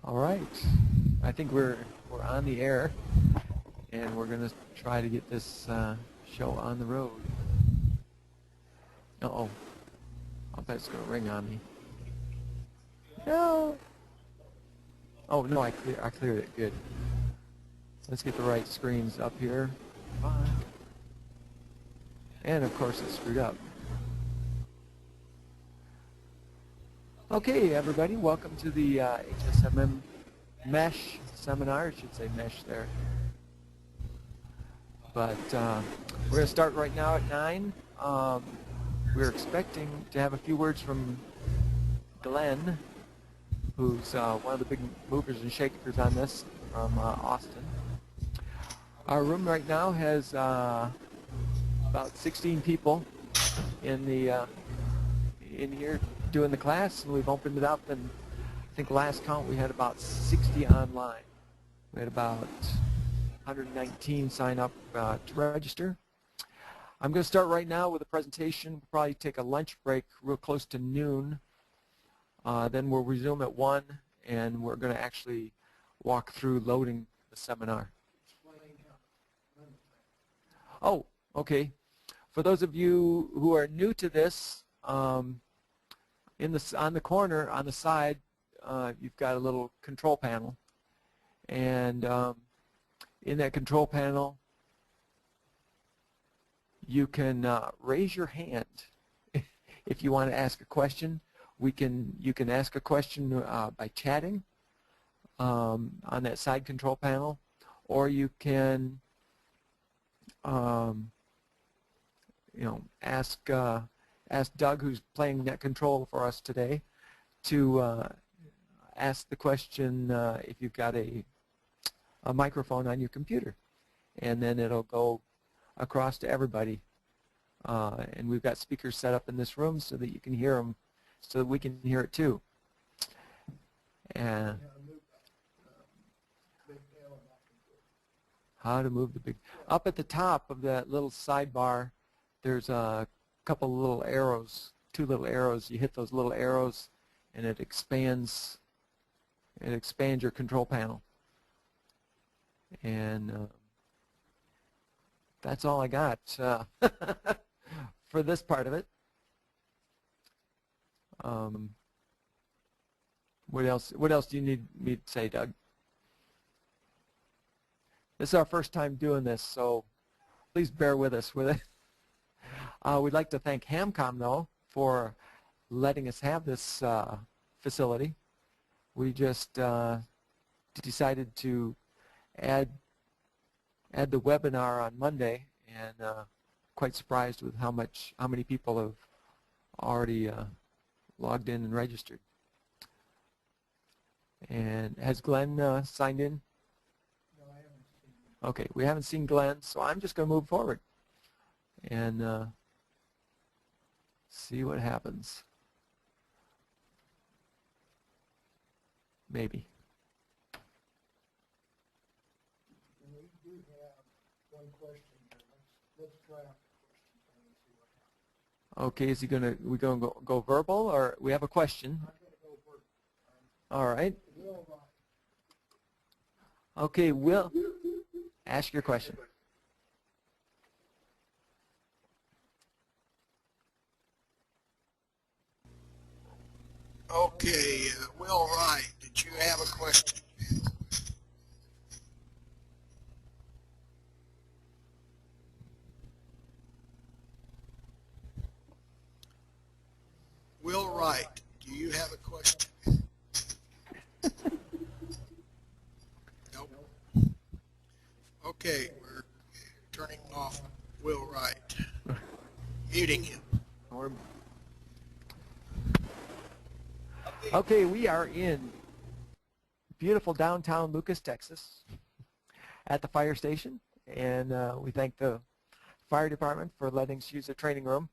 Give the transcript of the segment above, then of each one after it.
All right, I think we're on the air, and we're going to try to get this show on the road. Uh-oh, I bet it's going to ring on me. No. Oh no, I cleared it. Good. Let's get the right screens up here. And of course it's screwed up. Okay, everybody, welcome to the HSMM-MESH seminar. I should say MESH there. But we're going to start right now at 9. We're expecting to have a few words from Glenn, who's one of the big movers and shakers on this from Austin. Our room right now has about 16 people in here doing the class, and we've opened it up, and I think last count we had about 60 online. We had about 119 sign up to register. I'm going to start right now with a presentation. We'll probably take a lunch break real close to noon. Then we'll resume at 1, and we're going to actually walk through loading the seminar. Oh, okay. For those of you who are new to this, on the corner, on the side, you've got a little control panel. And in that control panel, you can raise your hand if you want to ask a question. You can ask a question by chatting on that side control panel, or you can ask Doug, who's playing net control for us today, to ask the question if you've got a microphone on your computer, and then it'll go across to everybody. And we've got speakers set up in this room so that you can hear them, so that we can hear it too. And how to move the big, up at the top of that little sidebar, there's a couple little arrows, 2 little arrows. You hit those little arrows, and it expands your control panel. And that's all I got for this part of it. What else do you need me to say, Doug? This is our first time doing this, so please bear with us with it. We'd like to thank Hamcom, though, for letting us have this facility. We just decided to add the webinar on Monday, and quite surprised with how many people have already logged in and registered. And has Glenn signed in? No, I haven't seen him. Okay, we haven't seen Glenn, so I'm just going to move forward and see what happens. Maybe. We do have one question here. Let's draft the question and see what happens. Okay, is he we gonna go verbal, or we have a question? I'm going to go verbal. All right. Will Ryan. Okay, Will, ask your question. Okay, Will Ryan, did you have a question? Will Wright, do you have a question? Nope. Okay, we're turning off Will Wright, muting him. Okay, we are in beautiful downtown Lucas, Texas, at the fire station, and we thank the fire department for letting us use the training room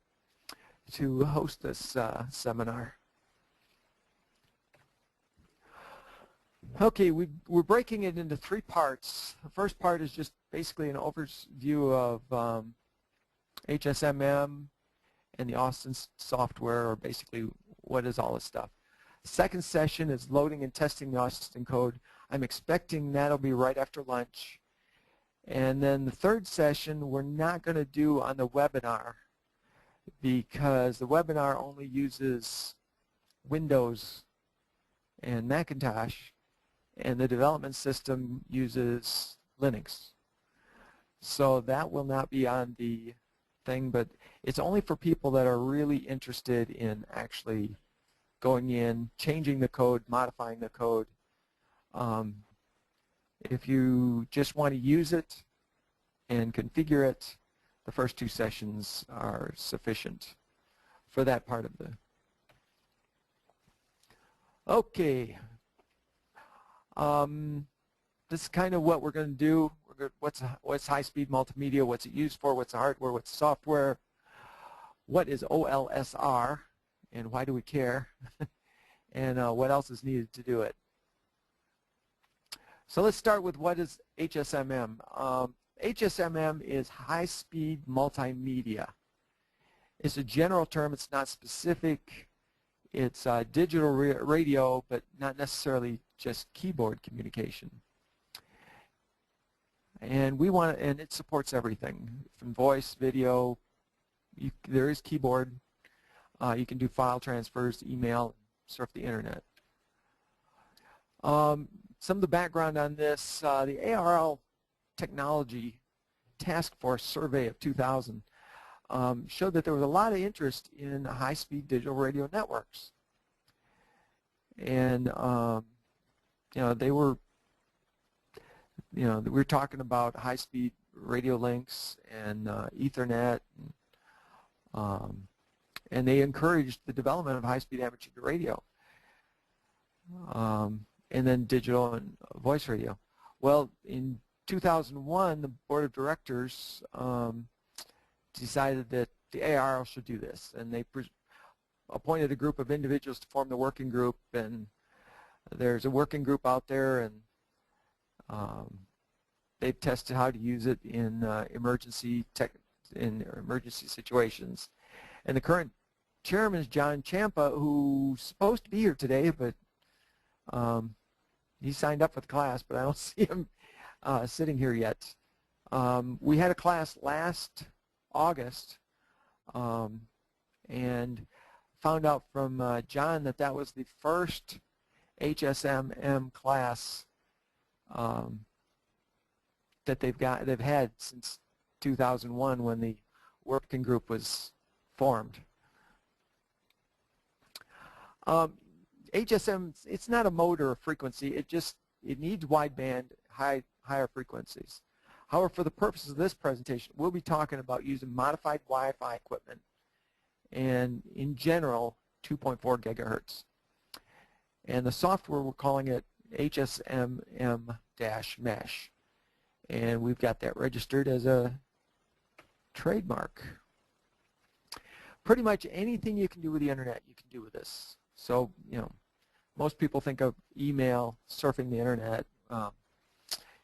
to host this seminar. Okay, we're breaking it into 3 parts. The first part is just basically an overview of HSMM and the Austin software, or basically what is all this stuff. Second session is loading and testing the Austin code. I'm expecting that'll be right after lunch. And then the third session we're not going to do on the webinar because the webinar only uses Windows and Macintosh, and the development system uses Linux. So that will not be on the thing, but it's only for people that are really interested in actually going in, changing the code, modifying the code. If you just want to use it and configure it, the first two sessions are sufficient for that part of the. Okay. This is kind of what we're going to do. What's high-speed multimedia? What's it used for? What's the hardware? What's the software? What is OLSR? And why do we care? And what else is needed to do it? So let's start with what is HSMM. HSMM is high-speed multimedia. It's a general term. It's not specific. It's digital radio, but not necessarily just keyboard communication. And and it supports everything from voice, video. There is keyboard. You can do file transfers, email, surf the internet. Some of the background on this, the ARL Technology Task Force survey of 2000 showed that there was a lot of interest in high-speed digital radio networks. And we were talking about high-speed radio links and Ethernet, and they encouraged the development of high-speed amateur radio, and then digital and voice radio. Well, in 2001, the board of directors decided that the ARL should do this, and they appointed a group of individuals to form the working group, and there's a working group out there, and they've tested how to use it in emergency situations. And the current chairman is John Champa, who's supposed to be here today, but he signed up for the class, but I don't see him sitting here yet. We had a class last August, and found out from John that that was the first HSMM class that they've had since 2001 when the working group was formed. HSM, it's not a mode or a frequency. It needs wideband, higher frequencies. However, for the purposes of this presentation, we'll be talking about using modified Wi-Fi equipment, and in general, 2.4 gigahertz. And the software, we're calling it HSMM-MESH, and we've got that registered as a trademark. Pretty much anything you can do with the internet, you can do with this. So, most people think of email, surfing the internet.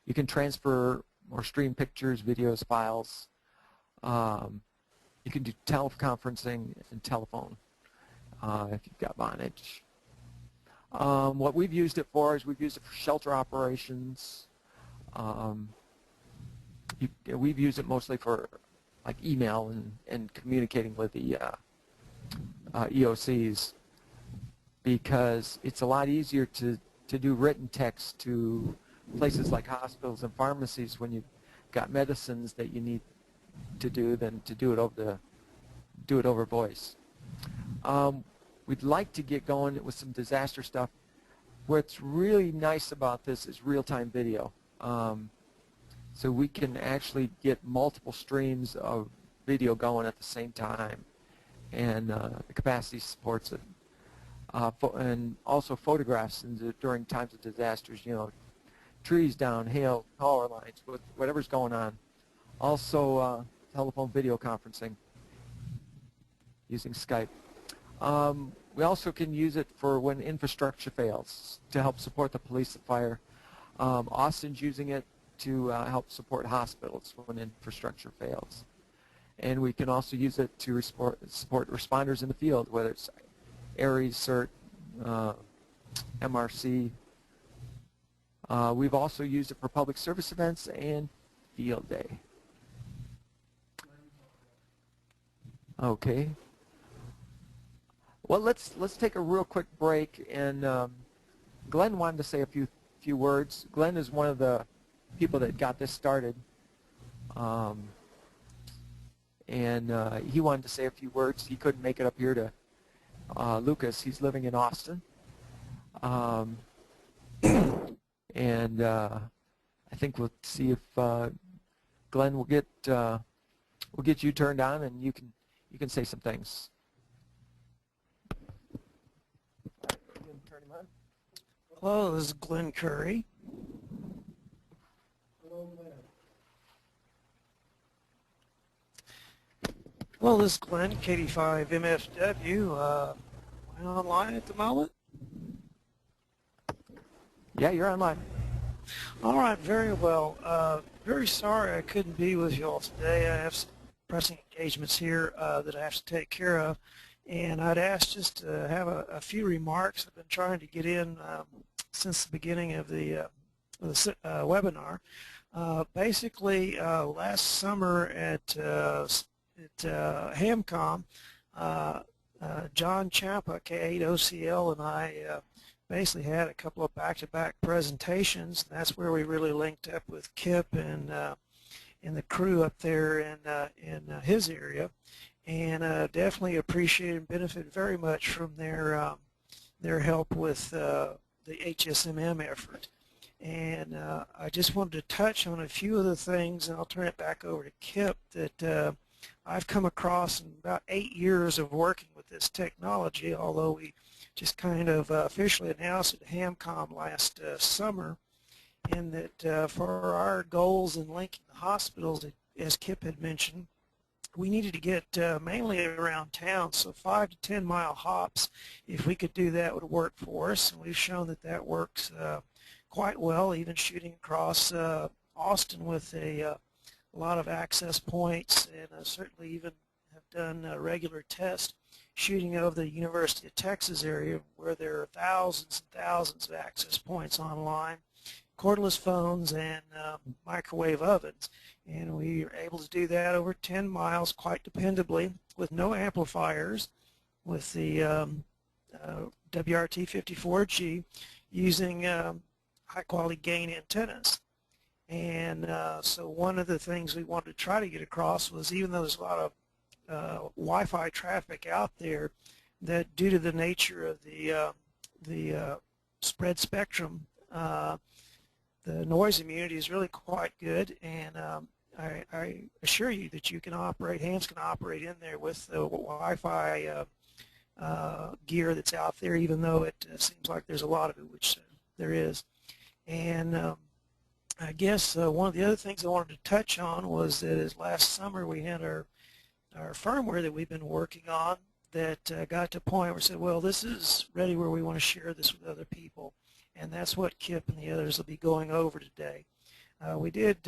You can transfer or stream pictures, videos, files. You can do teleconferencing and telephone if you've got Vonage. What we've used it for is we've used it for shelter operations. We've used it mostly for like email and communicating with the EOCs, because it's a lot easier to do written text to places like hospitals and pharmacies when you've got medicines that you need to do than to do it over voice. We'd like to get going with some disaster stuff. What's really nice about this is real-time video. So we can actually get multiple streams of video going at the same time, and the capacity supports it. And also photographs during times of disasters, trees down, hail, power lines, whatever's going on. Also telephone video conferencing using Skype. We also can use it for when infrastructure fails to help support the police and fire. Austin's using it to help support hospitals when infrastructure fails. And we can also use it to support responders in the field, whether it's ARES, CERT, MRC. We've also used it for public service events and field day. Okay. Well, let's take a real quick break, and Glenn wanted to say a few words. Glenn is one of the people that got this started, and he wanted to say a few words. He couldn't make it up here to Lucas. He's living in Austin, and I think we'll see if Glenn will get you turned on, and you can say some things. Hello, this is Glenn Curry. Hello, Glenn. Hello, this is Glenn, KD5MSW. Am I online at the moment? Yeah, you're online. All right, very well. Very sorry I couldn't be with you all today. I have some pressing engagements here that I have to take care of. And I'd ask just to have a few remarks. I've been trying to get in since the beginning of the webinar. Basically, last summer at HAMCOM, John Champa, K8OCL, and I basically had a couple of back-to-back presentations. That's where we really linked up with Kip and the crew up there in his area. And definitely appreciate and benefit very much from their help with the HSMM effort. And I just wanted to touch on a few of the things, and I'll turn it back over to Kip, that I've come across in about 8 years of working with this technology, although we just kind of officially announced at HAMCOM last summer, and that for our goals in linking the hospitals, as Kip had mentioned, we needed to get mainly around town, so 5 to 10 mile hops. If we could do that, would work for us, and we've shown that that works quite well, even shooting across Austin with a lot of access points, and certainly even have done regular tests shooting over the University of Texas area where there are thousands and thousands of access points online, cordless phones, and microwave ovens. And we are able to do that over 10 miles quite dependably with no amplifiers, with the WRT54G using high-quality gain antennas. And so one of the things we wanted to try to get across was, even though there's a lot of Wi-Fi traffic out there, that due to the nature of the spread spectrum, the noise immunity is really quite good, and I assure you that you can operate, hands can operate in there with the Wi-Fi gear that's out there, even though it seems like there's a lot of it, which there is. And I guess one of the other things I wanted to touch on was that as last summer we had our firmware that we've been working on that got to a point where we said, well, this is ready where we want to share this with other people. And that's what Kip and the others will be going over today. We did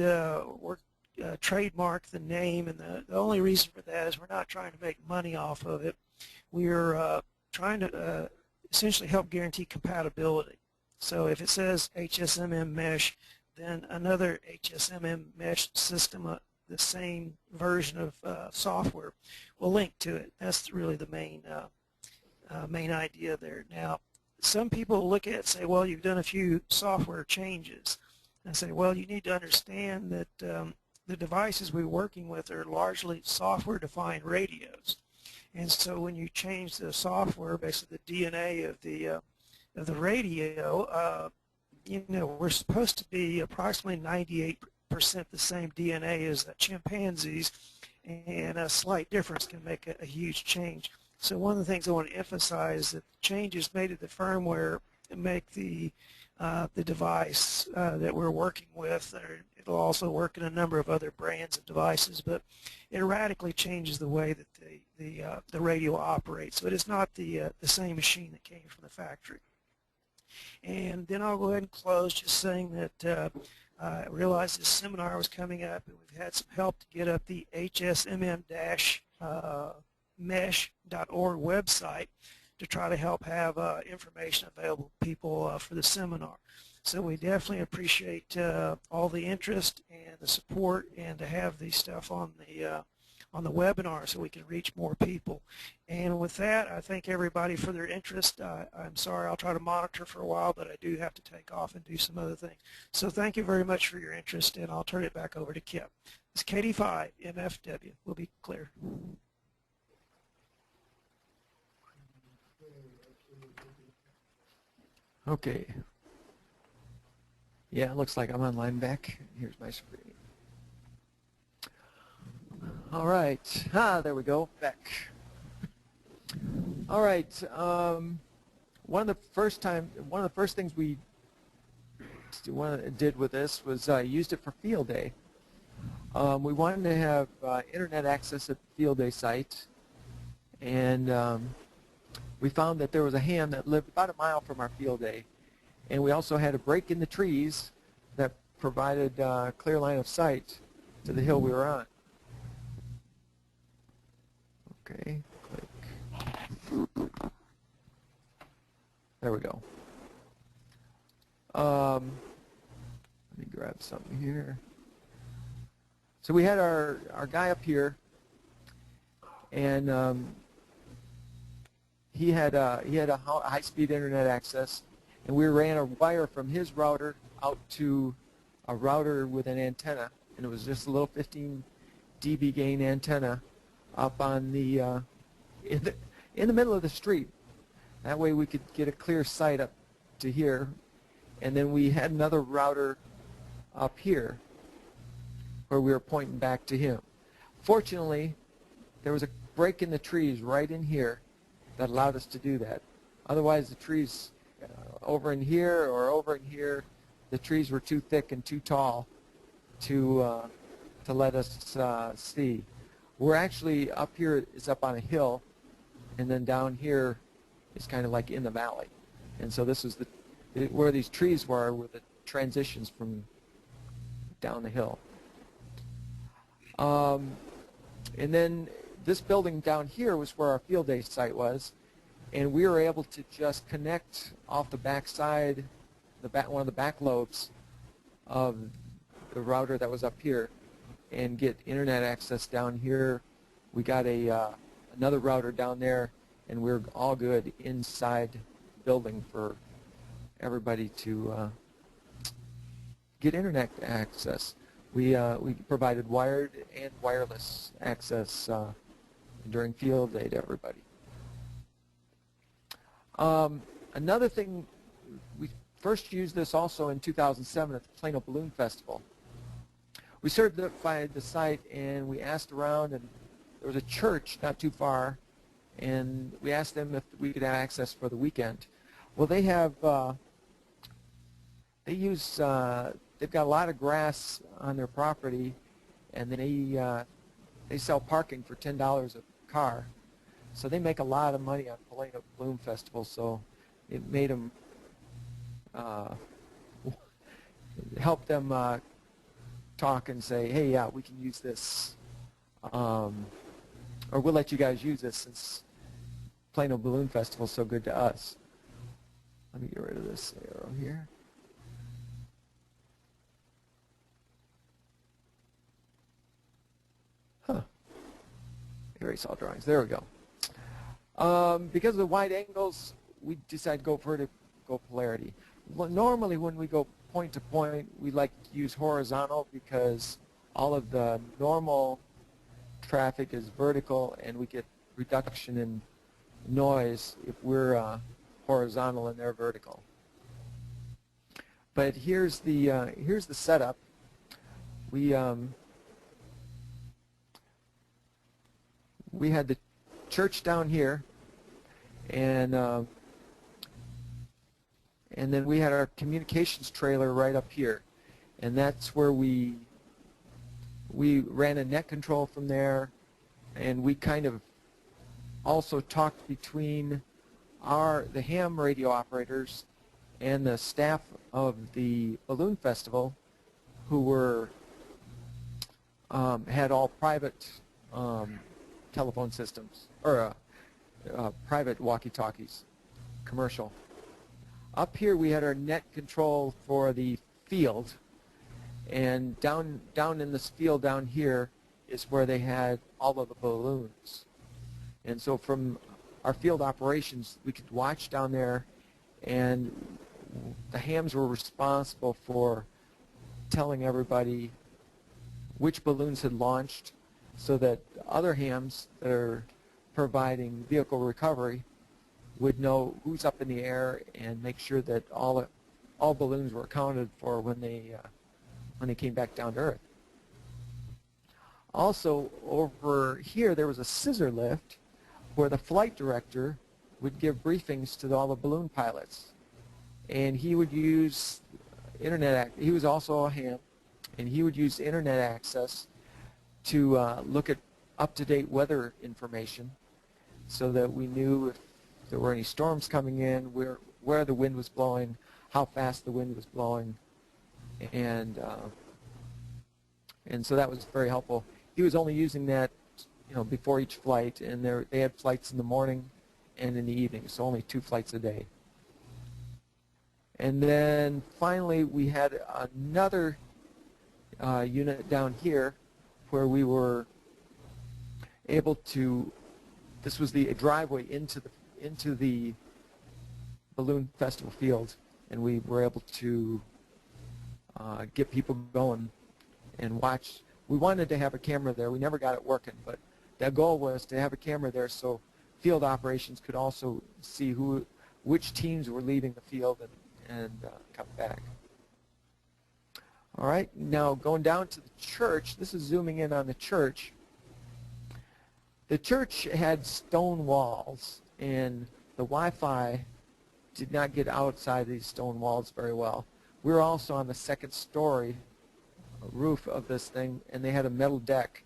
trademark the name, and the only reason for that is we're not trying to make money off of it. We're trying to essentially help guarantee compatibility. So if it says HSMM-MESH, then another HSMM-MESH system, the same version of software, will link to it. That's really the main idea there. Now, some people look at it and say, well, you've done a few software changes. And I say, well, you need to understand that the devices we're working with are largely software-defined radios. And so when you change the software, basically the DNA of the radio, you know, we're supposed to be approximately 98% the same DNA as chimpanzees, and a slight difference can make a huge change. So one of the things I want to emphasize is that the changes made to the firmware make the device that we're working with, it'll also work in a number of other brands of devices, but it radically changes the way that the radio operates. So it is not the same machine that came from the factory. And then I'll go ahead and close just saying that I realized this seminar was coming up, and we've had some help to get up the HSMM-MESH.org website to try to help have information available to people for the seminar. So we definitely appreciate all the interest and the support, and to have these stuff on the webinar so we can reach more people. And with that, I thank everybody for their interest. I'm sorry, I'll try to monitor for a while, but I do have to take off and do some other things. So thank you very much for your interest, and I'll turn it back over to Kip. It's KD5 MFW. We'll be clear. Okay. Yeah, it looks like I'm online back. Here's my screen. All right. There we go. Back. All right. One of the first things we did with this was used it for field day. We wanted to have internet access at the field day site, and we found that there was a ham that lived about a mile from our field day, and we also had a break in the trees that provided clear line of sight to the hill we were on. Okay, click. There we go. Let me grab something here. So we had our guy up here, and he had a high-speed internet access, and we ran a wire from his router out to a router with an antenna, and it was just a little 15 dB gain antenna up on the in the middle of the street. That way we could get a clear sight up to here, and then we had another router up here where we were pointing back to him. Fortunately, there was a break in the trees right in here that allowed us to do that. Otherwise, the trees over in here or over in here, the trees were too thick and too tall to let us see. We're actually up here is up on a hill, and then down here is kind of like in the valley. And so this is where these trees were the transitions from down the hill. And then this building down here was where our field day site was, and we were able to just connect off the back side, one of the back lobes of the router that was up here, and get internet access down here. We got another router down there, and we're all good inside the building for everybody to get internet access. We provided wired and wireless access during field day to everybody. Another thing, we first used this also in 2007 at the Plano Balloon Festival. We certified the site, and we asked around, and there was a church not too far, and we asked them if we could have access for the weekend. Well, they've got a lot of grass on their property, and they sell parking for $10 a car. So they make a lot of money on Plano Balloon Festival, so it made them help them talk and say, hey, yeah, we can use this, or we'll let you guys use this since Plano Balloon Festival is so good to us. Let me get rid of this arrow here. Erase all drawings. There we go. Because of the wide angles, we decided to go vertical polarity. Normally when we go point to point, we like to use horizontal because all of the normal traffic is vertical, and we get reduction in noise if we're horizontal and they're vertical. But here's the setup. We had the church down here, and then we had our communications trailer right up here, and that's where we ran a net control from there, and we kind of also talked between the ham radio operators and the staff of the balloon festival, who were had all private telephone systems or private walkie-talkies, commercial. Up here we had our net control for the field, and down in this field down here is where they had all of the balloons. And so from our field operations, we could watch down there, and the hams were responsible for telling everybody which balloons had launched, so that other hams that are providing vehicle recovery would know who's up in the air and make sure that all balloons were accounted for when they came back down to Earth. Also, over here there was a scissor lift where the flight director would give briefings to all the balloon pilots, and he would use internet. He was also a ham, and he would use internet access to look at up-to-date weather information, so that we knew if there were any storms coming in, where the wind was blowing, how fast the wind was blowing, and so that was very helpful. He was only using that, before each flight, and they had flights in the morning and in the evening, so only 2 flights a day. And then finally we had another unit down here where we were able to, this was the driveway into the balloon festival field, and we were able to get people going and watch. We wanted to have a camera there. We never got it working, but the goal was to have a camera there so field operations could also see which teams were leaving the field and come back. All right, now going down to the church. This is zooming in on the church. The church had stone walls, and the Wi-Fi did not get outside these stone walls very well. We were also on the 2nd story roof of this thing, and they had a metal deck.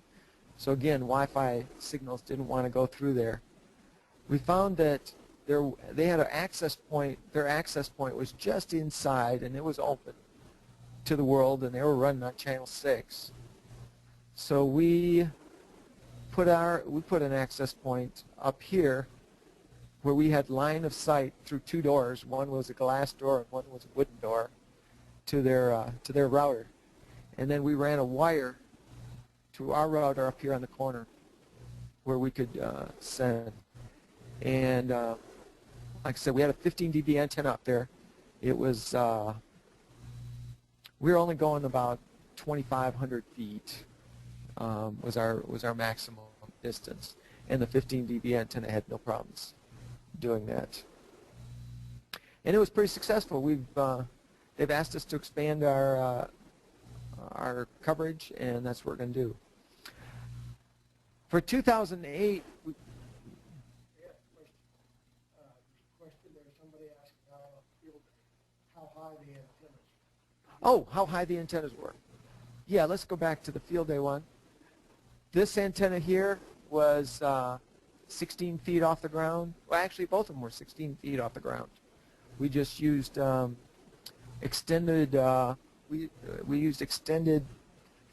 So again, Wi-Fi signals didn't want to go through there. We found that they had an access point. Their access point was just inside, and it was open to the world, and they were running on channel 6. So we put an access point up here where we had line of sight through 2 doors. One was a glass door and one was a wooden door to their router. And then we ran a wire to our router up here on the corner where we could send. And like I said, we had a 15 dB antenna up there. It was we were only going about 2,500 feet was our maximum distance, and the 15 dB antenna had no problems doing that. And it was pretty successful. They've asked us to expand our coverage, and that's what we're going to do. For 2008, Question there. Somebody asked how high the antennas. oh, how high the antennas were. Yeah, let's go back to the field day one. This antenna here was 16 feet off the ground. Well, actually, both of them were 16 feet off the ground. We just used extended. We used extended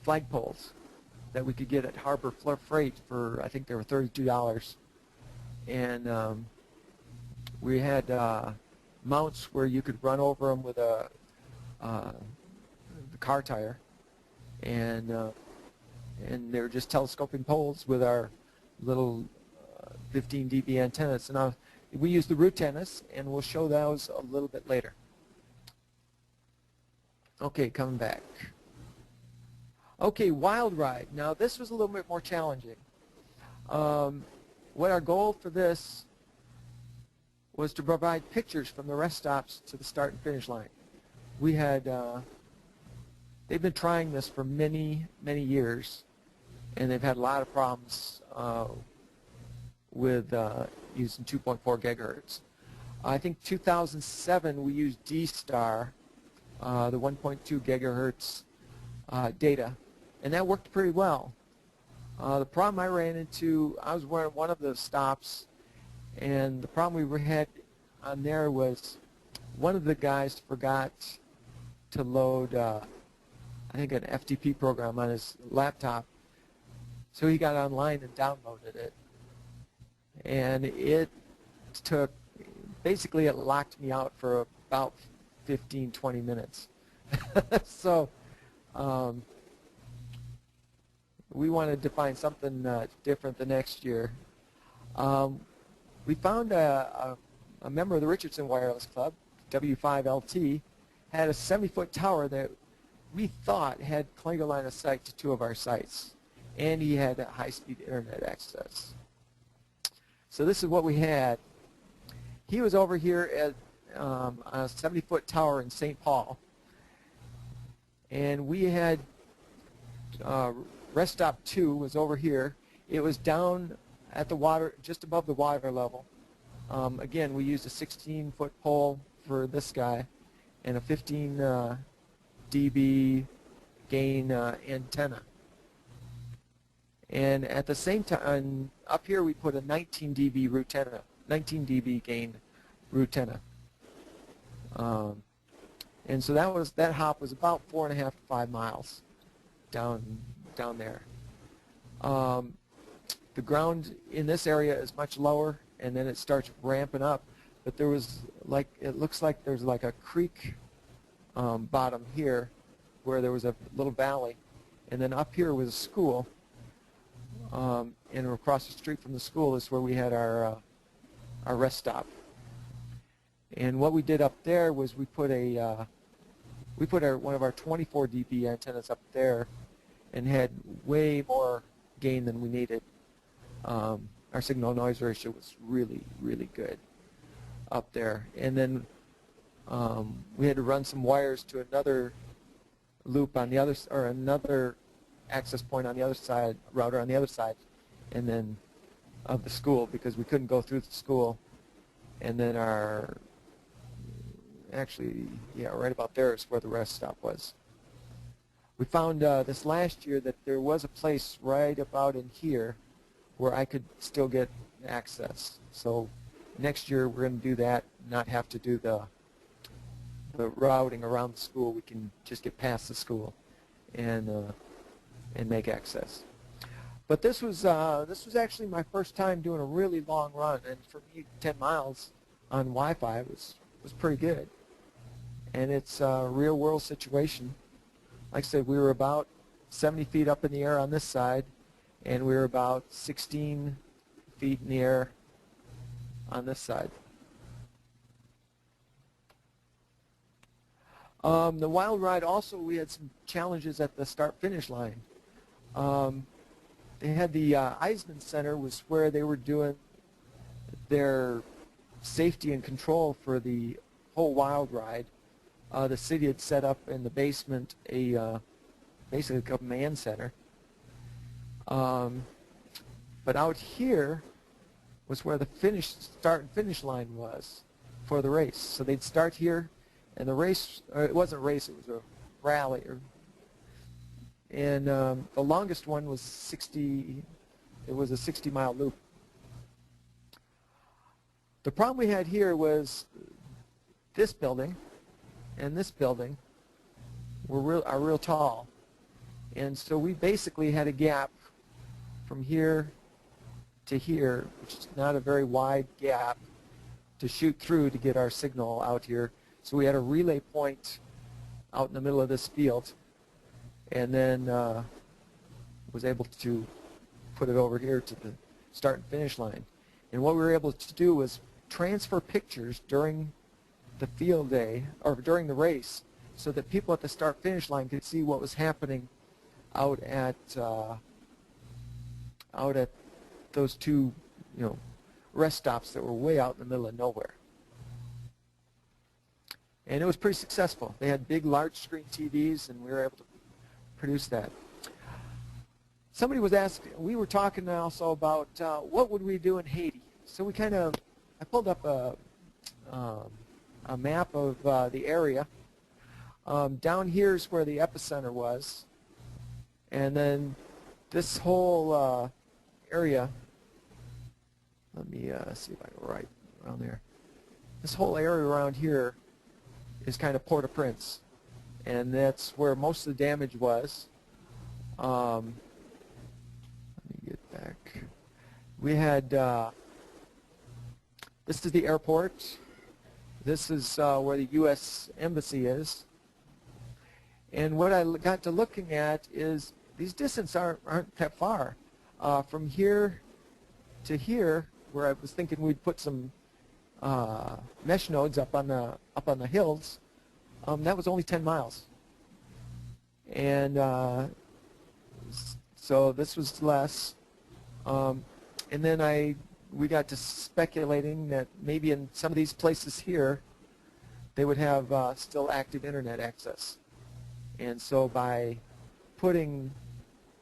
flagpoles that we could get at Harbor Freight for, I think they were $32, and we had mounts where you could run over them with the car tire, and they were just telescoping poles with our little 15 dB antennas. So now we use the root antennas, and we'll show those a little bit later. Okay, coming back. Okay, Wild Ride. Now this was a little bit more challenging. What our goal for this was to provide pictures from the rest stops to the start and finish line. We had, they've been trying this for many, many years, and they've had a lot of problems with using 2.4 gigahertz. I think 2007 we used D-Star, the 1.2 gigahertz data, and that worked pretty well. The problem I ran into, I was wearing one of those stops, and the problem we had on there was one of the guys forgot to load, I think, an FTP program on his laptop, so he got online and downloaded it. and it took, basically it locked me out for about 15-20 minutes. So we wanted to find something different the next year. We found a member of the Richardson Wireless Club, W5LT, had a 70-foot tower that we thought had clear line of sight to 2 of our sites, and he had high-speed internet access. So this is what we had. He was over here at on a 70-foot tower in St. Paul, and we had rest stop 2 was over here. It was down at the water, just above the water level. Again, we used a 16-foot pole for this guy and a 15 dB gain antenna. And at the same time, up here we put a 19 dB antenna, 19 dB gain antenna. And so that hop was about 4.5 to 5 miles down there. The ground in this area is much lower, and then it starts ramping up. But there was it looks like there's like a creek bottom here where there was a little valley, and then up here was a school, and across the street from the school is where we had our rest stop. And what we did up there was we put one of our 24 dB antennas up there, and had way more gain than we needed. Our signal noise ratio was really, really good up there. And then we had to run some wires to another loop on the other, or another access point on the other side, router on the other side, and then of the school, because we couldn't go through the school. And then right about there is where the rest stop was. We found this last year that there was a place right about in here where I could still get access. So next year we're going to do that, not have to do the routing around the school. We can just get past the school and make access. But this was actually my first time doing a really long run, and for me 10 miles on Wi-Fi was pretty good. And it's a real world situation. Like I said, we were about 70 feet up in the air on this side, and we were about 16 feet in the air on this side. The wild ride also, we had some challenges at the start-finish line. They had the Eisman Center was where they were doing their safety and control for the whole wild ride. The city had set up in the basement basically a command center. But out here was where the start and finish line was for the race. So they'd start here, and the race, it wasn't a race, it was a rally. And the longest one was 60, it was a 60-mile loop. The problem we had here was this building and this building are real tall. And so we basically had a gap from here to here, which is not a very wide gap, to shoot through to get our signal out here. So we had a relay point out in the middle of this field, and then was able to put it over here to the start and finish line. And what we were able to do was transfer pictures during the field day, or during the race, so that people at the start finish line could see what was happening out at those two, rest stops that were way out in the middle of nowhere. And it was pretty successful. They had big, large screen TVs, and we were able to produce that. Somebody was asking, we were talking also about what would we do in Haiti. So I pulled up a map of the area. Down here is where the epicenter was, and then this whole area, let me see if I can write around there. This whole area around here is kind of Port-au-Prince, and that's where most of the damage was. Let me get back. We had This is the airport. This is where the U.S. Embassy is. And what I got to looking at is these distances aren't that far. From here to here, where I was thinking we'd put some mesh nodes up on the hills, that was only 10 miles. And so this was less. And then we got to speculating that maybe in some of these places here, they would have still active internet access. And so by putting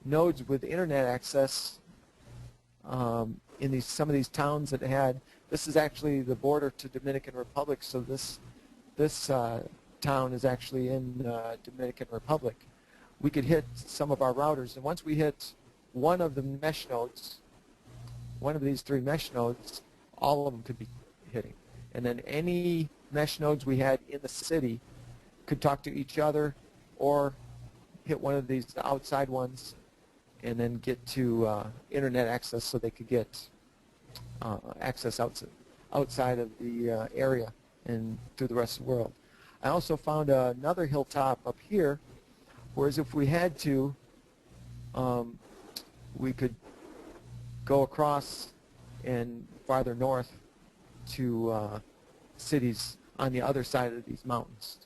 nodes with internet access in some of these towns that had, this is actually the border to Dominican Republic, so this town is actually in Dominican Republic. We could hit some of our routers, and once we hit one of the mesh nodes, one of these 3 mesh nodes, all of them could be hitting. And then any mesh nodes we had in the city could talk to each other or hit one of these outside ones and then get to internet access so they could get access outside of the area and through the rest of the world. I also found another hilltop up here, whereas if we had to, we could go across and farther north to cities on the other side of these mountains.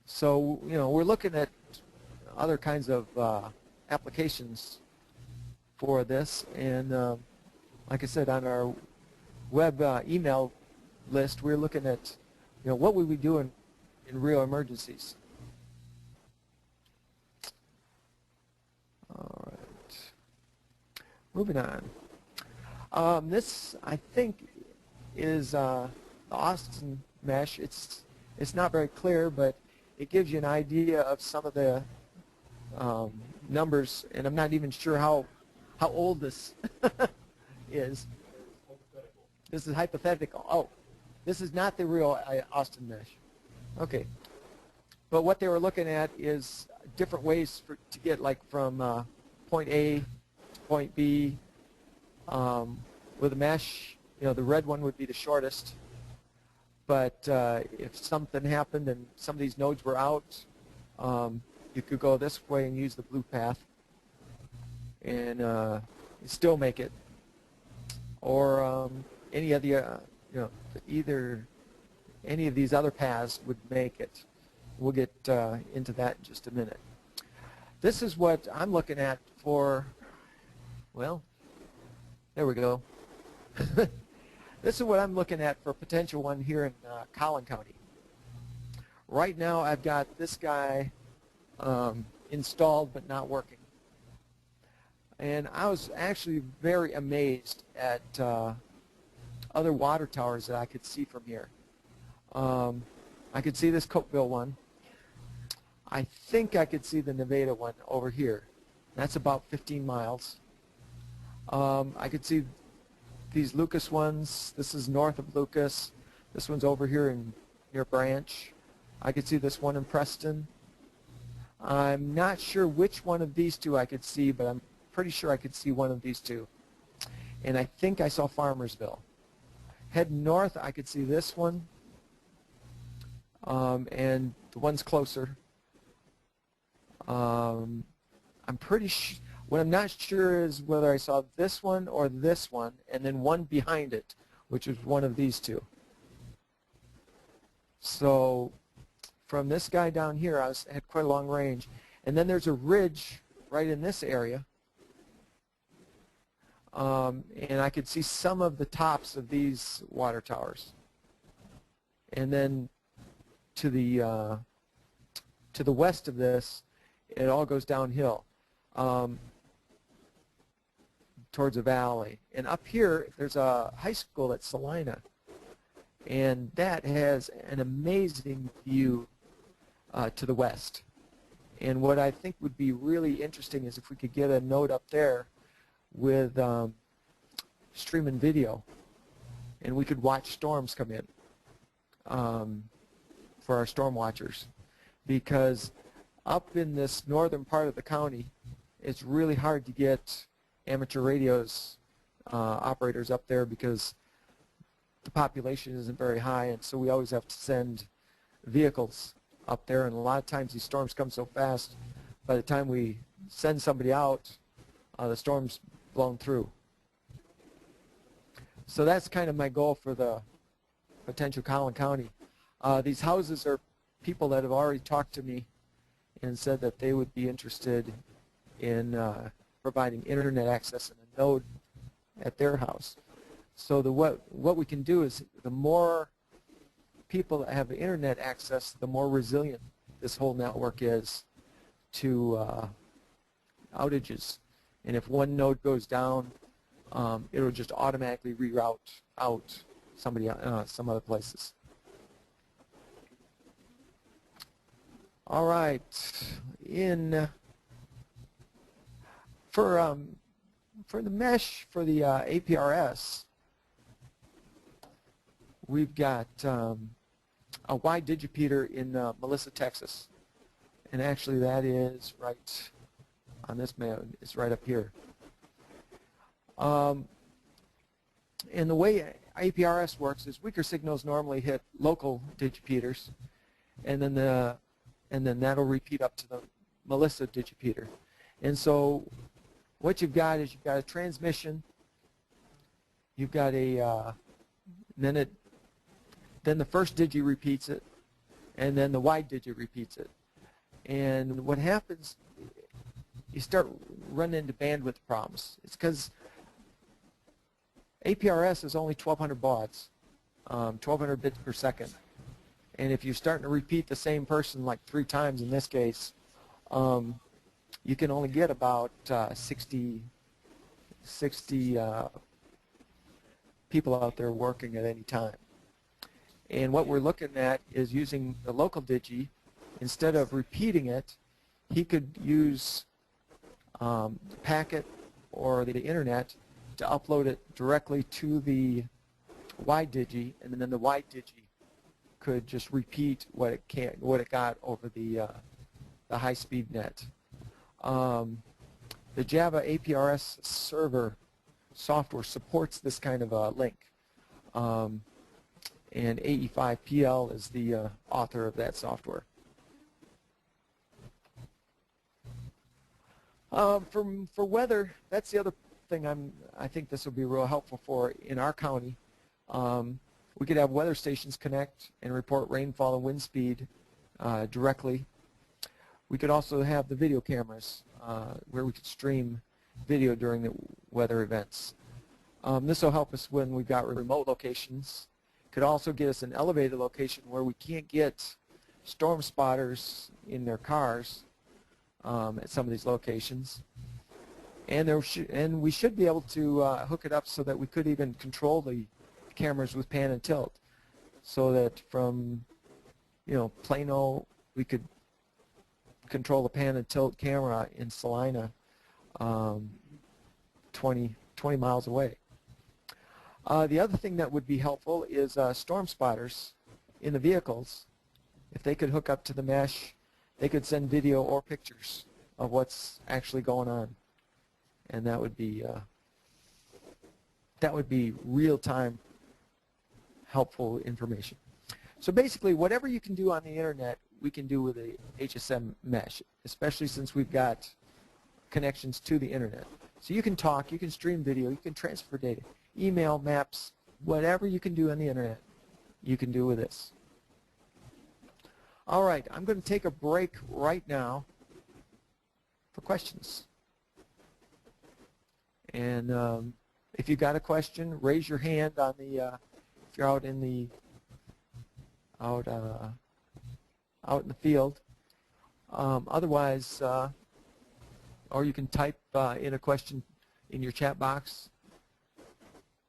So, you know, we're looking at other kinds of applications for this, and like I said, on our web email list, we're looking at, you know, what would we do in real emergencies. All right, moving on. This, I think, is the Austin mesh. It's not very clear, but it gives you an idea of some of the numbers, and I'm not even sure how old this is. This is hypothetical. Oh, this is not the real Austin mesh. Okay. But what they were looking at is different ways to get like from point A to point B with a mesh. You know, the red one would be the shortest. But if something happened and some of these nodes were out, you could go this way and use the blue path and still make it. Or any of the, you know, either any of these other paths would make it. We'll get into that in just a minute. This is what I'm looking at for, well, there we go. This is what I'm looking at for a potential one here in Collin County. Right now I've got this guy installed but not working. And I was actually very amazed at other water towers that I could see from here. I could see this Cokeville one. I think I could see the Nevada one over here. That's about 15 miles. I could see these Lucas ones. This is north of Lucas. This one's over here near Branch. I could see this one in Preston. I'm not sure which one of these two I could see, but I'm pretty sure I could see one of these two. And I think I saw Farmersville. Heading north, I could see this one. And the one's closer. I'm pretty sure. What I'm not sure is whether I saw this one or this one, and then one behind it, which was one of these two. So from this guy down here, I had quite a long range. And then there's a ridge right in this area. And I could see some of the tops of these water towers. And then to the west of this, it all goes downhill towards a valley. And up here, there's a high school at Salina, and that has an amazing view to the west. And what I think would be really interesting is if we could get a node up there with streaming video, and we could watch storms come in for our storm watchers, because up in this northern part of the county, it's really hard to get amateur radios operators up there because the population isn't very high, and so we always have to send vehicles up there, and a lot of times these storms come so fast, by the time we send somebody out, the storm's blown through. So that's kind of my goal for the potential Collin County. These houses are people that have already talked to me and said that they would be interested in providing internet access and a node at their house. So what we can do is the more people that have internet access, the more resilient this whole network is to outages. And if one node goes down, it'll just automatically reroute out some other places. All right, for the mesh for the APRS, we've got a wide digipeater in Melissa, Texas, and actually that is right on this map. It's right up here. And the way APRS works is weaker signals normally hit local digipeaters, and then that'll repeat up to the Melissa digipeater. And so what you've got is you've got a transmission, you've got a then the first digi repeats it, and then the wide digi repeats it. And what happens, you start running into bandwidth problems. It's because APRS is only 1,200 bauds, 1,200 bits per second. And if you're starting to repeat the same person like 3 times in this case, you can only get about 60 people out there working at any time. And what we're looking at is using the local digi. Instead of repeating it, he could use the packet or the internet to upload it directly to the wide digi, and then the wide digi could just repeat what it got over the high-speed net. The Java APRS server software supports this kind of a link, and AE5PL is the author of that software. For weather, that's the other thing I think this will be real helpful for in our county. We could have weather stations connect and report rainfall and wind speed directly. We could also have the video cameras where we could stream video during the weather events. This will help us when we've got remote locations. Could also get us an elevated location where we can't get storm spotters in their cars at some of these locations. And we should be able to hook it up so that we could even control the cameras with pan and tilt, so that from Plano we could control the pan and tilt camera in Salina 20 miles away. The other thing that would be helpful is storm spotters in the vehicles. If they could hook up to the mesh, they could send video or pictures of what's actually going on, and that would be real-time helpful information. So basically, whatever you can do on the internet, we can do with a HSM mesh, especially since we've got connections to the internet. So you can talk, you can stream video, you can transfer data, email, maps, whatever you can do on the internet, you can do with this. All right, I'm going to take a break right now for questions. And if you've got a question, raise your hand on the if you're out in the field. Otherwise, or you can type in a question in your chat box.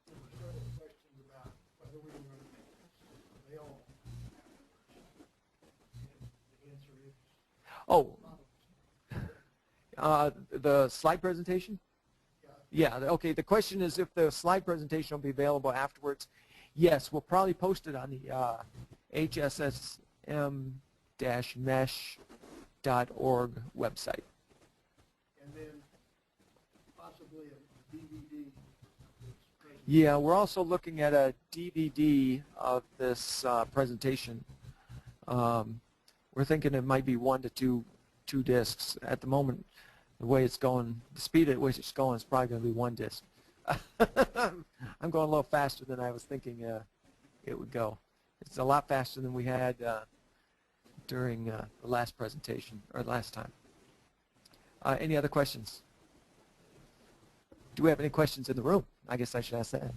There were several questions about whether we were going to make this available afterwards. And the answer is The slide presentation? yeah. Yeah, okay. The question is if the slide presentation will be available afterwards. Yes, we'll probably post it on the HSMM-MESH.org website. And then possibly a DVD Yeah, we're also looking at a DVD of this presentation. We're thinking it might be 1 to 2 discs. At the moment, the way it's going, the speed at which it's going is probably going to be 1 disc. I'm going a little faster than I was thinking it would go. It's a lot faster than we had during the last presentation, or last time. Any other questions? Do we have any questions in the room? I guess I should ask that.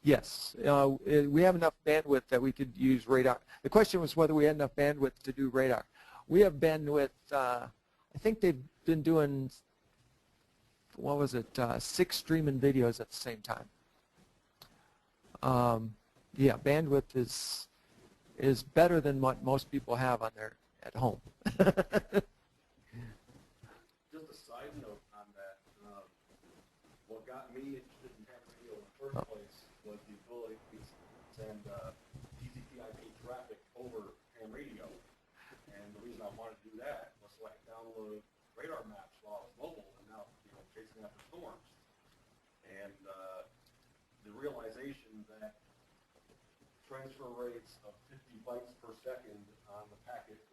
Yes, we have enough bandwidth that we could use radar. The question was whether we had enough bandwidth to do radar. We have bandwidth, I think they've been doing, what was it, 6 streaming videos at the same time. Yeah, bandwidth is better than what most people have on their at home. Just a side note on that, what got me interested in ham radio in the first place was the ability to send TCP/IP traffic over ham radio. And the reason I wanted to do that was so I could download radar maps while I was mobile and now, chasing after storms. And the realization that transfer rates of 50 bytes per second on the packet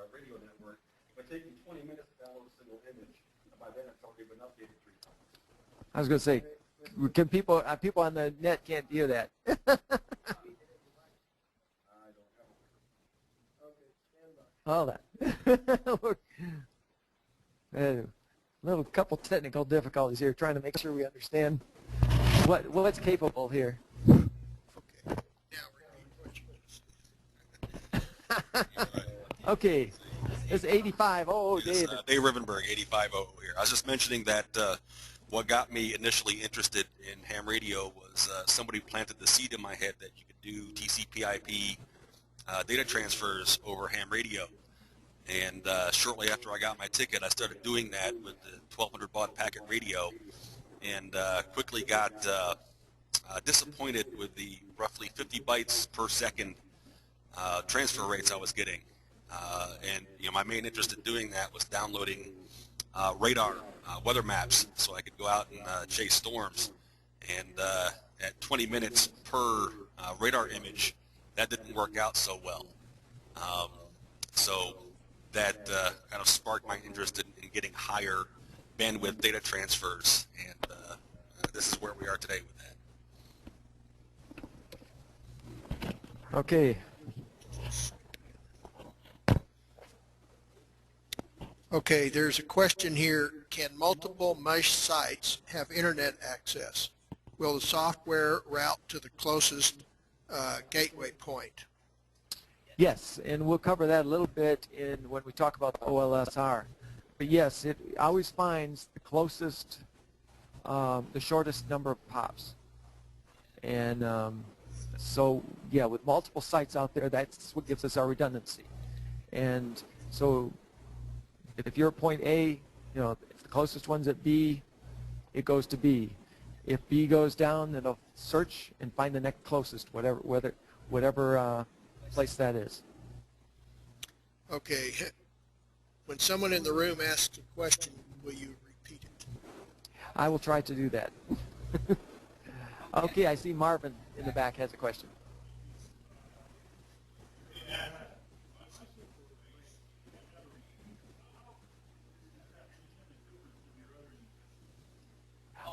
radio network, it would take me 20 minutes to download a single image, and by then it's already been updated 3 times. I was going to say, can people on the net can't do that. I don't have All that. A little couple technical difficulties here, trying to make sure we understand what's capable here. Okay, it's 85. Oh, David. Dave Rivenberg, 8500 here. I was just mentioning that what got me initially interested in ham radio was somebody planted the seed in my head that you could do TCP/IP data transfers over ham radio. And shortly after I got my ticket, I started doing that with the 1200 baud packet radio, and quickly got disappointed with the roughly 50 bytes per second transfer rates I was getting. And my main interest in doing that was downloading radar weather maps so I could go out and chase storms. And at 20 minutes per radar image, that didn't work out so well. So that kind of sparked my interest in getting higher bandwidth data transfers, and this is where we are today with that. Okay. Okay, there's a question here. Can multiple mesh sites have internet access? Will the software route to the closest gateway point? Yes, and we'll cover that a little bit when we talk about the OLSR. But yes, it always finds the closest, the shortest number of pops. And so, yeah, with multiple sites out there, that's what gives us our redundancy. And so if you're at point A, if the closest one's at B, it goes to B. If B goes down, it'll search and find the next closest, whatever place that is. Okay. When someone in the room asks a question, will you repeat it? I will try to do that. Okay, I see Marvin in the back has a question.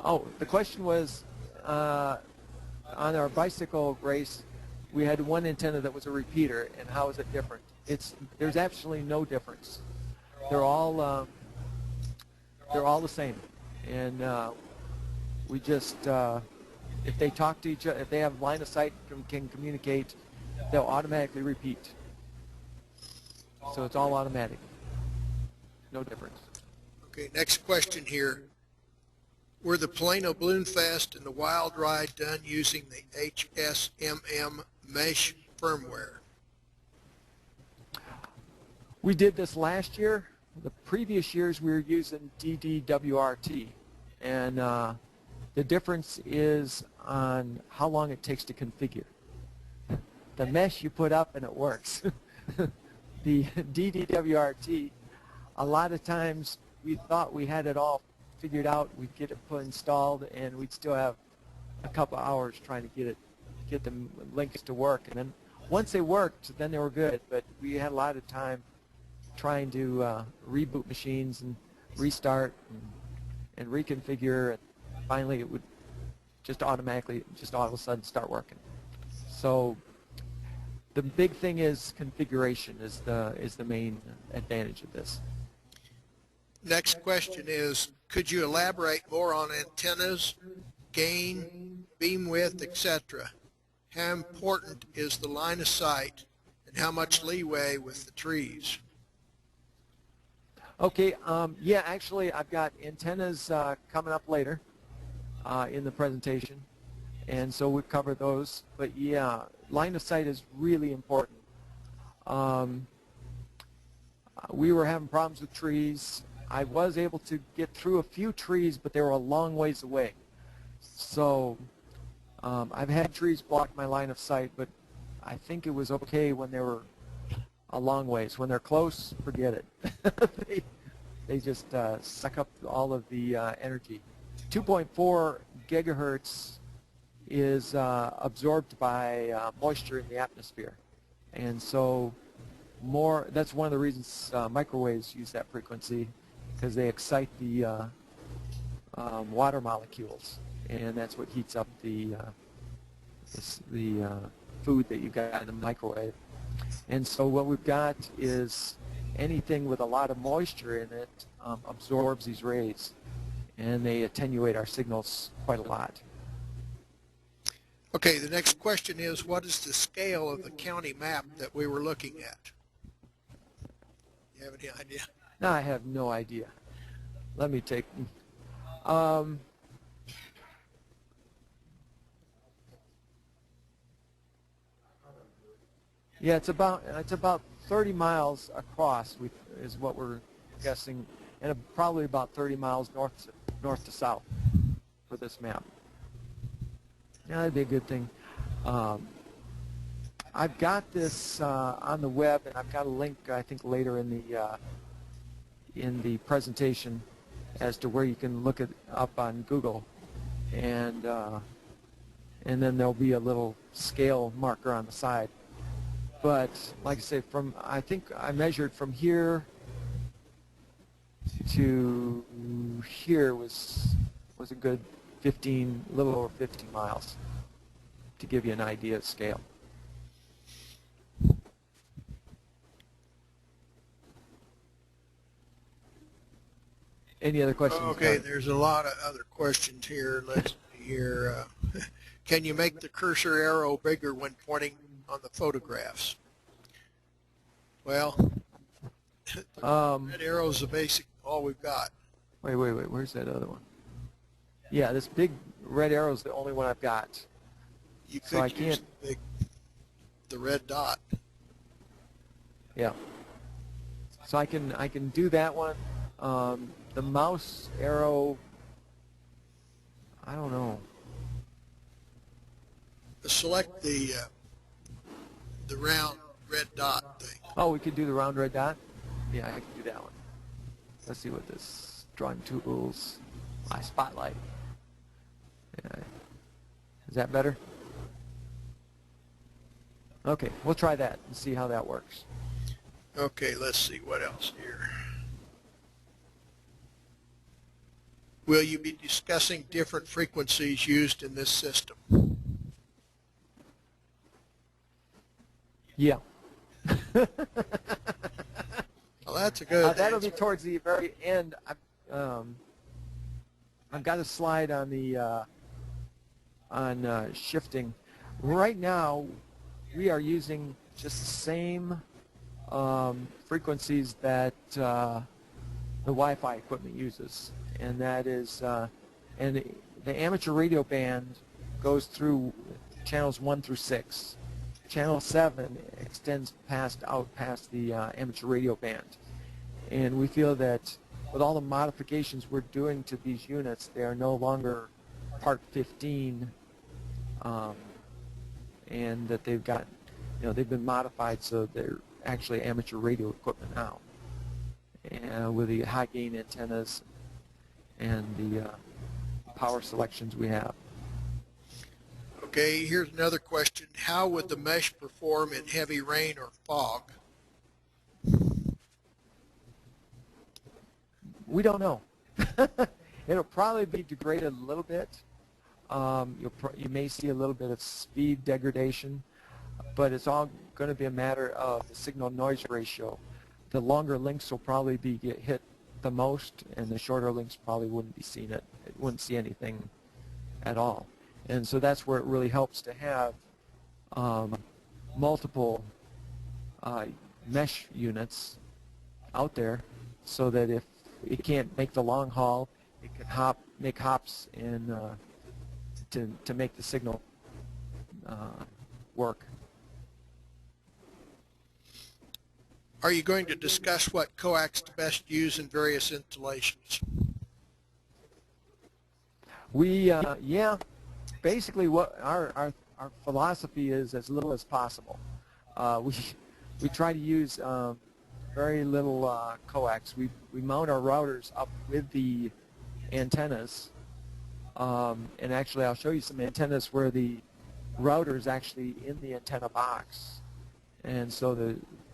Oh, the question was, on our bicycle race, we had one antenna that was a repeater, and how is it different? There's absolutely no difference. They're all the same, and we just if they talk to each other, if they have line of sight, can communicate, they'll automatically repeat. So it's all automatic. No difference. Okay, next question here. Were the Plano Balloon Fest and the Wild Ride done using the HSMM-MESH firmware? We did this last year. The previous years we were using DDWRT, and the difference is on how long it takes to configure. The mesh you put up and it works. The DDWRT, a lot of times we thought we had it all figured out, we'd get it installed, and we'd still have a couple hours trying to get the links to work. And then once they worked, then they were good. But we had a lot of time trying to reboot machines and restart and reconfigure, and finally it would just automatically, just all of a sudden start working. So the big thing is configuration is the main advantage of this. Next question is, could you elaborate more on antennas, gain, beam width, etc.? How important is the line of sight, and how much leeway with the trees? Okay, yeah, actually I've got antennas coming up later in the presentation, and so we've covered those. But yeah, line of sight is really important. We were having problems with trees. I was able to get through a few trees, but they were a long ways away. So I've had trees block my line of sight, but I think it was okay when they were a long ways. When they're close, forget it. they just suck up all of the energy. 2.4 gigahertz is absorbed by moisture in the atmosphere, and so that's one of the reasons microwaves use that frequency, because they excite the water molecules, and that's what heats up the food that you got in the microwave. And so what we've got is anything with a lot of moisture in it absorbs these rays, and they attenuate our signals quite a lot. Okay, the next question is, what is the scale of the county map that we were looking at? You have any idea? No, I have no idea. Let me take. Yeah, it's about 30 miles across, is what we're guessing, and probably about 30 miles north to south for this map. Yeah, that'd be a good thing. I've got this on the web, and I've got a link, I think, later in the presentation as to where you can look it up on Google, and then there'll be a little scale marker on the side. But like I say, I think I measured from here to here was a good 15, a little over 15 miles, to give you an idea of scale. Any other questions? Okay, there's a lot of other questions here. Let's see here. Can you make the cursor arrow bigger when pointing on the photographs? Well, red arrow is the basic, all we've got. Wait, where's that other one? Yeah, this big red arrow is the only one I've got. You could so I use can't, the red dot. Yeah. So I can do that one. The mouse arrow, I don't know. Select the round red dot thing. Oh, we could do the round red dot? Yeah, I can do that one. Let's see what this drawing tools, my spotlight. Yeah. Is that better? Okay, we'll try that and see how that works. Okay, let's see what else here. Will you be discussing different frequencies used in this system? Yeah. Well, that's a good that'll be answer. towards the very end. I've got a slide on the shifting. Right now, we are using just the same frequencies that the Wi-Fi equipment uses, and that is, and the amateur radio band goes through channels 1 through 6. Channel 7 extends out past the amateur radio band, and we feel that with all the modifications we're doing to these units, they are no longer Part 15 and that they've got, they've been modified so they're actually amateur radio equipment now, and with the high gain antennas and the power selections we have. Okay, here's another question. How would the mesh perform in heavy rain or fog? We don't know. It'll probably be degraded a little bit. You may see a little bit of speed degradation, but it's all going to be a matter of the signal-noise ratio. The longer links will probably get hit the most, and the shorter links probably wouldn't be seeing it. It wouldn't see anything at all. And so that's where it really helps to have multiple mesh units out there, so that if it can't make the long haul, it can make hops in to make the signal work. Are you going to discuss what coax to best use in various installations? Yeah, basically what our philosophy is as little as possible. We try to use very little coax. We mount our routers up with the antennas, and actually I'll show you some antennas where the router is actually in the antenna box, and so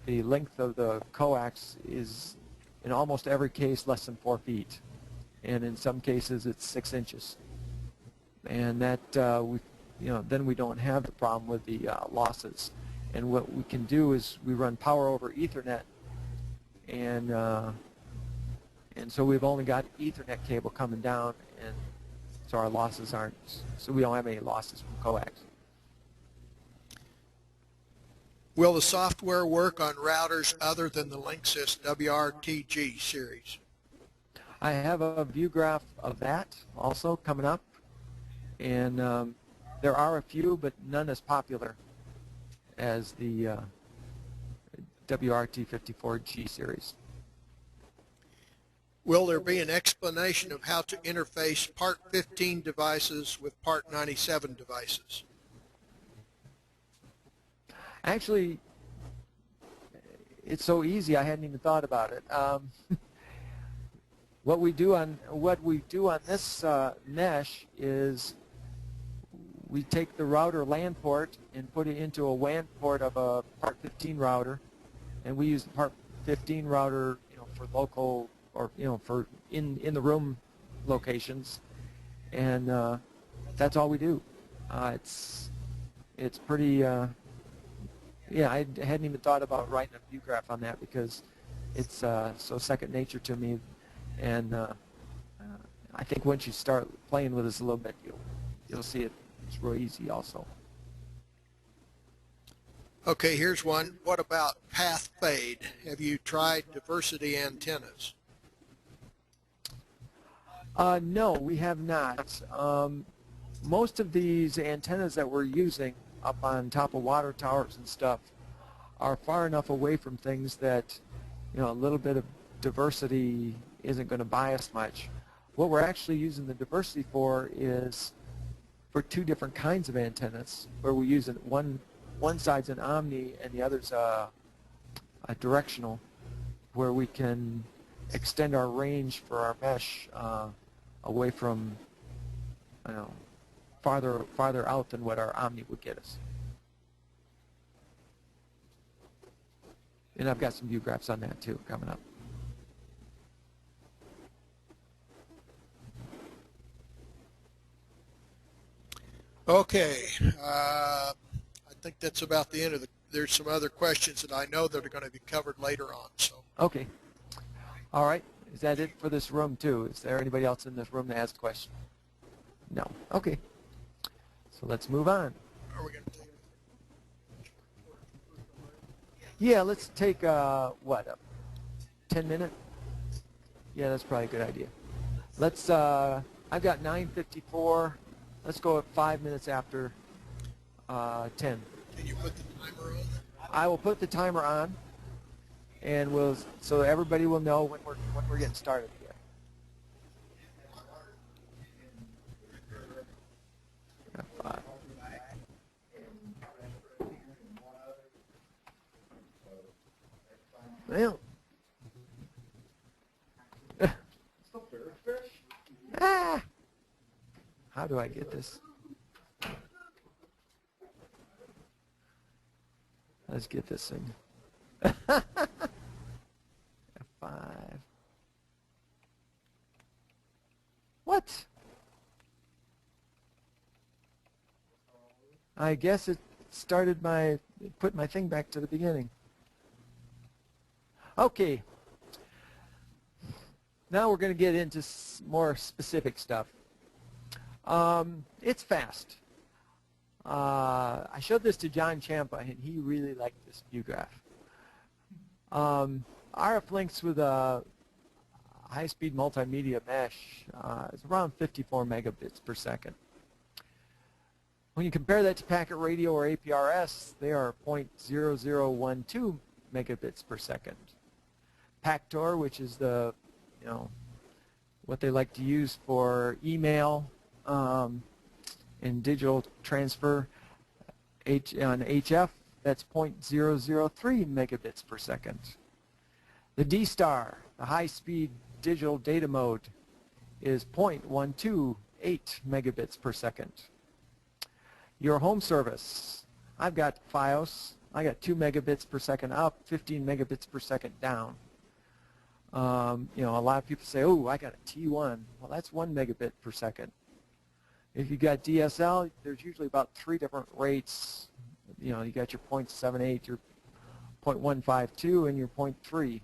the length of the coax is in almost every case less than 4 feet, and in some cases it's 6 inches, and that then we don't have the problem with the losses. And what we can do is we run power over Ethernet, and so we've only got Ethernet cable coming down, and so our losses aren't, so we don't have any losses from coax. Will the software work on routers other than the Linksys WRTG series? I have a view graph of that also coming up, and there are a few, but none as popular as the WRT54G series. Will there be an explanation of how to interface Part 15 devices with Part 97 devices? Actually, it's so easy I hadn't even thought about it. What we do on this mesh is we take the router LAN port and put it into a WAN port of a Part 15 router, and we use the Part 15 router, for local or for in the room locations, and that's all we do. It's pretty. Yeah, I hadn't even thought about writing a view graph on that because it's so second nature to me, and I think once you start playing with this a little bit, you'll see it's real easy also. Okay, here's one. What about path fade? Have you tried diversity antennas? No, we have not. Most of these antennas that we're using up on top of water towers and stuff are far enough away from things that a little bit of diversity isn't going to bias much. What we're actually using the diversity for is for two different kinds of antennas, where we use one side's an omni and the other's a directional, where we can extend our range for our mesh away from farther out than what our omni would get us. And I've got some view graphs on that too coming up. Okay, I think that's about the end of there's some other questions that I know that are going to be covered later on. So. Okay. All right. Is that it for this room too? Is there anybody else in this room that has a question? No. Okay. So let's move on. Are we going to take? Yeah, let's take what, a 10-minute? Yeah, that's probably a good idea. Let's. I've got 9:54. Let's go at 5 minutes after 10. Can you put the timer on? I will put the timer on, and so everybody will know when we're getting started here. Well. Ah! How do I get this? Let's get this thing. F5. What? I guess it started put my thing back to the beginning. Okay. Now we're going to get into more specific stuff. It's fast. I showed this to John Champa, and he really liked this view graph. RF links with a high-speed multimedia mesh is around 54 megabits per second. When you compare that to packet radio or APRS, they are 0.0012 megabits per second. PACTOR, which is the, what they like to use for email and digital transfer, on HF, that's 0.003 megabits per second. The D-Star, the high-speed digital data mode, is 0.128 megabits per second. Your home service, I've got FiOS, I got 2 megabits per second up, 15 megabits per second down. A lot of people say, oh, I got a T1. Well, that's 1 megabit per second. If you got DSL, there's usually about 3 different rates. You got your 0.78, your 0.152, and your 0.3.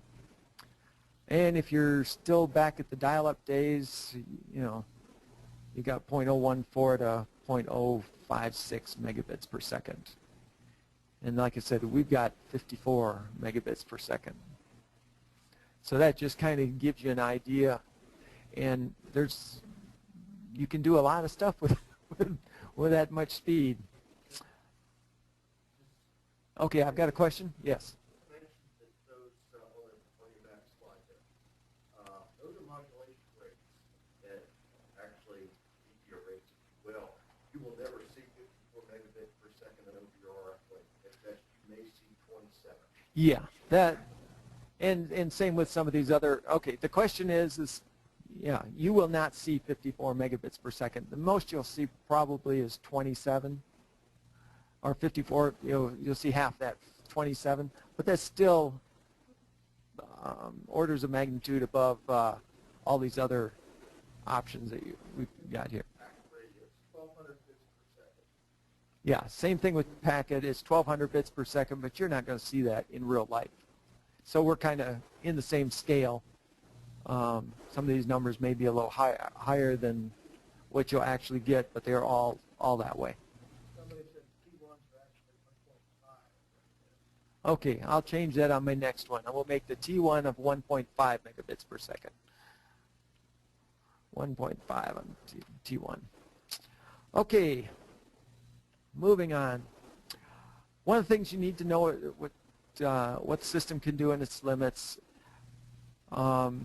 And if you're still back at the dial-up days, you got 0.014 to 0.056 megabits per second. And like I said, we've got 54 megabits per second. So that just kind of gives you an idea. And you can do a lot of stuff with that much speed. Okay, I've got a question. Yes. You mentioned that those on your back slide there, those are modulation rates that actually DPR rates, if you will. You will never see 54 megabit per second over your RF link. At best, you may see 27. Yeah, that, and same with some of these other. Okay, the question is yeah, you will not see 54 megabits per second. The most you'll see probably is 27. Or 54, you'll see half that, 27, but that's still orders of magnitude above all these other options that we've got here. Yeah, same thing with packet. It's 1,200 bits per second, but you're not going to see that in real life. So we're kind of in the same scale. Some of these numbers may be a little higher than what you'll actually get, but they're all that way. Okay, I'll change that on my next one. I will make the T1 of 1.5 megabits per second. 1.5 on T1. Okay, moving on. One of the things you need to know what the system can do and its limits. The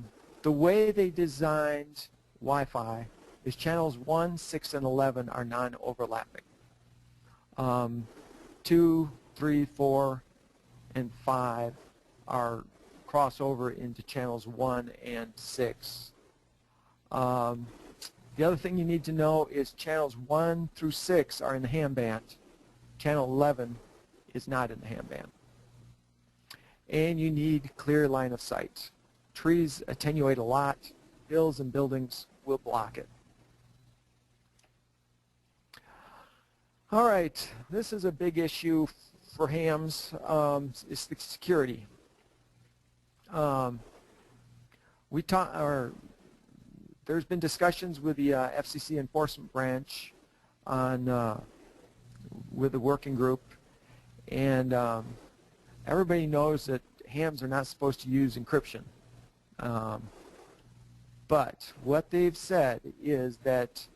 way they designed Wi-Fi is channels 1, 6, and 11 are non-overlapping. 2, 3, 4, and 5 are crossover into channels 1 and 6. The other thing you need to know is channels 1 through 6 are in the ham band. Channel 11 is not in the ham band. And you need clear line of sight. Trees attenuate a lot. Hills and buildings will block it. All right, this is a big issue for hams. It's the security. There's been discussions with the FCC enforcement branch on with the working group, and everybody knows that hams are not supposed to use encryption. But what they've said is that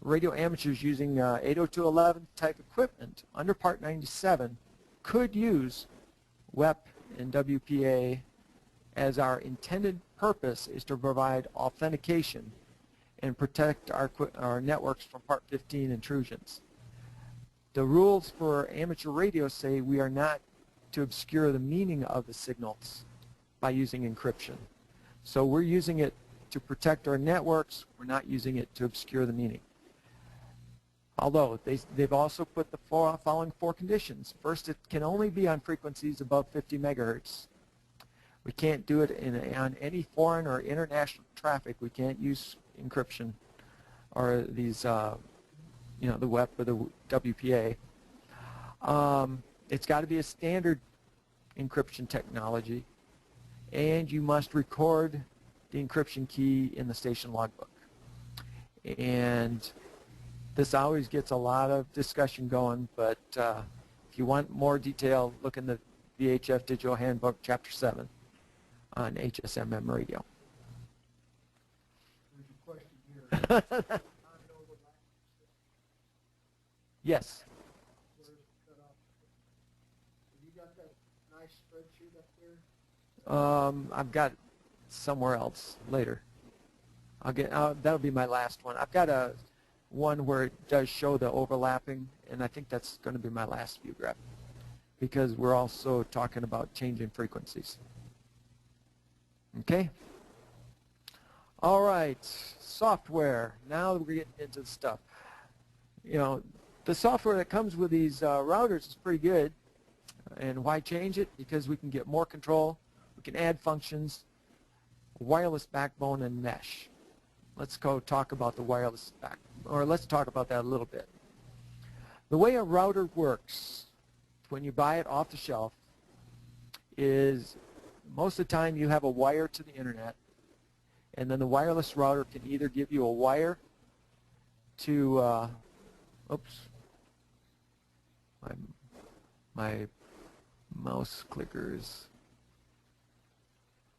radio amateurs using 802.11 type equipment under Part 97 could use WEP and WPA, as our intended purpose is to provide authentication and protect our networks from Part 15 intrusions. The rules for amateur radio say we are not to obscure the meaning of the signals, by using encryption. So we're using it to protect our networks. We're not using it to obscure the meaning. Although they've also put the following 4 conditions. First, it can only be on frequencies above 50 megahertz. We can't do it on any foreign or international traffic. We can't use encryption or these, you know, the WEP or the WPA. It's got to be a standard encryption technology, and you must record the encryption key in the station logbook. And this always gets a lot of discussion going, but if you want more detail, look in the VHF Digital Handbook, Chapter 7 on HSMM radio. There's a question here. Yes. Where's it cut off? Have you got that nice spreadsheet up there? I've got it somewhere else later. That'll be my last one. I've got one where it does show the overlapping, and I think that's going to be my last view graph, because we're also talking about changing frequencies. Okay? All right, software. Now we're getting into the stuff. You know, the software that comes with these routers is pretty good. And why change it? Because we can get more control. We can add functions, wireless backbone, and mesh. Let's go talk about the wireless or let's talk about that a little bit. The way a router works when you buy it off the shelf is most of the time you have a wire to the internet, and then the wireless router can either give you a wire to, oops, my mouse clickers,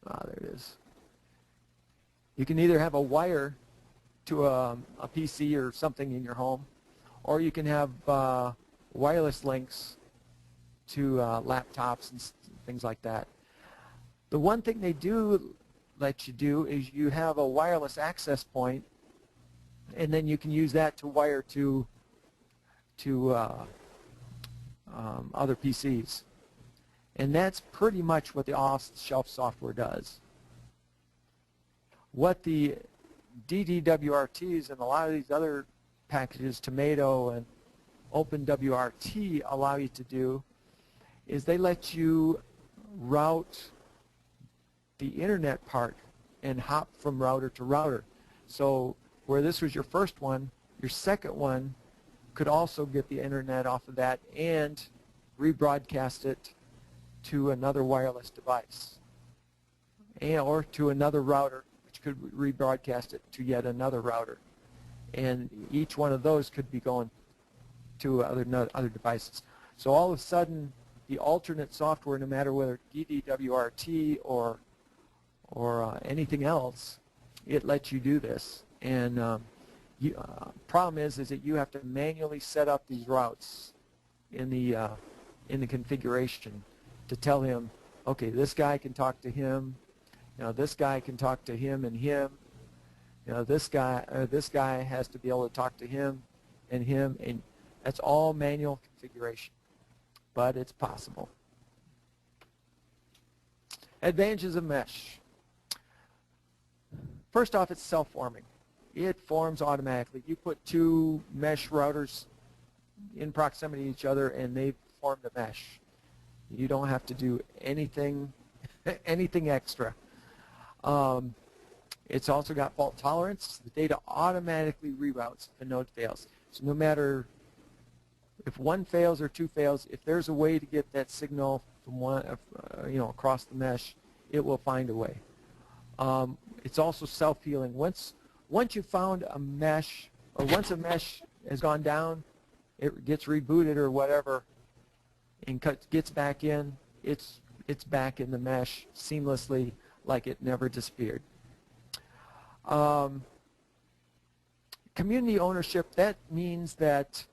there it is. You can either have a wire to a PC or something in your home, or you can have wireless links to laptops and things like that. The one thing they do let you do is you have a wireless access point, and then you can use that to wire to other PCs. And that's pretty much what the off-the-shelf software does. What the DDWRTs and a lot of these other packages, Tomato and OpenWRT, allow you to do is they let you route the internet part and hop from router to router. So where this was your first one, your second one could also get the internet off of that and rebroadcast it to another wireless device, or to another router, which could rebroadcast it to yet another router. And each one of those could be going to other devices. So all of a sudden, the alternate software, no matter whether DDWRT or anything else, it lets you do this. And problem is that you have to manually set up these routes in the configuration to tell him, okay, this guy can talk to him, you know, this guy can talk to him and him, you know, this guy has to be able to talk to him, and that's all manual configuration, but it's possible. Advantages of mesh. First off, it's self-forming. It forms automatically. You put 2 mesh routers in proximity to each other, and they've formed a mesh. You don't have to do anything extra. It's also got fault tolerance. The data automatically reroutes if a node fails. So no matter if one fails or 2 fails, if there's a way to get that signal from one, across the mesh, it will find a way. It's also self-healing. Once you found a mesh, or once a mesh has gone down, it gets rebooted or whatever, and gets back in, it's back in the mesh seamlessly, like it never disappeared. Community ownership, that means that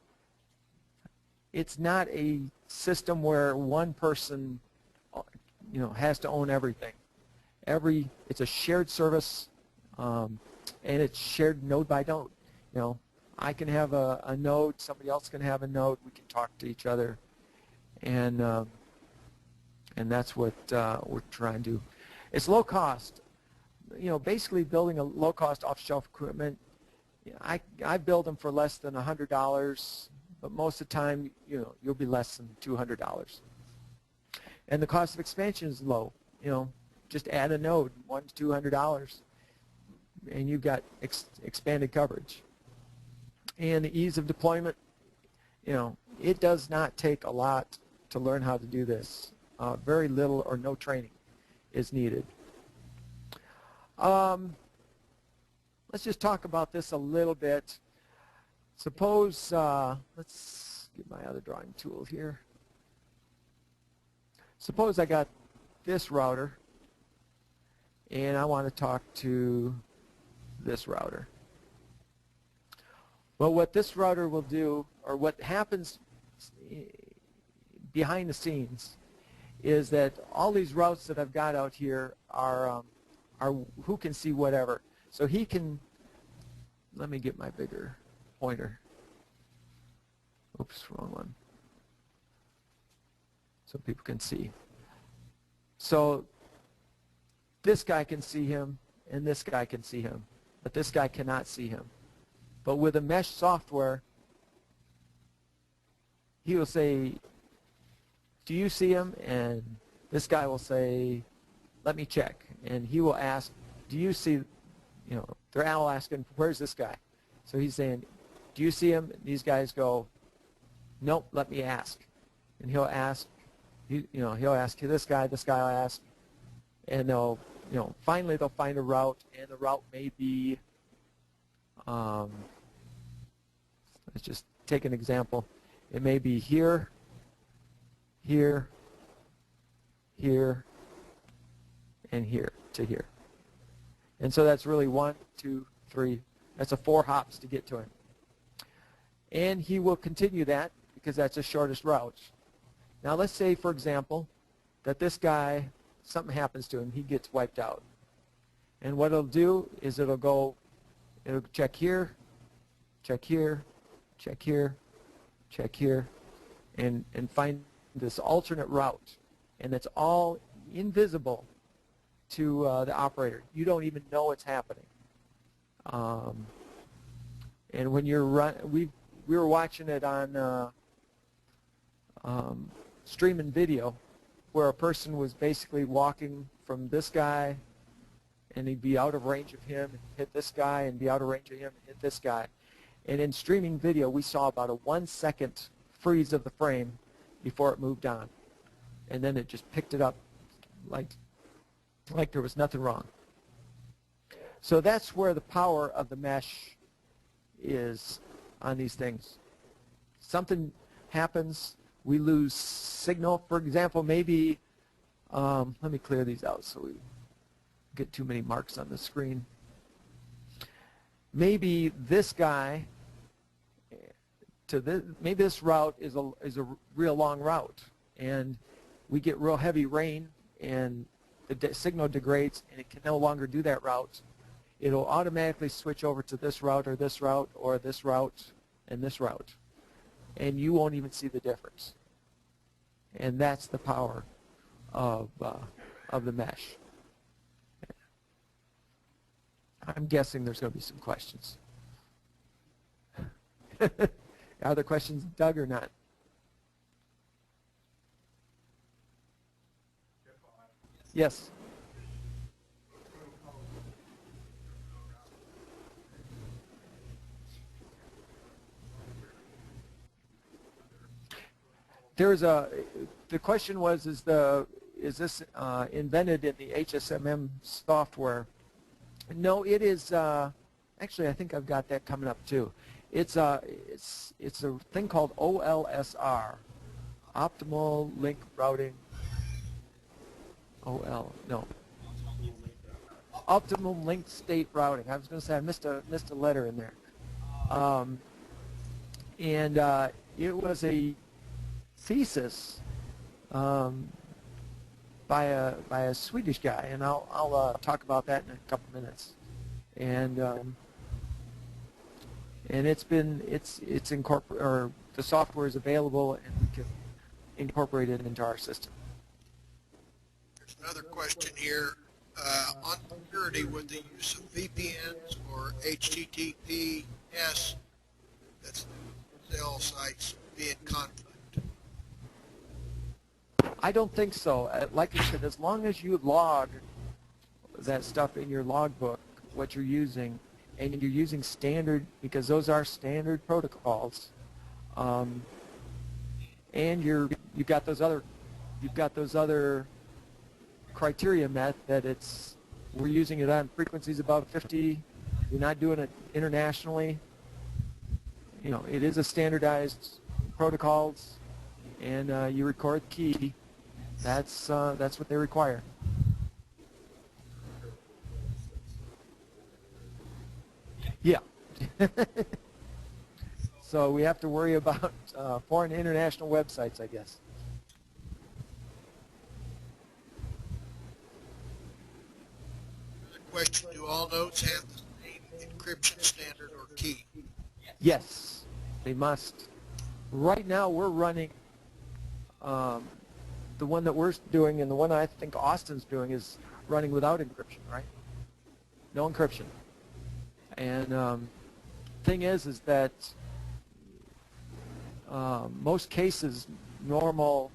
it's not a system where one person has to own everything. It's a shared service, and it's shared node by node. I can have a node, somebody else can have a node, we can talk to each other, and that's what we're trying to do. It's low cost. You know, basically building a low-cost off-the-shelf equipment, I build them for less than $100, but most of the time, you know, you'll be less than $200. And the cost of expansion is low. You know, just add a node, $100 to $200, and you've got expanded coverage. And the ease of deployment, you know, it does not take a lot to learn how to do this. Very little or no training is needed. Let's just talk about this a little bit. Suppose, let's get my other drawing tool here. Suppose I got this router and I want to talk to this router. Well, what this router will do, or what happens behind the scenes, is that all these routes that I've got out here are who can see whatever. So he can, let me get my bigger pointer. Oops, wrong one. So people can see. So this guy can see him and this guy can see him, but this guy cannot see him. But with a mesh software, he will say, do you see him? And this guy will say, let me check. And he will ask, do you see, you know, they're all asking, where's this guy? So he's saying, do you see him? And these guys go, nope, let me ask. And he'll ask, he'll ask this guy will ask, and they'll, you know, finally they'll find a route, and the route may be, let's just take an example. It may be here, here, here, and here to here. And so that's really 1, 2, 3. That's a 4 hops to get to him. And he will continue that because that's the shortest route. Now let's say, for example, that this guy, something happens to him, he gets wiped out. And what it'll do is it'll check here, check here, check here, check here, and find this alternate route. And it's all invisible to the operator. You don't even know it's happening. And when you're we were watching it on streaming video, where a person was basically walking from this guy, and he'd be out of range of him, and hit this guy, and be out of range of him, and hit this guy. And in streaming video, we saw about a 1-second freeze of the frame before it moved on, and then it just picked it up like there was nothing wrong. So that's where the power of the mesh is on these things. Something happens, we lose signal. For example, maybe, let me clear these out so we get too many marks on the screen. Maybe this guy to this, maybe this route is a real long route, and we get real heavy rain, and the signal degrades, and it can no longer do that route. It'll automatically switch over to this route, or this route, or this route, and this route, and you won't even see the difference. And that's the power of the mesh. I'm guessing there's going to be some questions. Are there questions, Doug, or not? Yes. The question was, is this invented in the HSMM software? No, it is, actually I think I've got that coming up too. It's a thing called OLSR, Optimal Link Routing. Optimal Link State Routing. I was going to say I missed a letter in there. It was a thesis by a Swedish guy, and I'll talk about that in a couple minutes. And it's incorporated, or the software is available, and we can incorporate it into our system. There's another question here. on security with the use of VPNs or HTTPS that's cell sites being conflict? I don't think so. Like I said, as long as you log that stuff in your logbook, what you're using, and you're using standard, because those are standard protocols, and you've got those other criteria met, that we're using it on frequencies above 50. You're not doing it internationally. You know, it is a standardized protocols, and you record key. That's what they require. Yeah. So we have to worry about foreign international websites, I guess. Another question, do all nodes have the same encryption standard or key? Yes, they must. Right now we're running, the one that we're doing and the one I think Austin's doing is running without encryption, right? No encryption. And thing is that most cases normal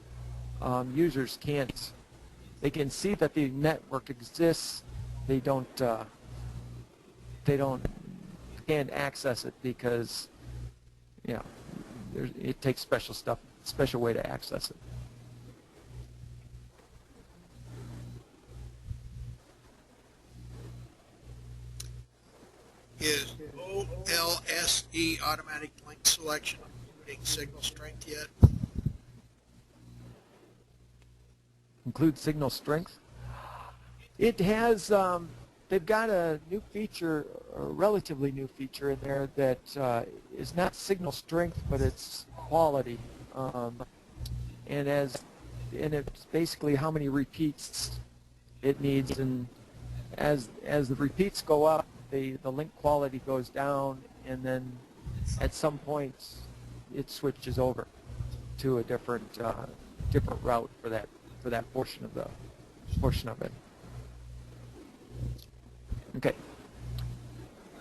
users can't. They can see that the network exists. They can't access it because, you know, it takes special way to access it. Is OLSE automatic link selection including signal strength yet? Include signal strength? It has, they've got a new feature, a relatively new feature in there that is not signal strength, but it's quality. And it's basically how many repeats it needs, and as the repeats go up, the link quality goes down, and then at some point it switches over to a different route for that portion of it. Okay.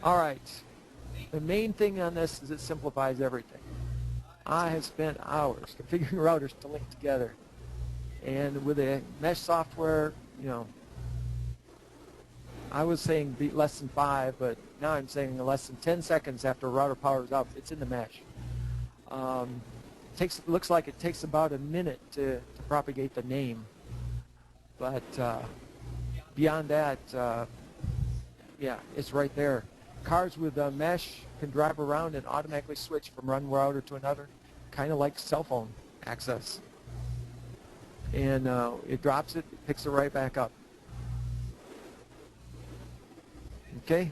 All right. The main thing on this is it simplifies everything. I have spent hours configuring routers to link together, and with the mesh software, you know, I was saying less than 5, but now I'm saying less than 10 seconds after a router powers up, it's in the mesh. Looks like it takes about a minute to propagate the name, but beyond that, yeah, it's right there. Cars with a mesh can drive around and automatically switch from one router to another, kind of like cell phone access. And it drops it, picks it right back up. Okay.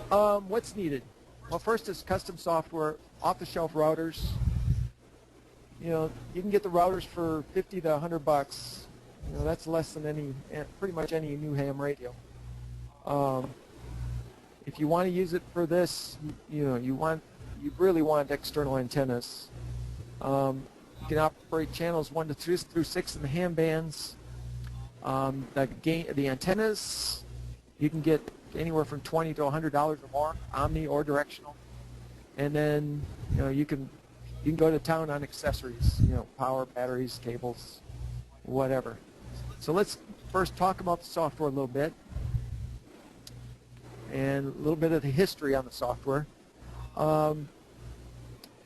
What's needed? Well, first is custom software, off-the-shelf routers. You know, you can get the routers for $50 to $100. You know, that's less than pretty much any new ham radio. If you want to use it for this, you know, you really want external antennas. You can operate channels 1 through 6 in the ham bands. The antennas, you can get anywhere from $20 to $100 or more, omni or directional. And then, you know, you can go to town on accessories, you know, power, batteries, cables, whatever. So let's first talk about the software a little bit, and a little bit of the history on the software.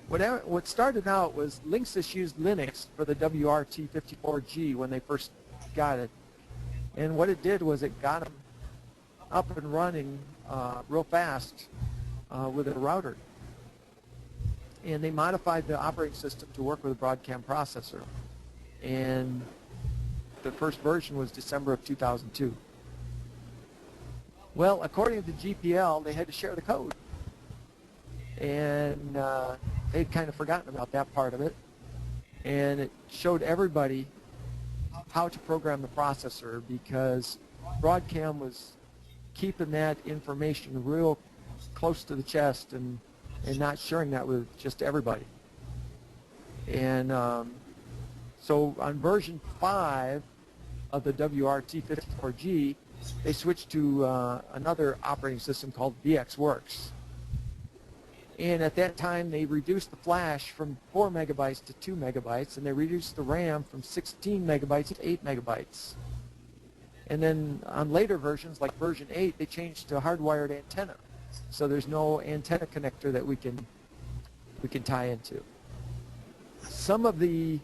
What started out was Linksys used Linux for the WRT54G when they first got it. And what it did was it got them up and running real fast with a router. And they modified the operating system to work with a Broadcom processor. And the first version was December of 2002. Well, according to the GPL, they had to share the code. And they'd kind of forgotten about that part of it. And it showed everybody how to program the processor, because Broadcom was keeping that information real close to the chest and not sharing that with just everybody. And so on version 5, of the WRT54G, they switched to another operating system called VxWorks. And at that time, they reduced the flash from 4 megabytes to 2 megabytes, and they reduced the RAM from 16 megabytes to 8 megabytes. And then on later versions, like version 8, they changed to hardwired antenna. So there's no antenna connector that we can tie into. Some of the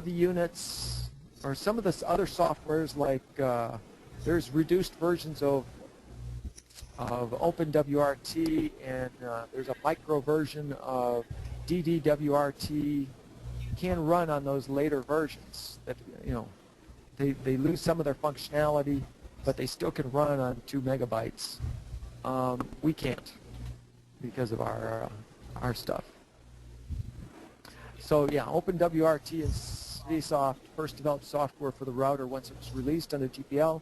units, or some of the other softwares, like there's reduced versions of OpenWRT, and there's a micro version of DDWRT. Can run on those later versions. That, you know, they lose some of their functionality, but they still can run on 2 megabytes. We can't because of our stuff. So yeah, OpenWRT is VSoft first developed software for the router once it was released under GPL.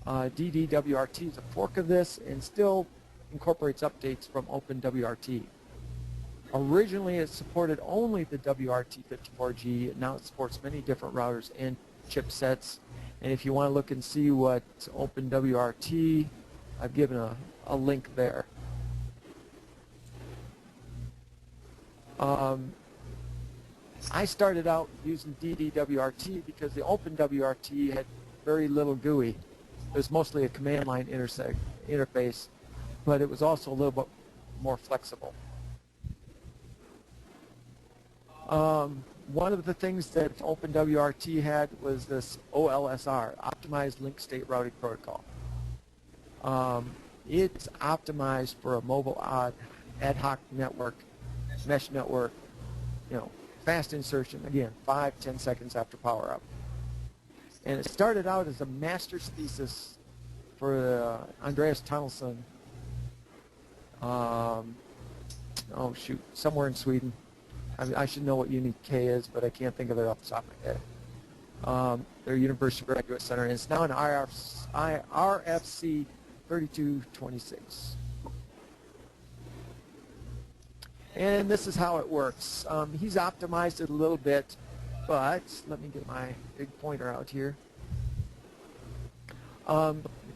DDWRT is a fork of this and still incorporates updates from OpenWRT. Originally, it supported only the WRT54G, and now it supports many different routers and chipsets. And if you want to look and see what OpenWRT, I've given a link there. I started out using DDWRT because the OpenWRT had very little GUI. It was mostly a command line interface, but it was also a little bit more flexible. One of the things that OpenWRT had was this OLSR, Optimized Link State Routing Protocol. It's optimized for a mobile ad hoc network, mesh network, you know, fast insertion, again, 5-10 seconds after power up. And it started out as a master's thesis for Andreas Tunnelson, oh shoot, somewhere in Sweden. I should know what Unique K is, but I can't think of it off the top of my head. Their University Graduate Center, and it's now an RFC 3226. And this is how it works. He's optimized it a little bit, but let me get my big pointer out here.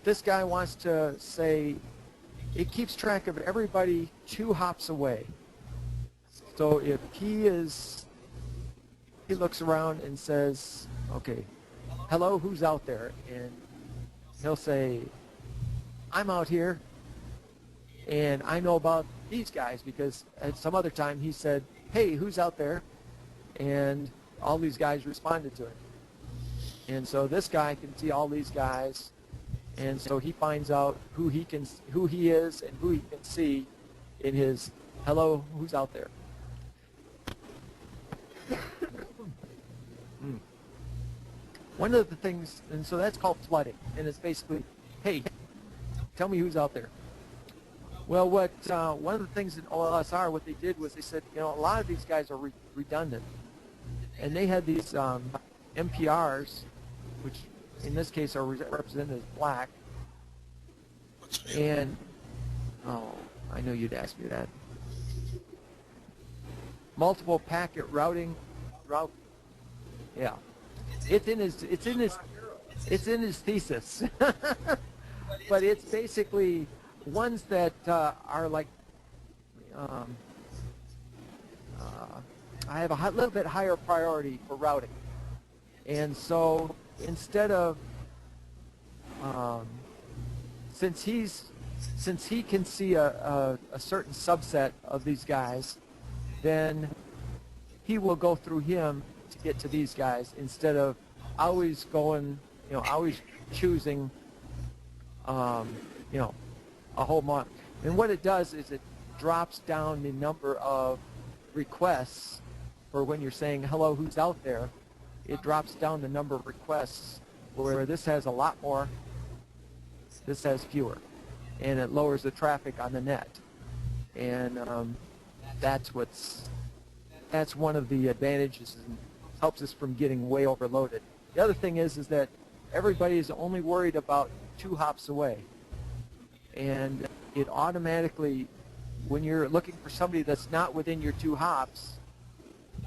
This guy wants to say it keeps track of everybody 2 hops away. So if he looks around and says, okay, hello, who's out there? And he'll say, I'm out here, and I know about these guys because at some other time he said, hey, who's out there? And all these guys responded to him. And so this guy can see all these guys, and so he finds out who he is and who he can see in his hello, who's out there. One of the things, and so that's called flooding, and it's basically, hey, tell me who's out there. Well, what one of the things in OLSR, what they did was they said, you know, a lot of these guys are redundant, and they had these MPRs, which in this case are represented as black. And oh, I know you'd ask me that. Multiple packet routing, yeah. It's in his thesis, but it's basically ones that are like I have a little bit higher priority for routing, and so instead of since he can see a certain subset of these guys, then he will go through him to get to these guys instead of always going, you know, always choosing, you know, a whole month. And what it does is it drops down the number of requests for when you're saying, hello, who's out there? It drops down the number of requests where this has a lot more, this has fewer. And it lowers the traffic on the net. And that's one of the advantages and helps us from getting way overloaded. The other thing is that everybody is only worried about 2 hops away. And it automatically, when you're looking for somebody that's not within your 2 hops,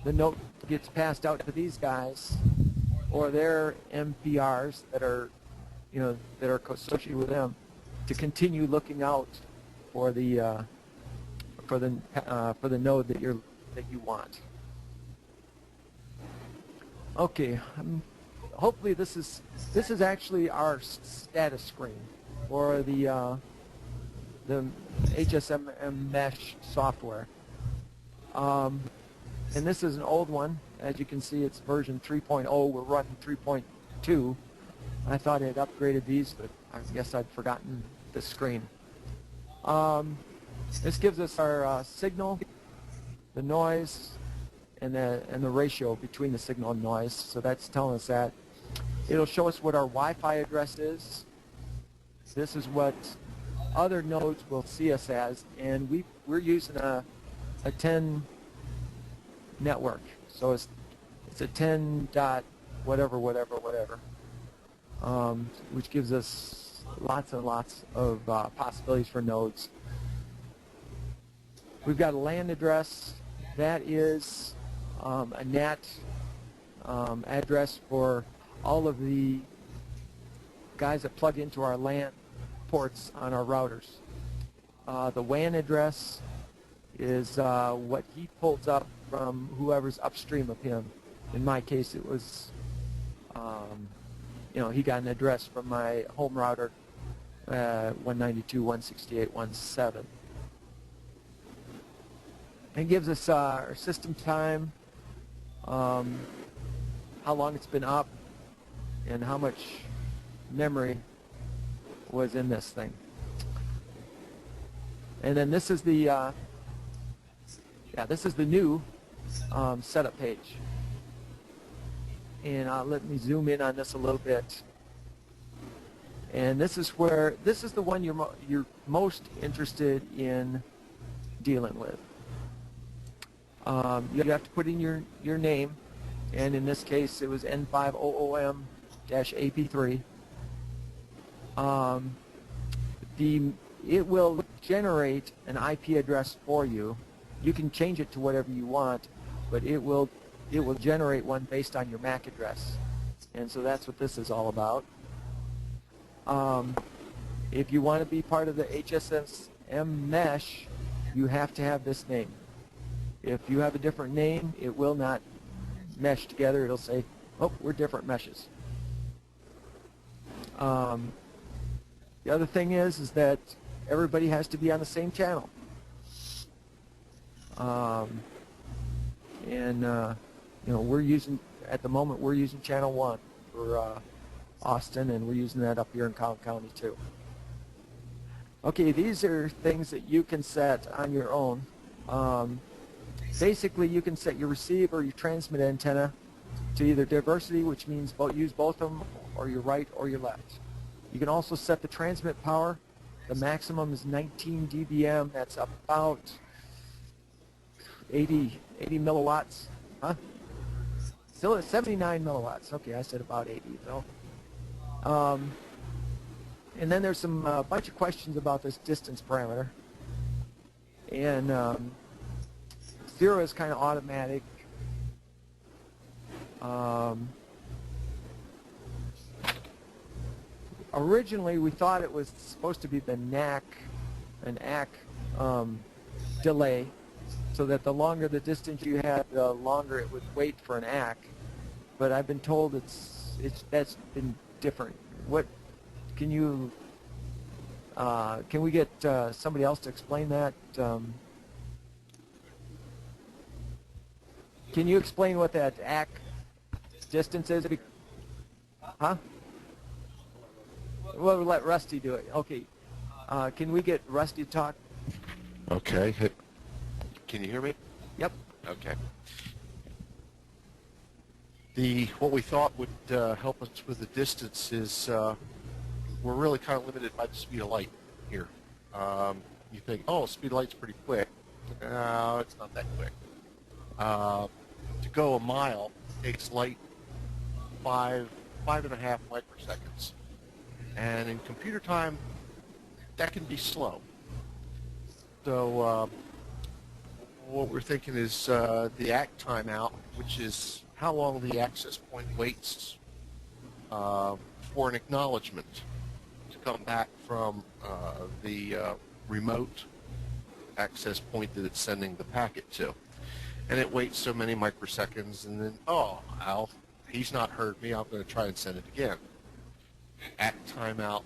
the note gets passed out to these guys, or their MPRs that are, that are associated with them, to continue looking out for the node that you want. Okay, hopefully this is actually our status screen for the HSMM-MESH software. And this is an old one. As you can see, it's version 3.0. We're running 3.2. I thought I had upgraded these, but I guess I'd forgotten the screen. This gives us our signal, the noise, and the ratio between the signal and noise. So that's telling us that. It'll show us what our Wi-Fi address is. This is what other nodes will see us as, and we're using a 10 network. So it's a 10 dot whatever, which gives us lots and lots of possibilities for nodes. We've got a LAN address. That is a NAT address for all of the guys that plug into our LAN ports on our routers. The WAN address is what he pulls up from whoever's upstream of him. In my case, it was, he got an address from my home router, 192.168.1.7. It gives us our system time, how long it's been up, and how much memory was in this thing. And then this is the new setup page. And let me zoom in on this a little bit. And this is the one you're most interested in dealing with. You have to put in your name, and in this case it was N5OOM-AP3. It will generate an IP address for you. You can change it to whatever you want, but it will generate one based on your MAC address. And so that's what this is all about. If you want to be part of the HSMM-MESH, you have to have this name. If you have a different name, it will not mesh together. It'll say, oh, we're different meshes. The other thing is that everybody has to be on the same channel. We're using, at the moment, we're using channel 1 for Austin, and we're using that up here in Collin County too. Okay, these are things that you can set on your own. Basically, you can set your receive or your transmit antenna to either diversity, which means use both of them, or your right or your left. You can also set the transmit power. The maximum is 19 dBm. That's about 80 milliwatts. Huh? Still at 79 milliwatts. Okay, I said about 80 though. And then there's some bunch of questions about this distance parameter. And 0 is kind of automatic. Originally, we thought it was supposed to be the an ACK delay, so that the longer the distance you had, the longer it would wait for an ACK. But I've been told that's been different. What can you? Can we get somebody else to explain that? Can you explain what that ACK distance is? Huh? We'll let Rusty do it. Okay. Can we get Rusty to talk? Okay. Can you hear me? Yep. Okay. What we thought would help us with the distance is we're really kind of limited by the speed of light here. You think, oh, speed of light's pretty quick. No, it's not that quick. To go a mile takes light 5.5 microseconds. And in computer time, that can be slow. So what we're thinking is the ACK timeout, which is how long the access point waits for an acknowledgement to come back from the remote access point that it's sending the packet to. And it waits so many microseconds, and then, oh, he's not heard me, I'm going to try and send it again. Act timeout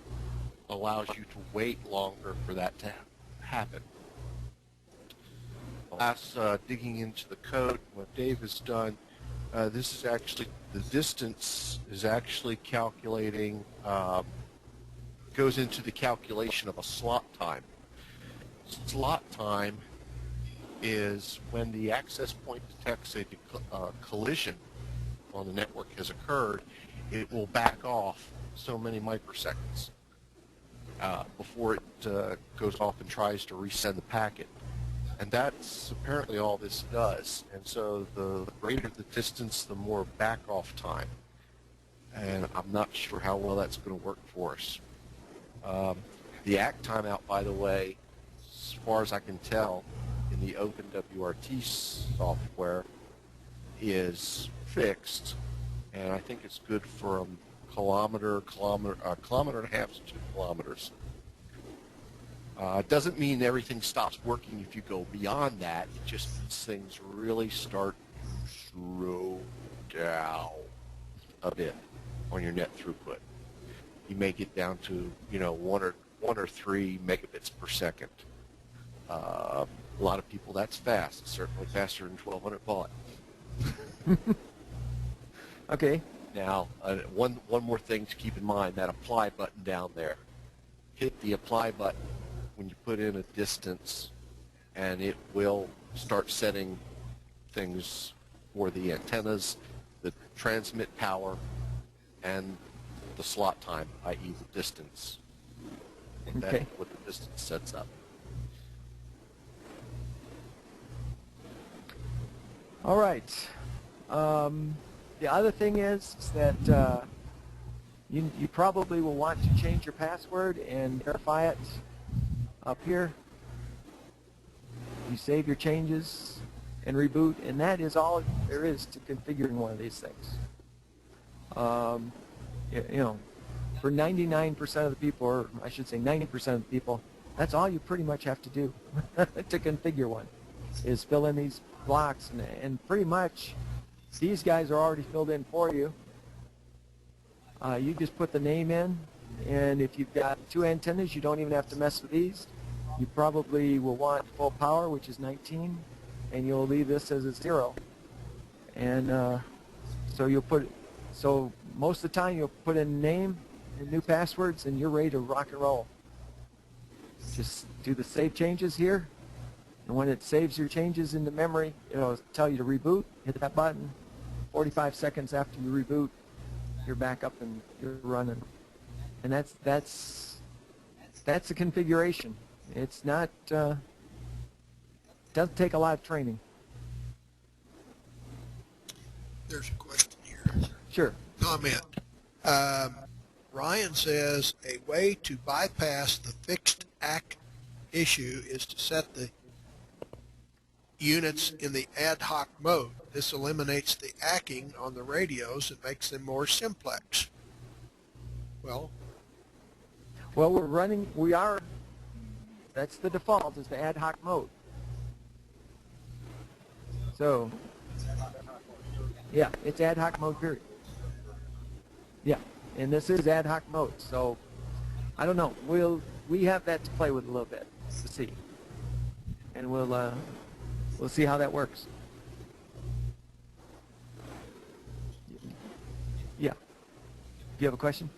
allows you to wait longer for that to happen. Last, digging into the code, what Dave has done, this is actually, the distance is actually calculating, goes into the calculation of a slot time. Slot time is when the access point detects a collision on the network has occurred, it will back off so many microseconds before it goes off and tries to resend the packet. And that's apparently all this does. And so the greater the distance, the more back off time. And I'm not sure how well that's going to work for us. The ACT timeout, by the way, as far as I can tell, in the OpenWRT software is fixed, and I think it's good for a kilometer and a half to 2 kilometers. It doesn't mean everything stops working if you go beyond that. It just means things really start to slow down a bit on your net throughput. You may get down to 1 or 3 megabits per second. A lot of people, that's fast. It's certainly faster than 1200 baud. Okay. Now, one more thing to keep in mind, that apply button down there. Hit the apply button when you put in a distance, and it will start setting things for the antennas, the transmit power, and the slot time, i.e. the distance. Okay. What the distance sets up. All right. The other thing is that you probably will want to change your password and verify it up here. You save your changes and reboot, and that is all there is to configuring one of these things. For 99% of the people, or I should say 90% of the people, that's all you pretty much have to do to configure one, is fill in these blocks, and pretty much these guys are already filled in for you. You just put the name in, and if you've got 2 antennas, you don't even have to mess with these. You probably will want full power, which is 19, and you'll leave this as a 0. And so most of the time you'll put in name and new passwords, and you're ready to rock and roll. Just do the save changes here, and when it saves your changes into memory, it'll tell you to reboot. Hit that button. 45 seconds after you reboot, you're back up and you're running. And that's the configuration. It's not doesn't take a lot of training. There's a question here. Sure. Comment. Ryan says a way to bypass the fixed ACK issue is to set the units in the ad hoc mode. This eliminates the acking on the radios and makes them more simplex. Well, that's the default, is the ad hoc mode. So, yeah, it's ad hoc mode, period. Yeah, and this is ad hoc mode, so I don't know. We have that to play with a little bit to see, and we'll see how that works. Yeah. Do you have a question?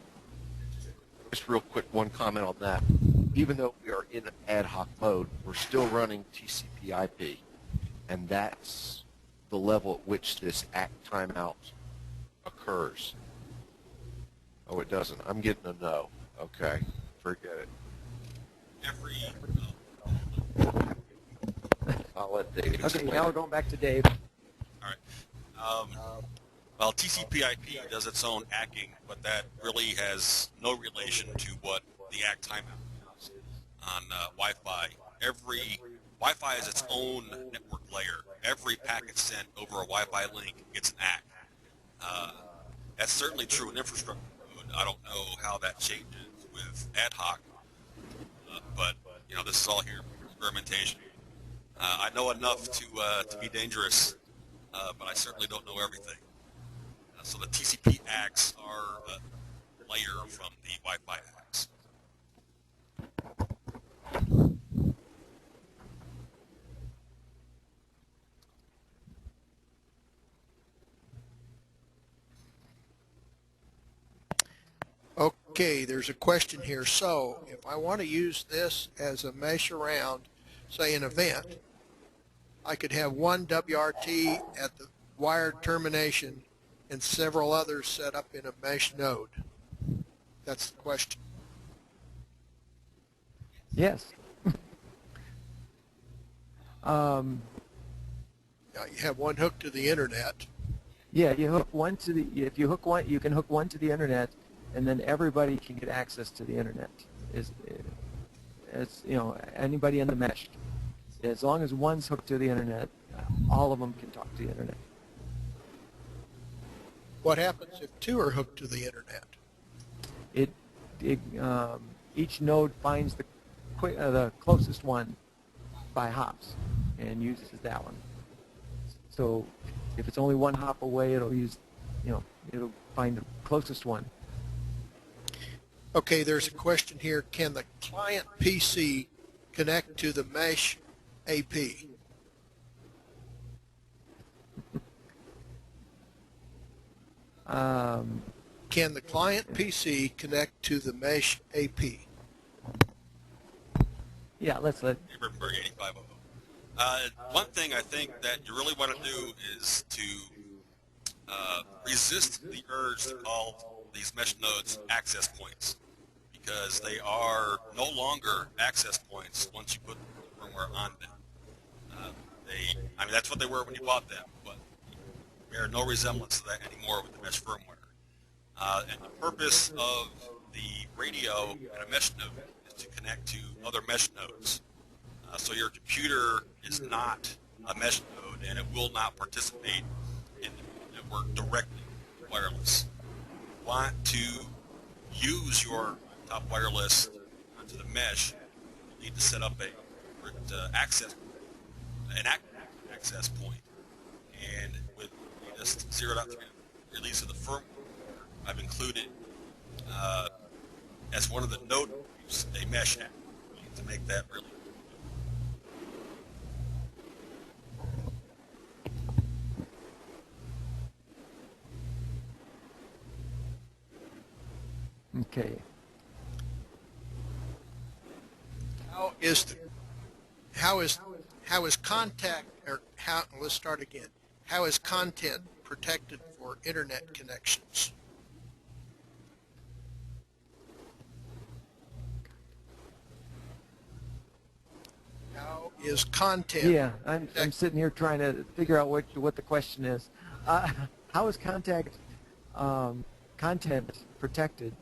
Just real quick, one comment on that. Even though we are in ad hoc mode, we're still running TCP/IP, and that's the level at which this ACK timeout occurs. Oh, it doesn't. I'm getting a no. Okay, forget it. I'll let Dave explain. Okay, now we're going back to Dave. All right. Well, TCP/IP does its own acking, but that really has no relation to what the ACK timeout is on Wi-Fi. Wi-Fi is its own network layer. Every packet sent over a Wi-Fi link gets an ACK. That's certainly true in infrastructure. I don't know how that changes with ad hoc, but you know, this is all here for experimentation. I know enough to be dangerous, but I certainly don't know everything. So the TCP ACKs are a layer from the Wi-Fi ACKs. Okay, there's a question here. So if I want to use this as a mesh around, say, an event, I could have one WRT at the wired termination and several others set up in a mesh node. That's the question. Yes. Now you have one hooked to the internet. Yeah, you hook one to the. If you hook one, you can hook one to the internet, and then everybody can get access to the internet. It's you know, anybody in the mesh. As long as one's hooked to the internet, all of them can talk to the internet. What happens if two are hooked to the internet? Each node finds the closest one by hops and uses that one. So if it's only one hop away, it'll find the closest one. Okay, there's a question here. Can the client PC connect to the mesh AP? Can the client PC connect to the mesh AP? Yeah, let's let. Firmware 8500. One thing I think that you really want to do is to resist the urge to call these mesh nodes access points, because they are no longer access points once you put the firmware on them. I mean, that's what they were when you bought them, but they bear no resemblance to that anymore with the mesh firmware. And the purpose of the radio and a mesh node is to connect to other mesh nodes. So your computer is not a mesh node, and it will not participate in the network directly wireless. You want to use your top wireless onto the mesh, you need to set up an active access point. And with the latest 0.3 release of the firmware, I've included as one of the node groups a mesh app to make that really. Okay. Let's start again. How is content protected for internet connections? How is content? Yeah, I'm sitting here trying to figure out what the question is. How is content protected?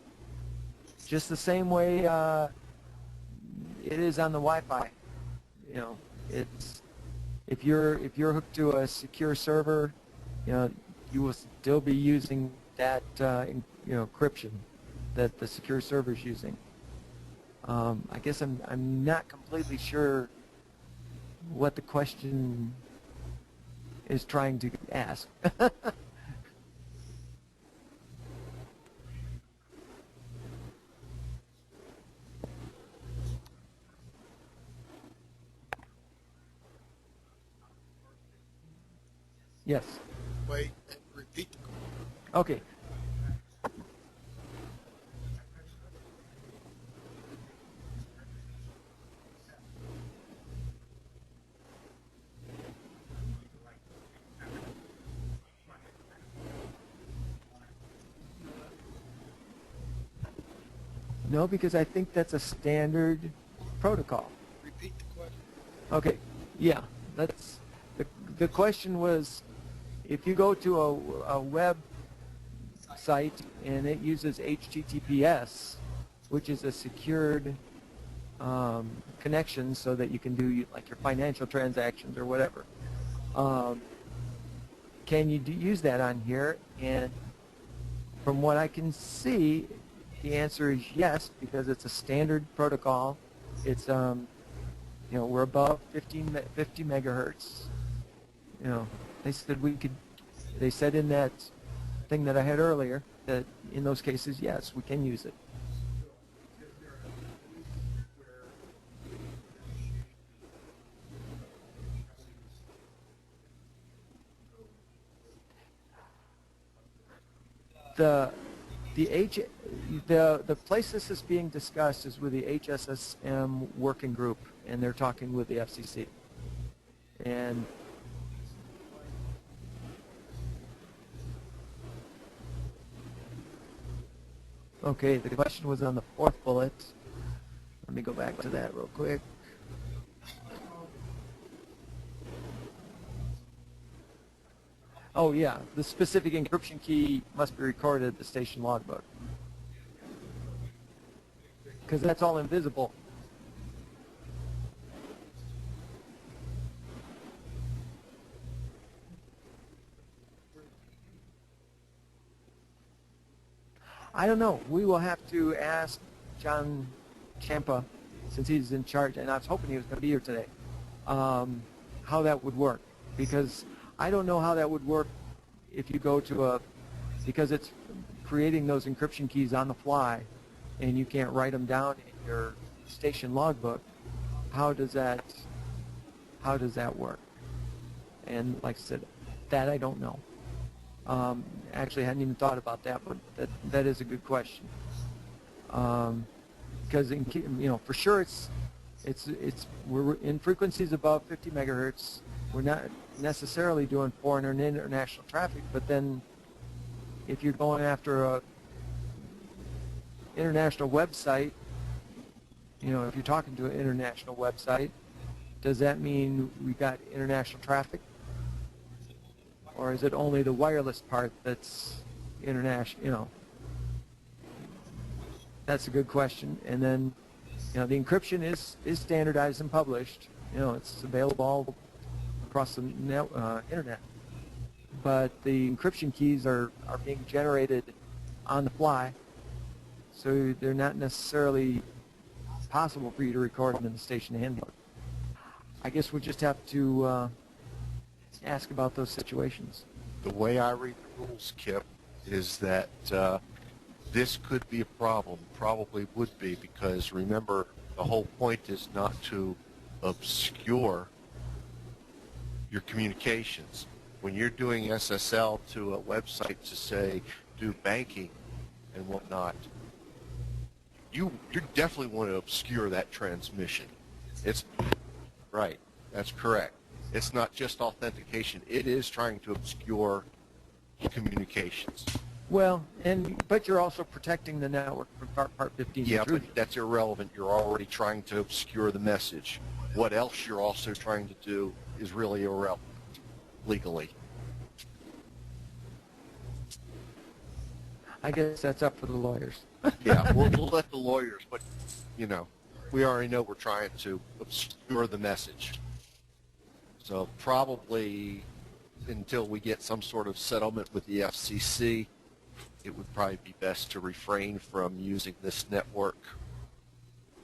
Just the same way it is on the Wi-Fi. You know, it's if you're hooked to a secure server, you know, you will still be using that encryption that the secure server is using. I guess I'm not completely sure what the question is trying to ask. Yes. Wait, repeat the question. Okay. No, because I think that's a standard protocol. Repeat the question. Okay, yeah, that's the question was, if you go to a web site and it uses HTTPS, which is a secured connection so that you can do like your financial transactions or whatever, can you use that on here? And from what I can see, the answer is yes, because it's a standard protocol. It's you know, we're above 50 megahertz. You know, they said we could. They said in that thing that I had earlier that in those cases, yes, we can use it. The place this is being discussed is with the HSSM working group, and they're talking with the FCC. And okay, the question was on the fourth bullet. Let me go back to that real quick. Oh yeah, the specific encryption key must be recorded at the station logbook, because that's all invisible. I don't know. We will have to ask John Champa, since he's in charge, and I was hoping he was going to be here today, how that would work, because I don't know how that would work if you go to because it's creating those encryption keys on the fly, and you can't write them down in your station logbook. How does that work? And like I said, that I don't know. Actually, I hadn't even thought about that, but that is a good question. Because you know, for sure we're in frequencies above 50 megahertz. We're not necessarily doing foreign and international traffic, but then if you're going after a international website, you know, if you're talking to an international website, does that mean we got international traffic? Or is it only the wireless part that's international? You know, that's a good question. And then, you know, the encryption is standardized and published. You know, it's available all across the internet. But the encryption keys are being generated on the fly, so they're not necessarily possible for you to record them in the station handbook. I guess we'll just have to ask about those situations. The way I read the rules, Kip, is that this could be a problem, probably would be, because remember, the whole point is not to obscure your communications. When you're doing SSL to a website to say do banking and whatnot, you definitely want to obscure that transmission. It's right. That's correct. It's not just authentication. It is trying to obscure communications. Well, but you're also protecting the network from Part 15 Yeah, intrusion. but that's irrelevant. You're already trying to obscure the message. What else you're also trying to do is really irrelevant legally. I guess that's up for the lawyers. Yeah, we'll let the lawyers, but, you know, we already know we're trying to obscure the message. So probably until we get some sort of settlement with the FCC, it would probably be best to refrain from using this network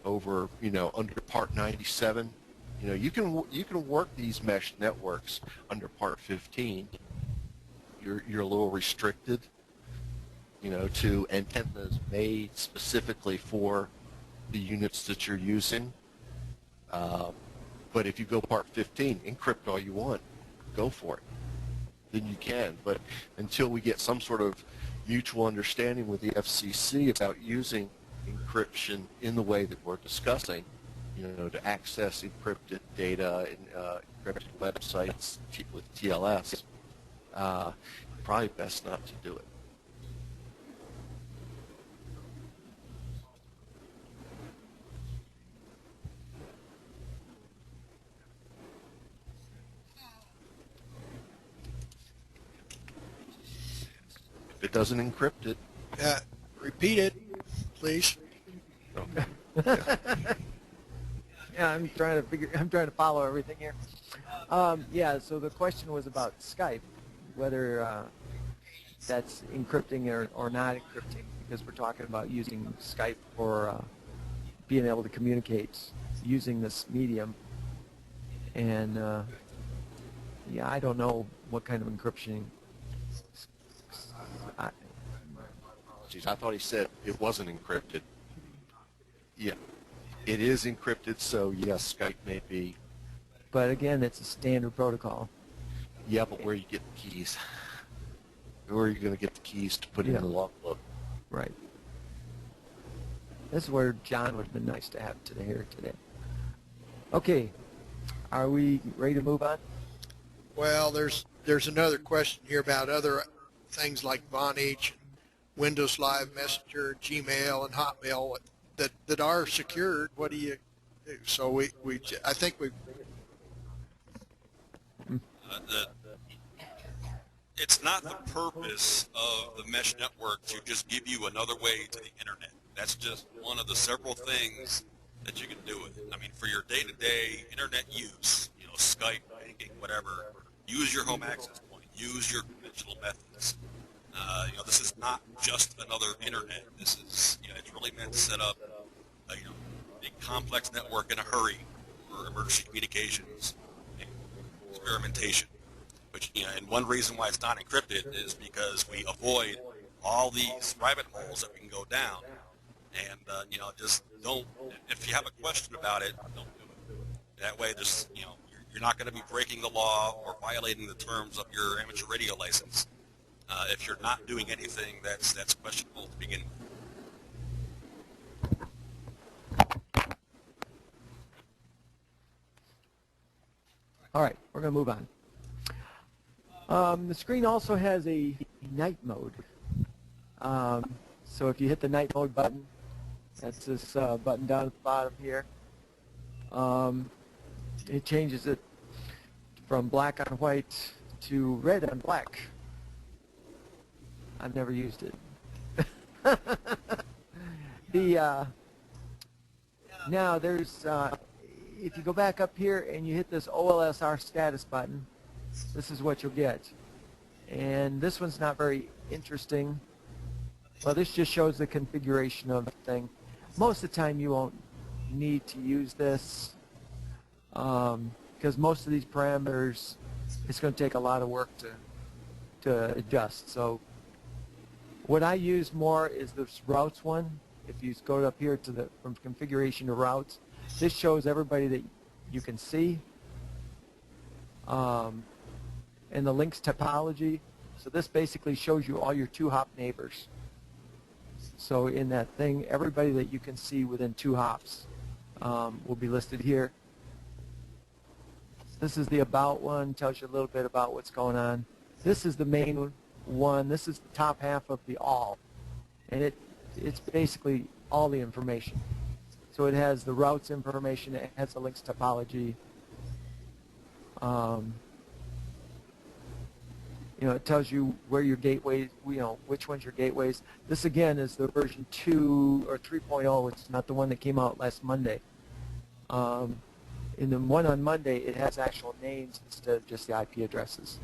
over, you know, under Part 97. You know, you can work these mesh networks under Part 15. You're a little restricted, you know, to antennas made specifically for the units that you're using. But if you go Part 15, encrypt all you want, go for it. Then you can. But until we get some sort of mutual understanding with the FCC about using encryption in the way that we're discussing, you know, to access encrypted data and encrypted websites with TLS, probably best not to do it. If it doesn't encrypt it. Repeat it, please. Okay. Yeah, I'm trying to follow everything here. Yeah, so the question was about Skype, whether that's encrypting or not encrypting, because we're talking about using Skype for being able to communicate using this medium. And yeah, I don't know what kind of encryption. Geez, I thought he said it wasn't encrypted. Yeah, it is encrypted, so yes, Skype may be. But again, it's a standard protocol. Yeah, but where you get the keys? Where are you going to get the keys to put in the logbook? Right. This is where John would have been nice to have here today. Okay, are we ready to move on? Well, there's another question here about other things like Vonage, Windows Live Messenger, Gmail, and Hotmail that are secured. What do you do? So I think we. It's not the purpose of the mesh network to just give you another way to the internet. That's just one of the several things that you can do with it. I mean, for your day-to-day internet use, Skype, banking, whatever, use your home access point, use your conventional methods. This is not just another internet. This is, it's really meant to set up, a complex network in a hurry for emergency communications and experimentation. Which, and one reason why it's not encrypted is because we avoid all these rabbit holes that we can go down. And, just don't, if you have a question about it, don't do it. That way, just, you're not going to be breaking the law or violating the terms of your amateur radio license if you're not doing anything that's questionable to begin with. All right, we're going to move on. The screen also has a night mode. So if you hit the night mode button, that's this button down at the bottom here, it changes it from black on white to red on black. I've never used it. Now there's, if you go back up here and you hit this OLSR status button, this is what you'll get. And this one's not very interesting. Well, this just shows the configuration of the thing. Most of the time you won't need to use this because most of these parameters, it's going to take a lot of work to adjust. So what I use more is this routes one. If you go up here to from configuration to routes, this shows everybody that you can see. And the links topology. So this basically shows you all your 2-hop neighbors. So in that thing, everybody that you can see within 2 hops will be listed here. This is the about one, tells you a little bit about what's going on. This is the main one. This is the top half of the all. And it's basically all the information. So it has the routes information, it has the links topology. It tells you where your gateways, which one's your gateways. This again is the version 2 or 3.0. It's not the one that came out last Monday. In the one on Monday, it has actual names instead of just the IP addresses.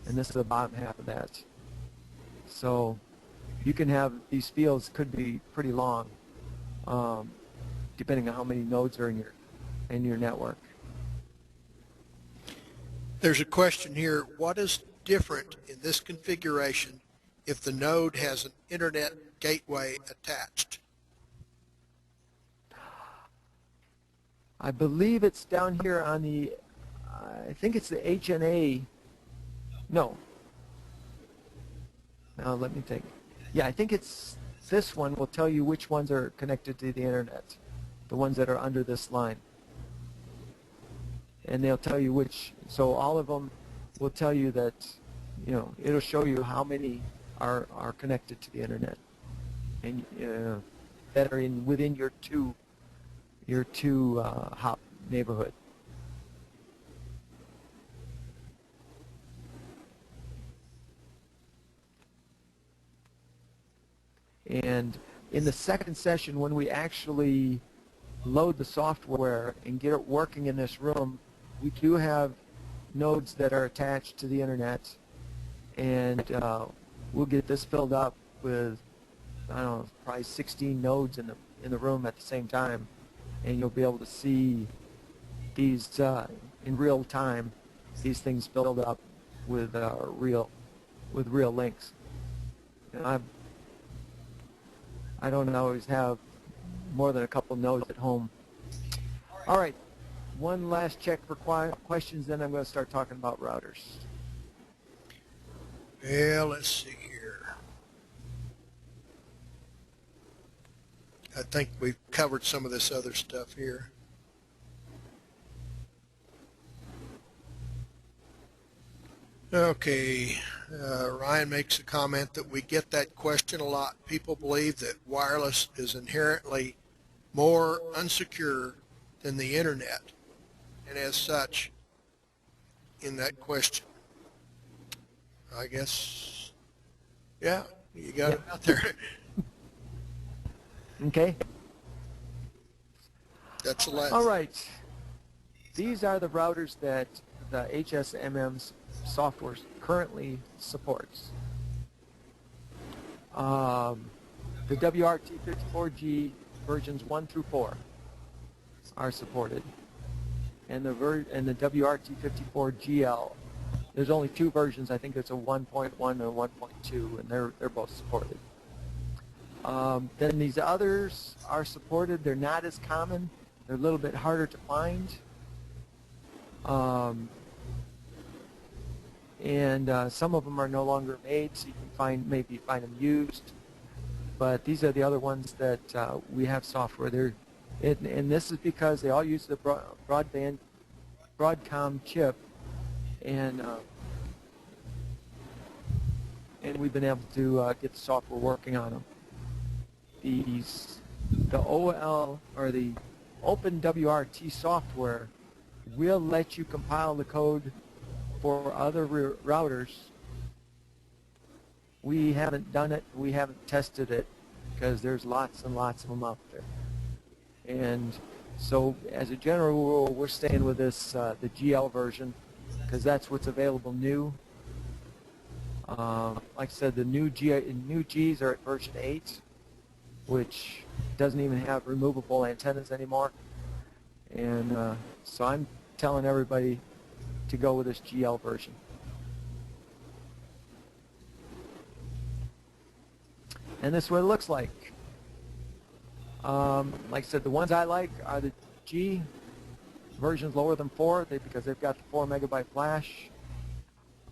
And this is the bottom half of that. So you can have, these fields could be pretty long, depending on how many nodes are in your network. There's a question here. What is different in this configuration if the node has an internet gateway attached? I believe it's down here on the, I think it's the HNA, no. Now let me think. Yeah, I think it's this one will tell you which ones are connected to the internet, the ones that are under this line. And they'll tell you which, so all of them will tell you that, it'll show you how many are connected to the internet and that are within your two hop neighborhood. And in the second session, when we actually load the software and get it working in this room, we do have nodes that are attached to the internet. and we'll get this filled up with, I don't know, probably 16 nodes in the room at the same time, and you'll be able to see these in real time. These things filled up with real links. And I don't always have more than a couple nodes at home. All right, one last check for questions, then I'm going to start talking about routers. Well, let's see here. I think we've covered some of this other stuff here. Okay, Ryan makes a comment that we get that question a lot. People believe that wireless is inherently more unsecure than the internet, and as such, in that question, I guess, yeah, you got it out there. Okay. That's the last. All right. These are the routers that the HSMM's software currently supports. The WRT54G versions 1 through 4 are supported, and the WRT54GL, there's only 2 versions. I think it's a 1.1 and a 1.2, and they're both supported. Then these others are supported. They're not as common. They're a little bit harder to find. And some of them are no longer made, so you can maybe find them used. But these are the other ones that we have software. And this is because they all use the Broadcom chip, and we've been able to get the software working on them. The OL, or the OpenWRT software, will let you compile the code for other routers. We haven't done it. We haven't tested it because there's lots and lots of them out there. And so, as a general rule, we're staying with this the GL version because that's what's available new. Like I said, the new Gs are at version 8, which doesn't even have removable antennas anymore. And so I'm telling everybody to go with this GL version. And this is what it looks like. Like I said, the ones I like are the G versions lower than 4 because they've got the 4 megabyte flash.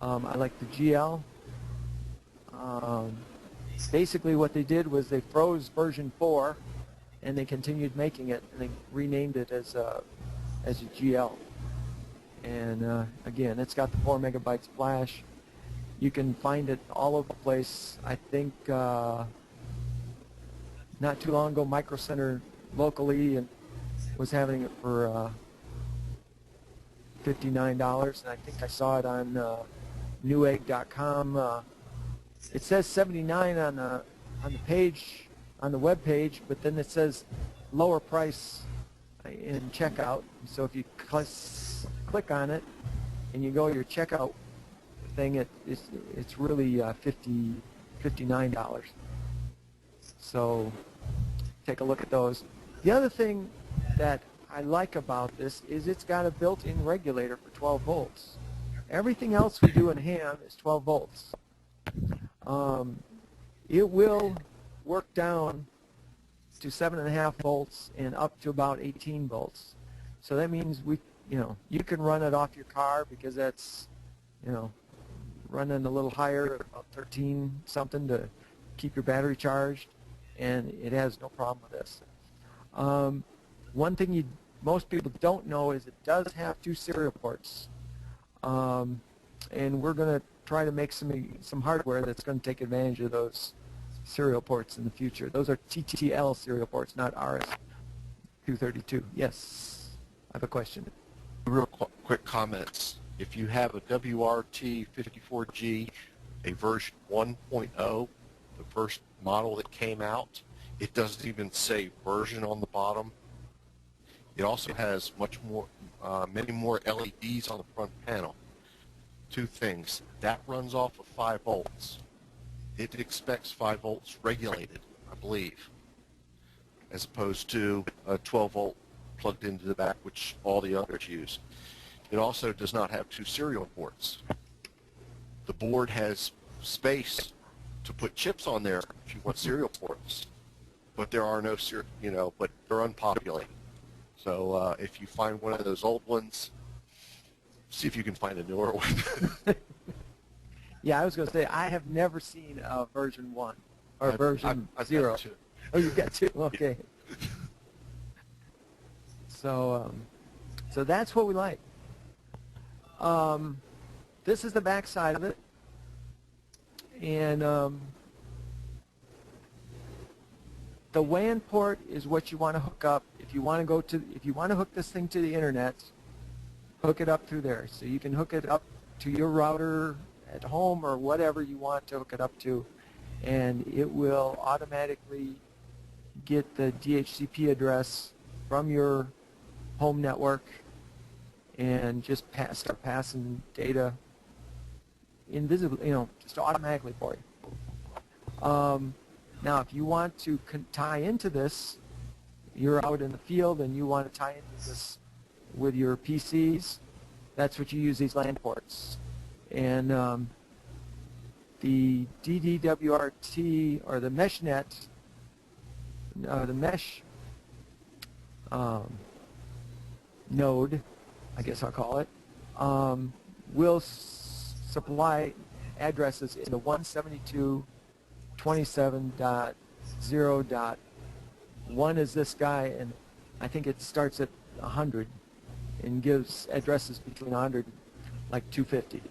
I like the GL. Basically what they did was they froze version 4 and they continued making it, and they renamed it as a GL. And again, it's got the 4 megabytes flash. You can find it all over the place. I think not too long ago, Micro Center locally and was having it for $59, and I think I saw it on newegg.com. It says $79 on the page, on the web page, but then it says lower price in checkout. So if you click on it and you go to your checkout thing, it's really $59. So take a look at those. The other thing that I like about this is it's got a built-in regulator for 12 volts. Everything else we do in ham is 12 volts. It will work down to 7.5 volts and up to about 18 volts. So that means you can run it off your car because that's, running a little higher, about 13 something to keep your battery charged, and it has no problem with this. One thing most people don't know is it does have 2 serial ports, and we're going to try to make some hardware that's going to take advantage of those serial ports in the future. Those are TTL serial ports, not RS-232. Yes, I have a question. Real quick comments. If you have a WRT54G, a version 1.0, the first model that came out, it doesn't even say version on the bottom. It also has many more LEDs on the front panel. two things. That runs off of 5 volts. It expects 5 volts regulated, I believe, as opposed to a 12 volt plugged into the back, which all the others use. It also does not have 2 serial ports. The board has space to put chips on there if you want serial ports, but there are no but they're unpopulated. So if you find one of those old ones, see if you can find a newer one. Yeah, I was going to say, I have never seen version 1 or version I've 0. got 2. Oh, you've got 2? Okay. So that's what we like. This is the back side of it. And the WAN port is what you want to hook up. If you want to hook this thing to the internet, hook it up through there. So you can hook it up to your router at home or whatever you want to hook it up to, and it will automatically get the DHCP address from your home network and just start passing data invisibly, just automatically for you. Now, if you want to tie into this, you're out in the field and you want to tie into this with your PCs, that's what you use these LAN ports. And the DDWRT, or the MeshNet, the mesh node, I guess I'll call it, will supply addresses in the 172.27.0.1 is this guy, and I think it starts at 100 and gives addresses between 100 like 250.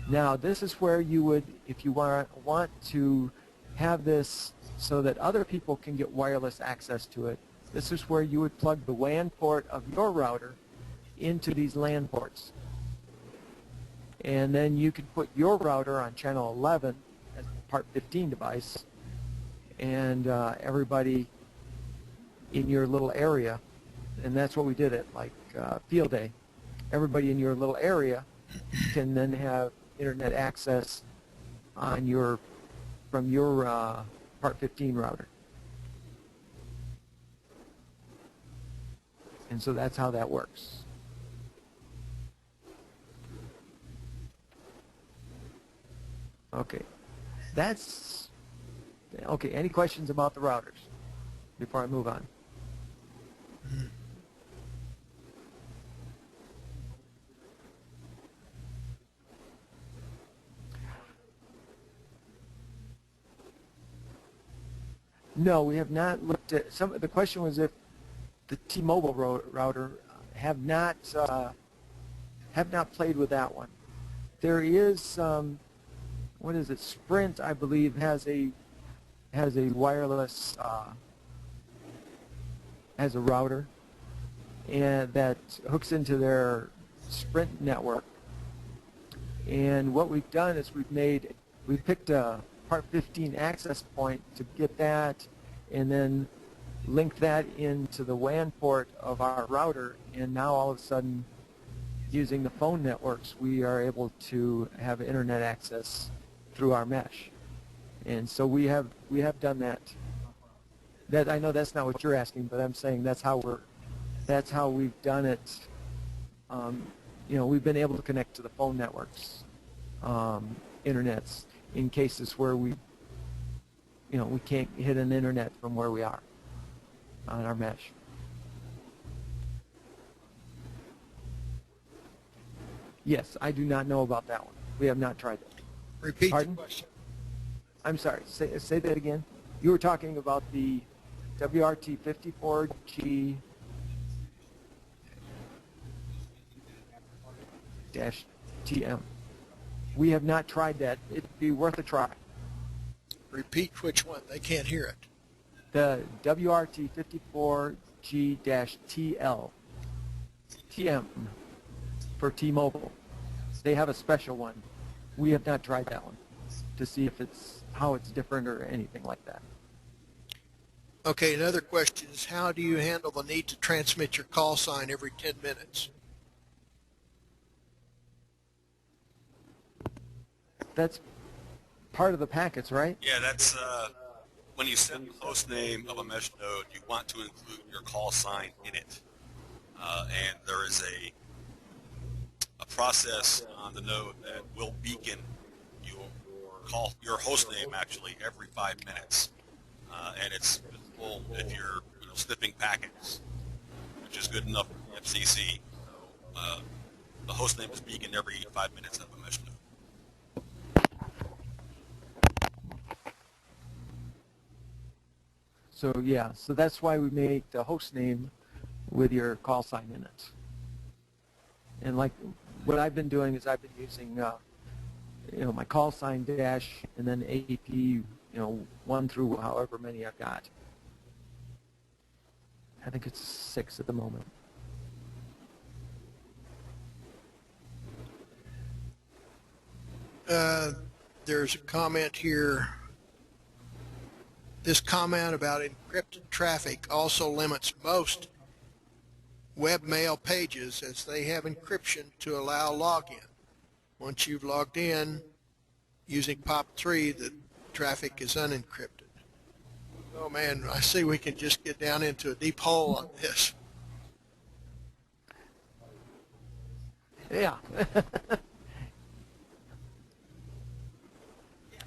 Now this is where you would, if you want to have this so that other people can get wireless access to it, this is where you would plug the WAN port of your router into these LAN ports. And then you can put your router on channel 11 as a part 15 device, and everybody in your little area, and that's what we did at Field Day, everybody in your little area can then have internet access on from your part 15 router. And so that's how that works. Okay, okay. Any questions about the routers before I move on? No, we have not looked at some. The question was if the T-Mobile router have not played with that one. There is what is it? Sprint, I believe, has a wireless has a router and that hooks into their Sprint network. And what we've done is we've picked a part 15 access point to get that, and then link that into the WAN port of our router, and now all of a sudden, using the phone networks, we are able to have internet access through our mesh. And so we have done that. That, I know that's not what you're asking, but I'm saying that's how we've done it. We've been able to connect to the phone networks, internets, in cases where we can't hit an internet from where we are on our mesh. Yes, I do not know about that one. We have not tried that. Repeat Pardon? the question. I'm sorry, say that again. You were talking about the WRT54G -TM. We have not tried that. It'd be worth a try. Repeat which one. They can't hear it. The WRT54G-TL. TM for T-Mobile. They have a special one. We have not tried that one to see if how it's different or anything like that. Okay, another question is, how do you handle the need to transmit your call sign every 10 minutes? that's part of the packets, right? Yeah, that's when you set the host name of a mesh node, you want to include your call sign in it. And there is a process on the node that will beacon your host name actually every 5 minutes. And it's visible if you're sniffing packets, which is good enough for the FCC. So the host name is beaconed every 5 minutes of a mesh node. So yeah, so that's why we make the host name with your call sign in it. And like what I've been doing is I've been using my call sign dash and then AP 1 through however many I've got. I think it's 6 at the moment. There's a comment here. This comment about encrypted traffic also limits most webmail pages as they have encryption to allow login. Once you've logged in using POP3, the traffic is unencrypted. Oh man, I see we can just get down into a deep hole on this. Yeah.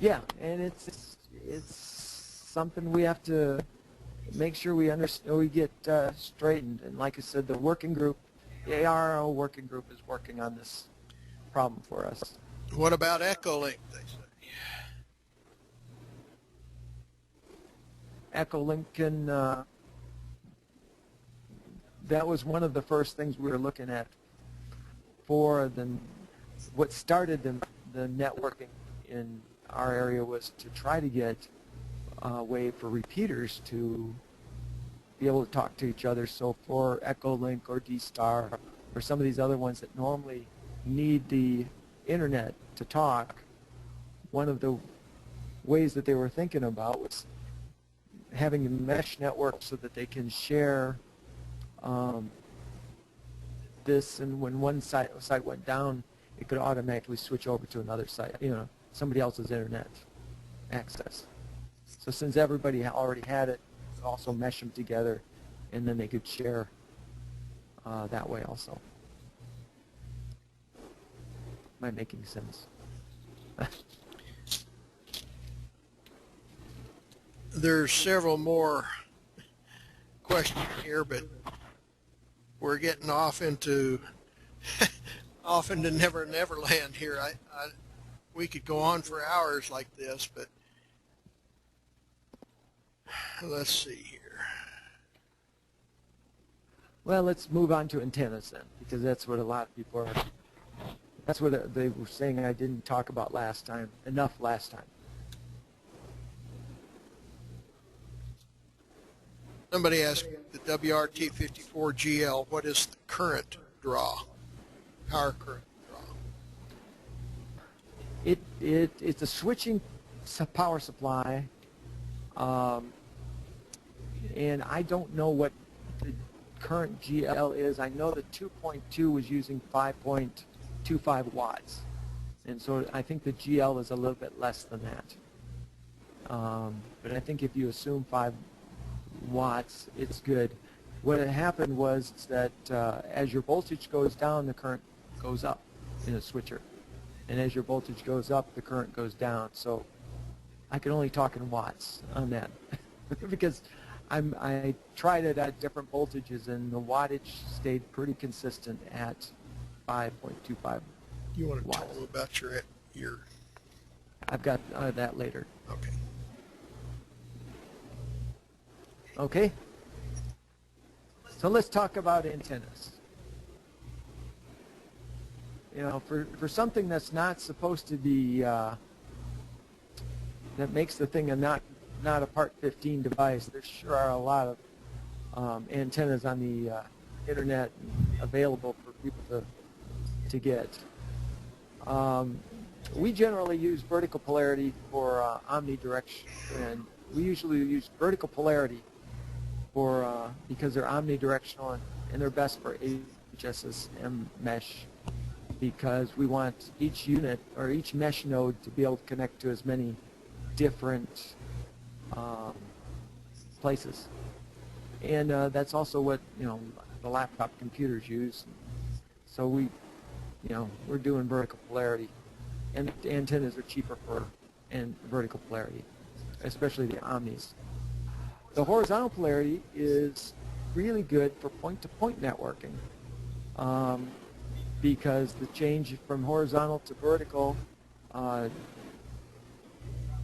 Yeah, and it's something we have to make sure we understand, we get straightened. And like I said, the working group, the ARO working group is working on this problem for us. What about Echolink, they say? Echolink can, that was one of the first things we were looking at for what started the networking in our area was to try to get a way for repeaters to be able to talk to each other. So for Echolink or D-Star or some of these other ones that normally need the internet to talk, one of the ways that they were thinking about was having a mesh network so that they can share this, and when one site went down, it could automatically switch over to another site, somebody else's internet access. So since everybody already had it, also mesh them together, and then they could share that way also. Am I making sense? There's several more questions here, but we're getting off into Never Land here. We could go on for hours like this, but let's see here. Well, let's move on to antennas then, because that's what a lot of people are. That's what they were saying I didn't talk about enough last time. Somebody asked the WRT54GL, what is the current draw, power current draw? It's a switching power supply, and I don't know what the current GL is. I know the 2.2 was using 5.25 watts, and so I think the GL is a little bit less than that. But I think if you assume 5 watts, it's good. What had happened was that as your voltage goes down, the current goes up in a switcher, and as your voltage goes up, the current goes down. So I can only talk in watts on that because I tried it at different voltages, and the wattage stayed pretty consistent at 5.25 You want to watts. tell them about your I've got that later. Okay. Okay, so let's talk about antennas. For something that's not supposed to be, that makes the thing not a Part 15 device, there sure are a lot of antennas on the internet available for people to get. We generally use vertical polarity for omnidirection, and we usually use vertical polarity because they're omnidirectional and they're best for HSMM-MESH because we want each unit or each mesh node to be able to connect to as many different places. And that's also what the laptop computers use. So we're doing vertical polarity, and the antennas are cheaper for vertical polarity, especially the Omnis. The horizontal polarity is really good for point-to-point networking because the change from horizontal to vertical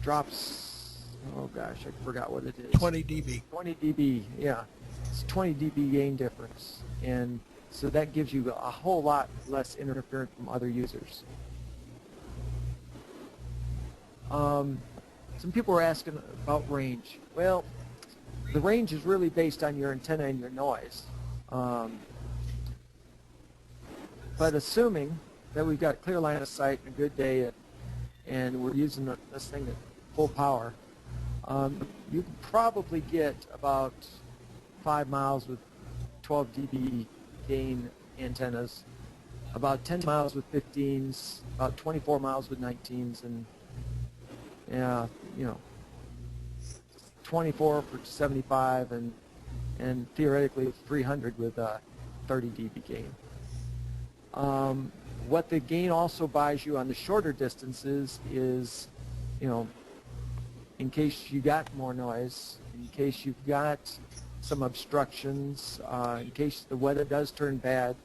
drops, oh gosh, I forgot what it is. 20 dB. 20 dB, yeah. It's 20 dB gain difference. And so that gives you a whole lot less interference from other users. Some people were asking about range. Well, the range is really based on your antenna and your noise. But assuming that we've got clear line of sight and a good day and we're using this thing at full power, you can probably get about 5 miles with 12 dB gain antennas, about 10 miles with 15s, about 24 miles with 19s, and 24 for 75, and theoretically 300 with 30 dB gain. What the gain also buys you on the shorter distances is, in case you got more noise, in case you've got some obstructions, in case the weather does turn bad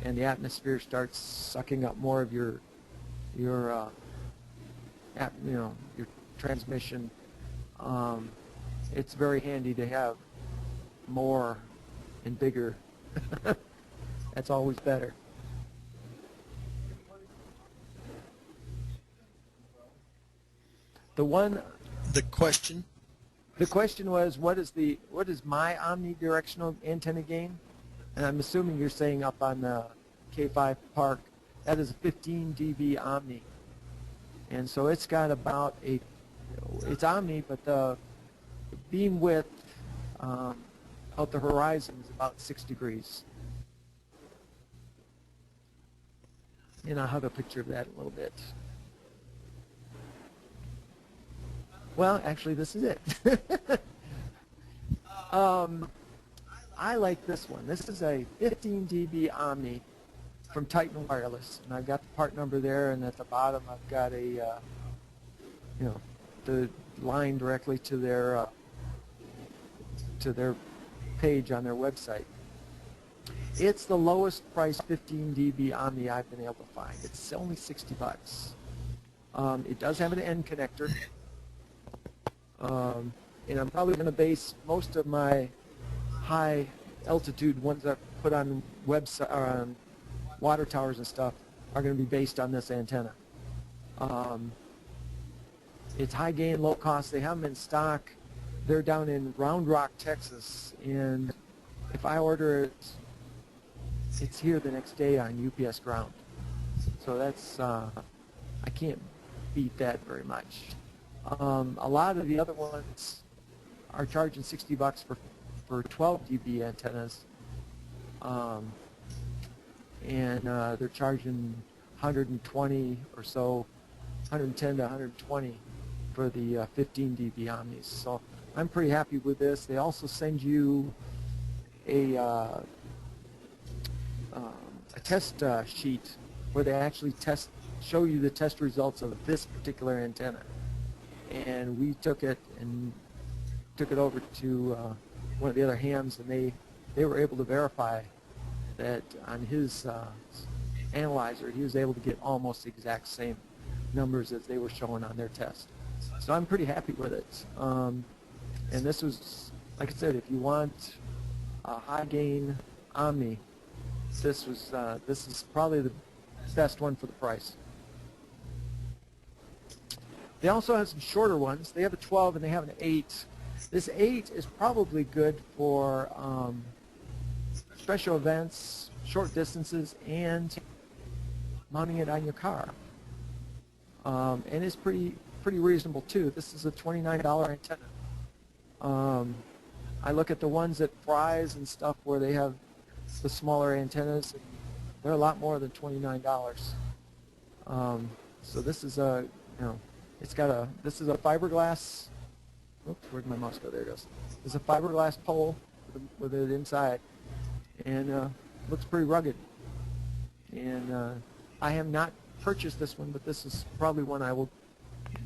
and the atmosphere starts sucking up more of your transmission. It's very handy to have more and bigger. That's always better. The question was, what is my omnidirectional antenna gain? And I'm assuming you're saying up on the K5 Park, that is a 15 dB omni. And so it's got about it's omni, but the beam width out the horizon is about 6 degrees. And I'll have a picture of that in a little bit. Well, actually, this is it. I like this one. This is a 15 dB Omni from Titan Wireless, and I've got the part number there, and at the bottom I've got the line directly to their page on their website. It's the lowest price 15 dB Omni I've been able to find. It's only 60 bucks. It does have an end connector. And I'm probably going to base most of my high altitude ones that I put on website or on water towers and stuff are going to be based on this antenna. It's high gain, low cost. They have them in stock. They're down in Round Rock, Texas, and if I order it, it's here the next day on UPS ground. So that's I can't beat that very much. A lot of the other ones are charging 60 bucks for 12 dB antennas, and they're charging 120 or so, 110 to 120 for the 15 dB Omnis. So I'm pretty happy with this. They also send you a test sheet where they actually show you the test results of this particular antenna. And we took it over to one of the other hams, and they were able to verify that on his analyzer he was able to get almost the exact same numbers as they were showing on their test. So I'm pretty happy with it. And this was, like I said, if you want a high gain Omni, this is probably the best one for the price. They also have some shorter ones. They have a 12 and they have an 8. This 8 is probably good for special events, short distances, and mounting it on your car. And it's pretty reasonable too. This is a $29 antenna. I look at the ones at Fry's and stuff where they have the smaller antennas. They're a lot more than $29. So this is a, it's got a, this is a fiberglass, oops, where'd my mouse go? There it goes. It's a fiberglass pole with it inside, and looks pretty rugged. And I have not purchased this one, but this is probably one I will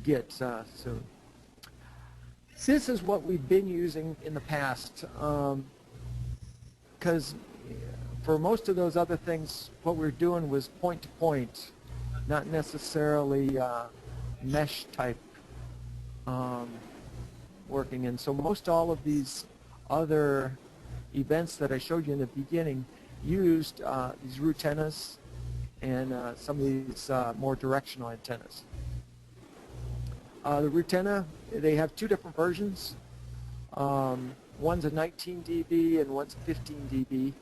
get soon. This is what we've been using in the past, because for most of those other things, what we're doing was point-to-point, not necessarily mesh type working. And so most all of these other events that I showed you in the beginning used these antennas and some of these more directional antennas. The antenna, they have two different versions. One's a 19 dB and one's 15 dB.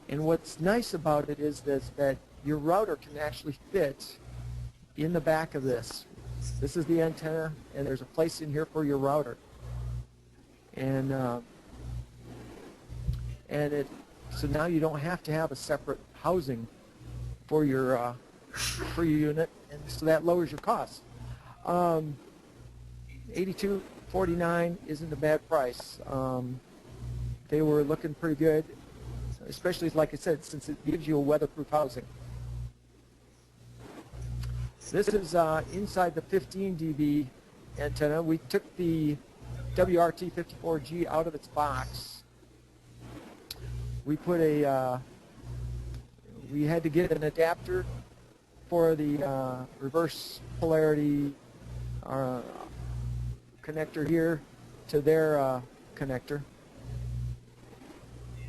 And what's nice about it is that your router can actually fit in the back of this. This is the antenna, and there's a place in here for your router. And so now you don't have to have a separate housing for your unit, and so that lowers your costs. $82.49 isn't a bad price. They were looking pretty good, especially, like I said, since it gives you a weatherproof housing. This is inside the 15 dB antenna. We took the WRT54G out of its box. We put we had to get an adapter for the reverse polarity connector here to their connector.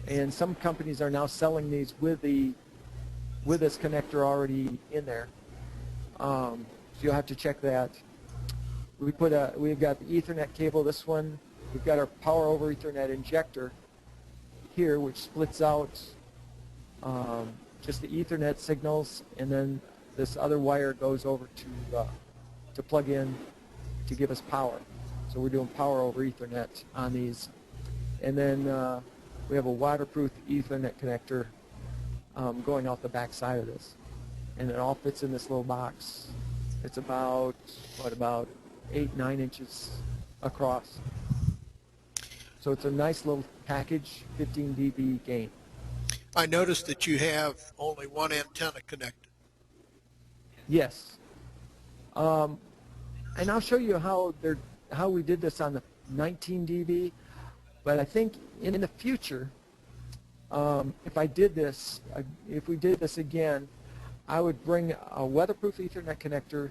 And some companies are now selling these with this connector already in there. So you'll have to check that. We've got the Ethernet cable. This one, we've got our power over Ethernet injector here, which splits out just the Ethernet signals, and then this other wire goes over to plug in to give us power. So we're doing power over Ethernet on these. And then we have a waterproof Ethernet connector going out the back side of this. And it all fits in this little box. It's about, about 8-9 inches across. So it's a nice little package, 15 dB gain. I noticed that you have only one antenna connected. Yes. And I'll show you how we did this on the 19 dB. But I think in the future, if we did this again, I would bring a weatherproof Ethernet connector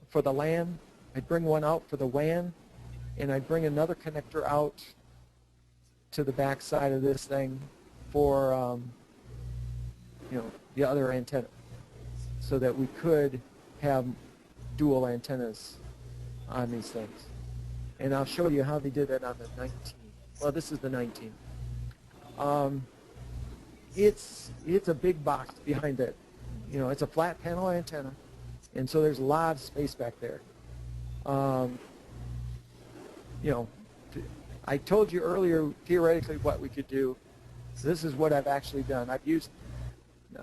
for the LAN. I'd bring one out for the WAN, and I'd bring another connector out to the back side of this thing for the other antenna, so that we could have dual antennas on these things. And I'll show you how they did that on the 19. Well, this is the 19. It's a big box behind it. It's a flat panel antenna, and so there's a lot of space back there. I told you earlier theoretically what we could do. So this is what I've actually done. I've used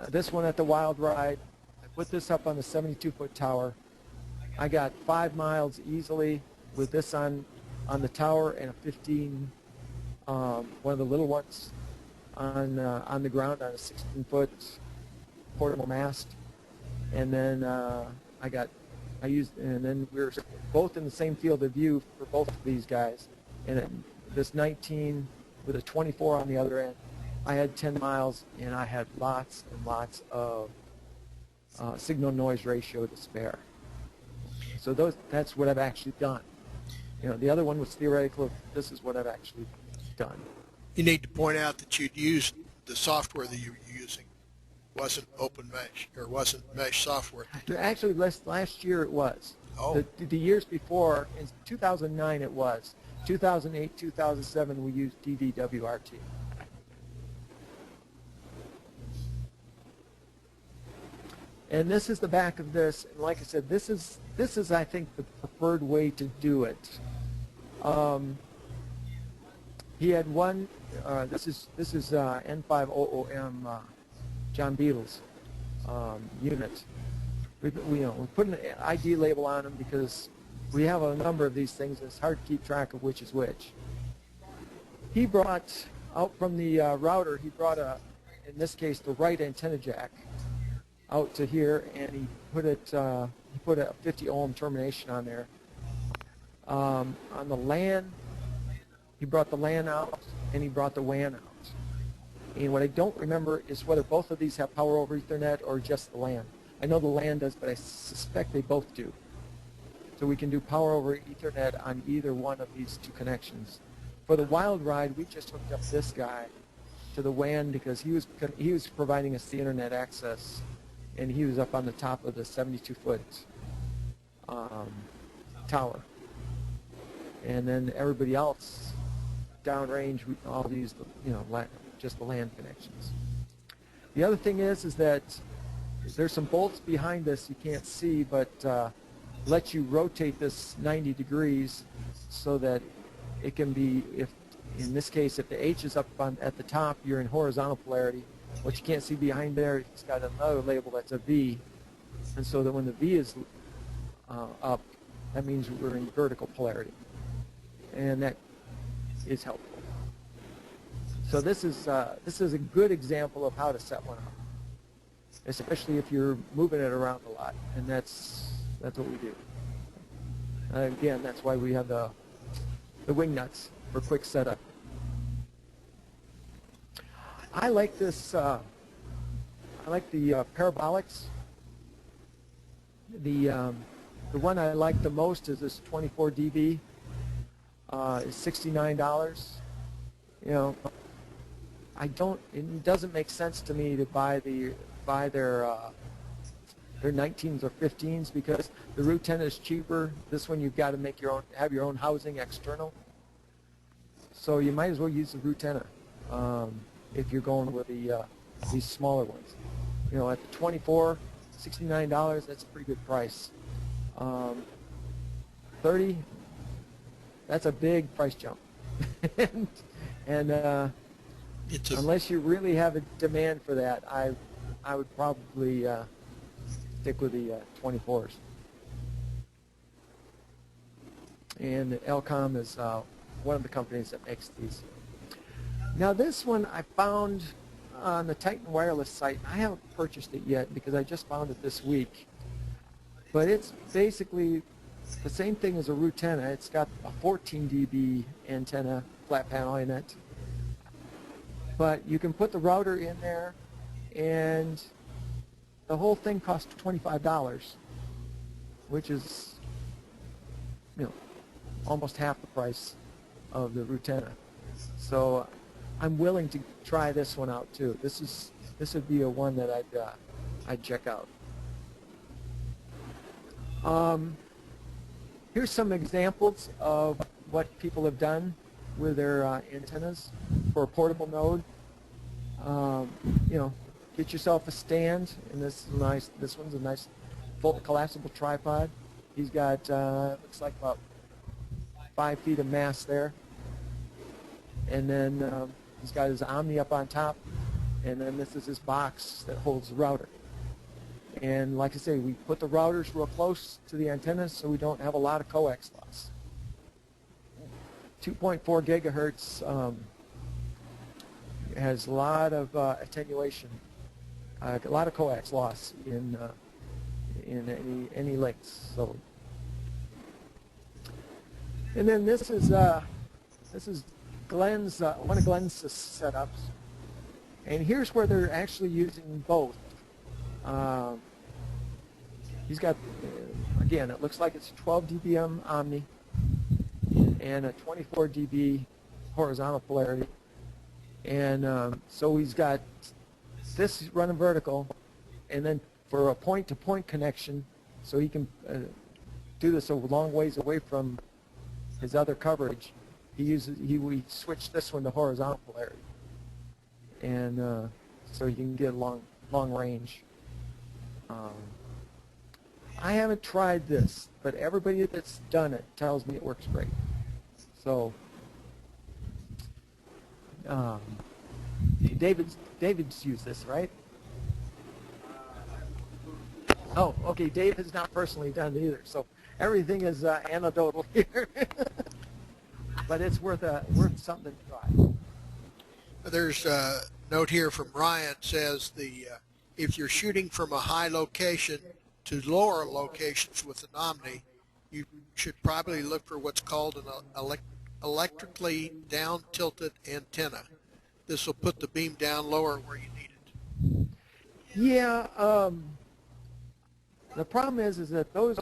this one at the Wild Ride. I put this up on the 72-foot tower. I got 5 miles easily with this on the tower, and a 15, one of the little ones on the ground on a 16-foot portable mast. And then and then we were both in the same field of view for both of these guys. And this 19 with a 24 on the other end, I had 10 miles, and I had lots and lots of signal noise ratio to spare. So that's what I've actually done. The other one was theoretical. This is what I've actually done. You need to point out that you'd used the software that you were using. Wasn't open mesh, or wasn't mesh software. Actually, last year it was. Oh. The years before, in 2009 it was. 2008, 2007 we used DVWRT. And this is the back of this. And like I said, this is I think the preferred way to do it. He had one. This is N500M John Beetle's unit, we put an ID label on them because we have a number of these things. And it's hard to keep track of which is which. He brought out from the router. He brought in this case, the right antenna jack out to here, and he put a 50 ohm termination on there. On the LAN, he brought the LAN out, and he brought the WAN out. And what I don't remember is whether both of these have power over Ethernet or just the LAN. I know the LAN does, but I suspect they both do. So we can do power over Ethernet on either one of these two connections. For the wild ride, we just hooked up this guy to the WAN because he was providing us the internet access, and he was up on the top of the 72-foot tower. And then everybody else downrange, all these, just the LAN connections. The other thing is that there's some bolts behind this you can't see, but let you rotate this 90 degrees so that it can be, in this case, if the H is up at the top, you're in horizontal polarity. What you can't see behind there, it's got another label that's a V, and so that when the V is up, that means we're in vertical polarity, and that is helpful. So this is a good example of how to set one up, especially if you're moving it around a lot, and that's what we do. Again, that's why we have the wing nuts for quick setup. I like this. I like the parabolics. The one I like the most is this 24 dB. It's $69. It doesn't make sense to me to buy their 19s or 15s because the root antenna is cheaper. This one you've got to have your own housing external. So you might as well use the root antenna if you're going with these smaller ones. At the 24, $69, that's a pretty good price. 30, that's a big price jump. and unless you really have a demand for that, I would probably stick with the 24s. And Elcom is one of the companies that makes these. Now this one I found on the Titan Wireless site. I haven't purchased it yet because I just found it this week. But it's basically the same thing as a root antenna. It's got a 14 dB antenna, flat panel in it. But you can put the router in there, and the whole thing costs $25, which is almost half the price of the root antenna. So I'm willing to try this one out too. This would be a one that I'd check out. Here's some examples of what people have done with their antennas for a portable node. Get yourself a stand, and this is nice. This one's a nice full collapsible tripod. He's got looks like about 5 feet of mast there, and then he's got his Omni up on top, and then this is his box that holds the router. And like I say, we put the routers real close to the antennas so we don't have a lot of coax loss. 2.4 gigahertz has a lot of attenuation, a lot of coax loss in any links. So, and then this is Glenn's one of Glenn's setups, and here's where they're actually using both. He's got, again, it looks like it's a 12 dBm Omni and a 24 dB horizontal polarity. And so he's got this running vertical, and then for a point-to-point connection, so he can do this a long ways away from his other coverage, we switched this one to horizontal polarity. And so you can get long range. I haven't tried this, but everybody that's done it tells me it works great. So David's used this, right? Oh, okay. Dave has not personally done it either, so everything is anecdotal here. But it's worth something to try. There's a note here from Ryan says if you're shooting from a high location to lower locations with an Omni, you should probably look for what's called an electrically down tilted antenna. This will put the beam down lower where you need it. Yeah. The problem is that those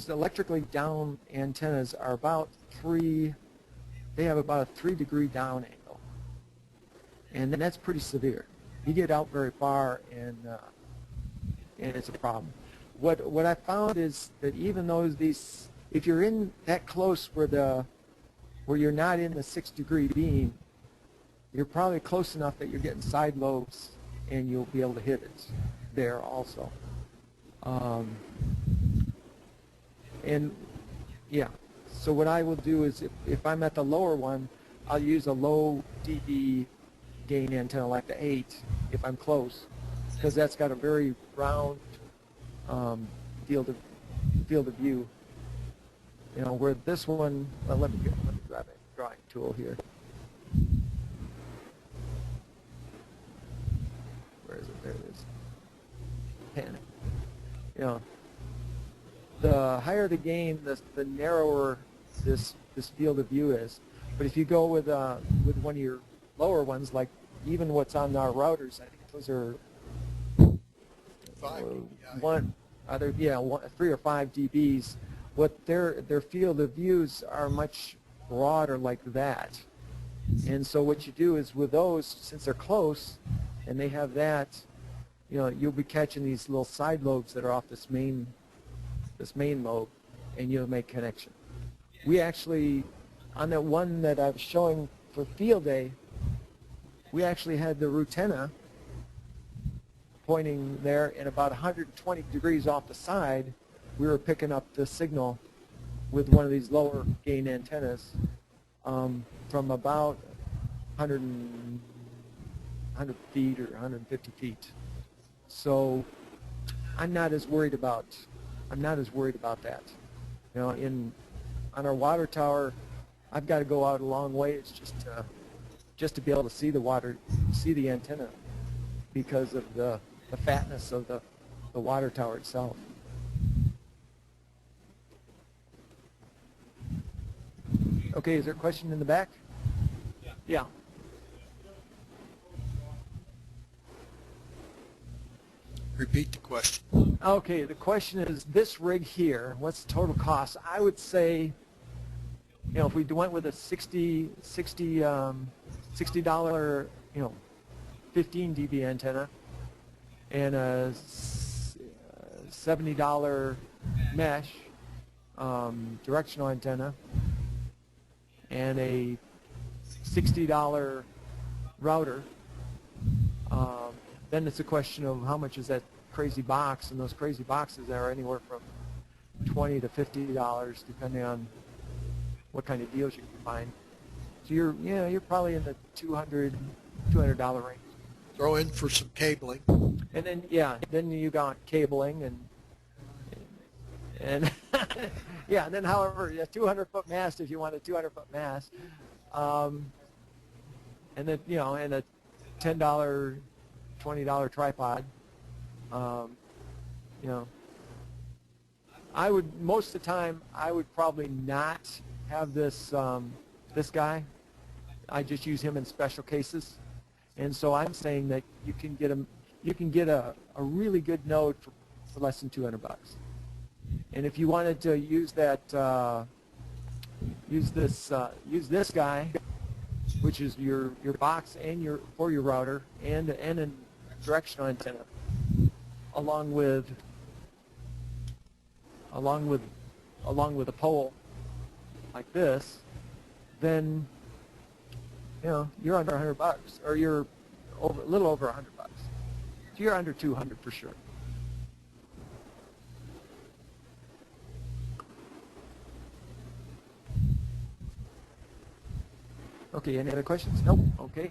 electrically down antennas are about they have about a 3-degree down angle, and then that's pretty severe. You get out very far, and it's a problem. What I found is that even though if you're in that close where you're not in the 6-degree beam, you're probably close enough that you're getting side lobes, and you'll be able to hit it there also. And yeah, so what I will do is if I'm at the lower one, I'll use a low dB gain antenna like the 8 if I'm close, because that's got a very round field of view. You know, where this one, well, let me grab a drawing tool here. Where is it? There it is. Pen. You know, the higher the gain, the narrower this field of view is. But if you go with one of your lower ones, like even what's on our routers, I think those are 3 or 5 dBs. What their field of views are much broader like that. And so what you do is with those, since they're close and they have that, you know, you'll be catching these little side lobes that are off this main lobe, and you'll make connection. We actually, on that one that I was showing for field day, we actually had the Rutenna pointing there, and about 120 degrees off the side, we were picking up the signal with one of these lower gain antennas from about 100 feet or 150 feet. So I'm not as worried about that. You know, on our water tower, I've got to go out a long way. It's just to be able to see the antenna, because of the fatness of the water tower itself. Okay, is there a question in the back? Yeah. Repeat the question. Okay, the question is this rig here, what's the total cost? I would say, you know, if we went with a $60, you know, 15 dB antenna and a $70 mesh directional antenna and a $60 router, then it's a question of how much is that crazy box, and those crazy boxes are anywhere from $20 to $50 depending on what kind of deals you can find. So you're probably in the $200 range. Throw in for some cabling. And then then you got cabling and yeah, and then however, a 200-foot mast if you want a 200-foot mast, and then and a $10, $20 tripod. I would most of the time I would probably not have this guy. I just use him in special cases, and so I'm saying that you can get a really good node for less than $200. And if you wanted to use that use this guy, which is your box and for your router and a directional antenna, along with a pole like this, then you're under $100, or you're a little over $100. So you're under 200 for sure. Okay, any other questions? Nope. Okay.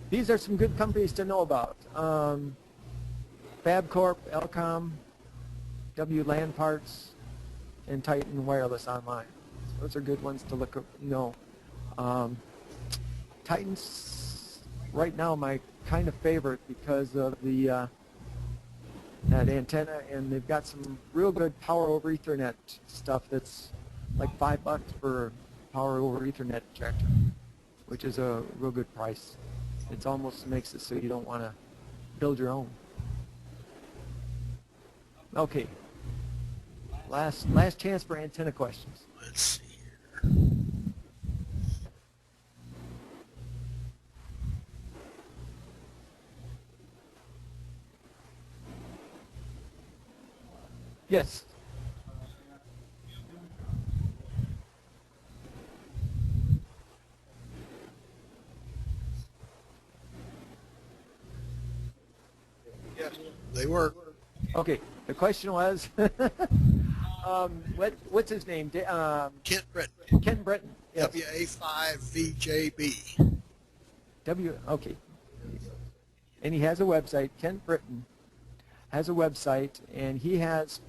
These are some good companies to know about. FabCorp, Elcom, WLAN Parts, and Titan Wireless Online. Those are good ones to look up. Titan's right now my kind of favorite because of the that antenna, and they've got some real good power over Ethernet stuff that's like $5 for power over Ethernet injector, which is a real good price. It almost makes it so you don't want to build your own. Okay. Last chance for antenna questions. Let's see here. Yes. Yes, they work. Okay. The question was, what's his name? Kent Britton. Ken Britton. Yes. WA5VJB. Okay. And he has a website. Ken Britton has a website, and he has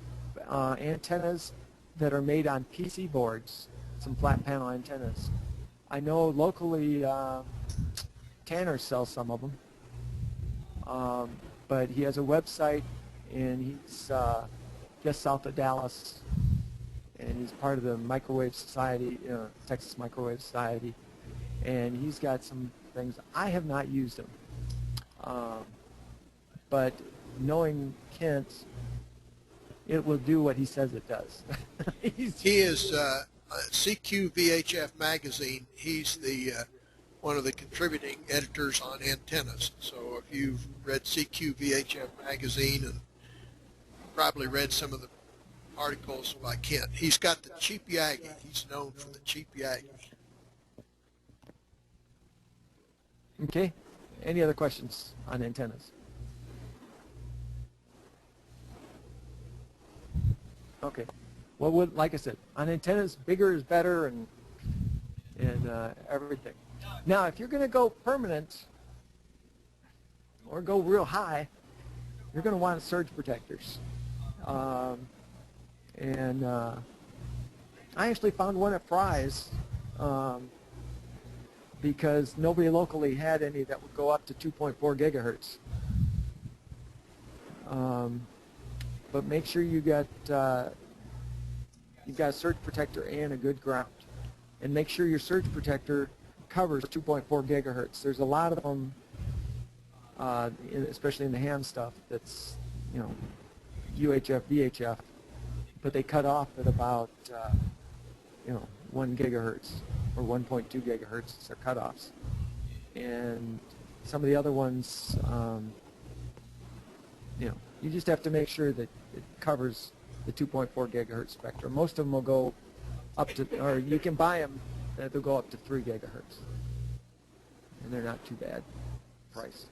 antennas that are made on PC boards, some flat panel antennas. I know locally Tanner sells some of them, but he has a website, and he's just south of Dallas, and he's part of the Microwave Society, Texas Microwave Society, and he's got some things. I have not used them, but knowing Kent, it will do what he says it does. He is CQ VHF magazine. He's the one of the contributing editors on antennas. So if you've read CQ VHF magazine and probably read some of the articles by Kent, he's got the Cheap Yagi. He's known for the Cheap Yagi. Okay. Any other questions on antennas? Okay. Well, like I said, on antennas, bigger is better, and everything. Now, if you're going to go permanent or go real high, you're going to want surge protectors. I actually found one at Fry's because nobody locally had any that would go up to 2.4 gigahertz. But make sure you've got a surge protector and a good ground, and make sure your surge protector covers 2.4 gigahertz. There's a lot of them, especially in the ham stuff, that's UHF, VHF, but they cut off at about 1 gigahertz or 1.2 gigahertz are cutoffs, and some of the other ones, you just have to make sure that it covers the 2.4 gigahertz spectrum. Most of them will go up to, or you can buy them, they'll go up to 3 gigahertz, and they're not too bad price.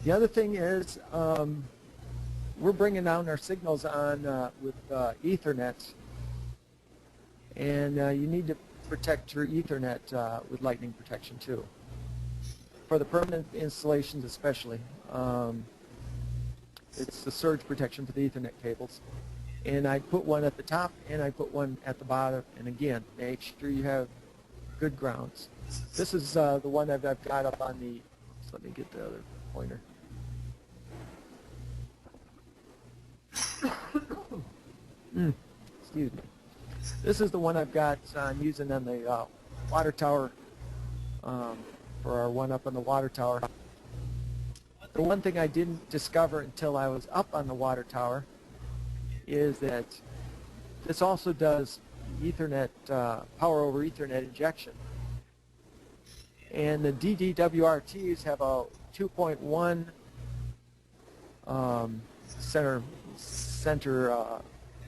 The other thing is, we're bringing down our signals on with Ethernet, and you need to protect your Ethernet with lightning protection too, for the permanent installations especially. It's the surge protection for the Ethernet cables, and I put one at the top and I put one at the bottom, and again, make sure you have good grounds. This is the one I've got up on the, so let me get the other pointer. Excuse me. This is the one I've got using on the water tower, for our one up on the water tower. The one thing I didn't discover until I was up on the water tower is that this also does Ethernet, power over Ethernet injection. And the DDWRTs have a 2.1 center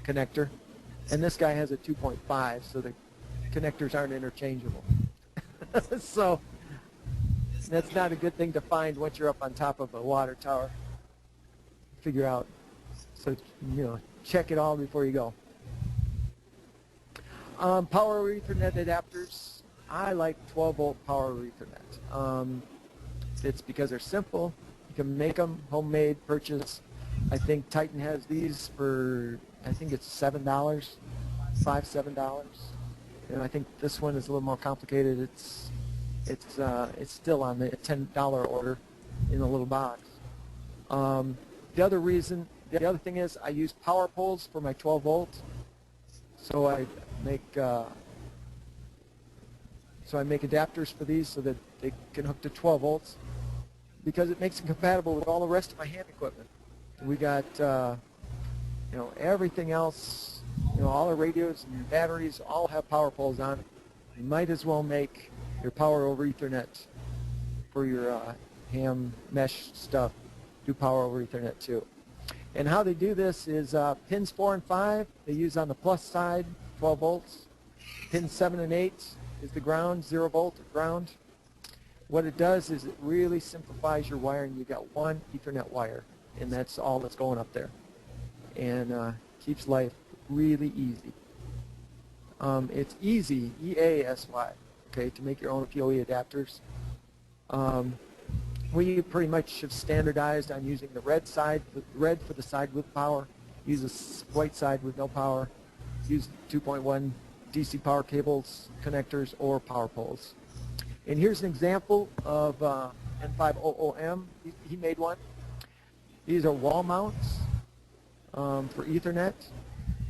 connector, and this guy has a 2.5, so the connectors aren't interchangeable. So that's not a good thing to find once you're up on top of a water tower. Figure out. So, check it all before you go. Power over Ethernet adapters. I like 12-volt power over Ethernet. It's because they're simple, can make them homemade, purchase. I think Titan has these for, I think it's $7, $7. And I think this one is a little more complicated. It's still on the $10 order in a little box. The other thing is I use power poles for my 12 volts. So I make adapters for these so that they can hook to 12 volts, because it makes it compatible with all the rest of my ham equipment. We got everything else, all the radios and your batteries all have power poles on it. You might as well make your power over Ethernet for your ham mesh stuff. Do power over Ethernet too. And how they do this is pins 4 and 5 they use on the plus side, 12 volts. Pins 7 and 8 is the ground, 0 volt ground. What it does is it really simplifies your wiring. You got one Ethernet wire, and that's all that's going up there, and keeps life really easy. It's easy, EASY, okay, to make your own PoE adapters. We pretty much have standardized on using the red for the side with power, use a white side with no power, use 2.1 DC power cables, connectors, or power poles. And here's an example of N500M. He made one. These are wall mounts for Ethernet,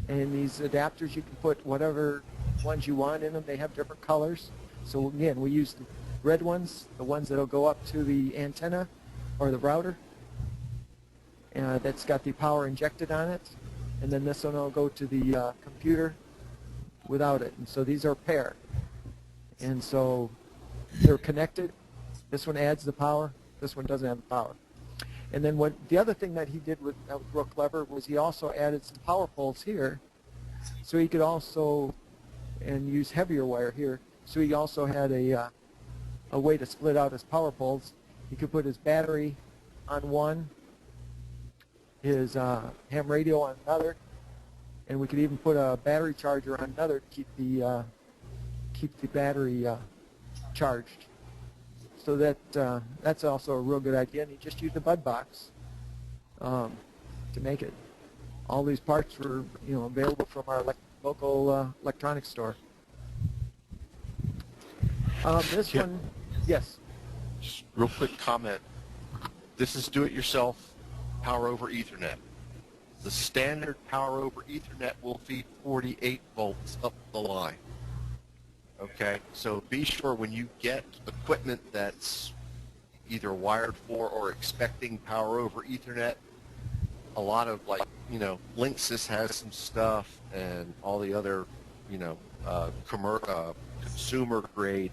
and these adapters, you can put whatever ones you want in them. They have different colors. So again, we use the red ones, the ones that will go up to the antenna or the router. That's got the power injected on it. And then this one will go to the computer without it. And so these are paired. And so they're connected. This one adds the power. This one doesn't have the power. And then the other thing that he did that was real clever was he also added some power poles here. So he could also, and use heavier wire here. So he also had a way to split out his power poles. He could put his battery on one, his ham radio on another, and we could even put a battery charger on another to keep the battery charged. So that's also a real good idea. And he just used a bud box to make it. All these parts were available from our local electronics store. This Yeah. one, yes. Just real quick comment. This is do-it-yourself power over Ethernet. The standard power over Ethernet will feed 48 volts up the line. Okay, so be sure when you get equipment that's either wired for or expecting power over Ethernet, a lot of Linksys has some stuff, and all the other, consumer grade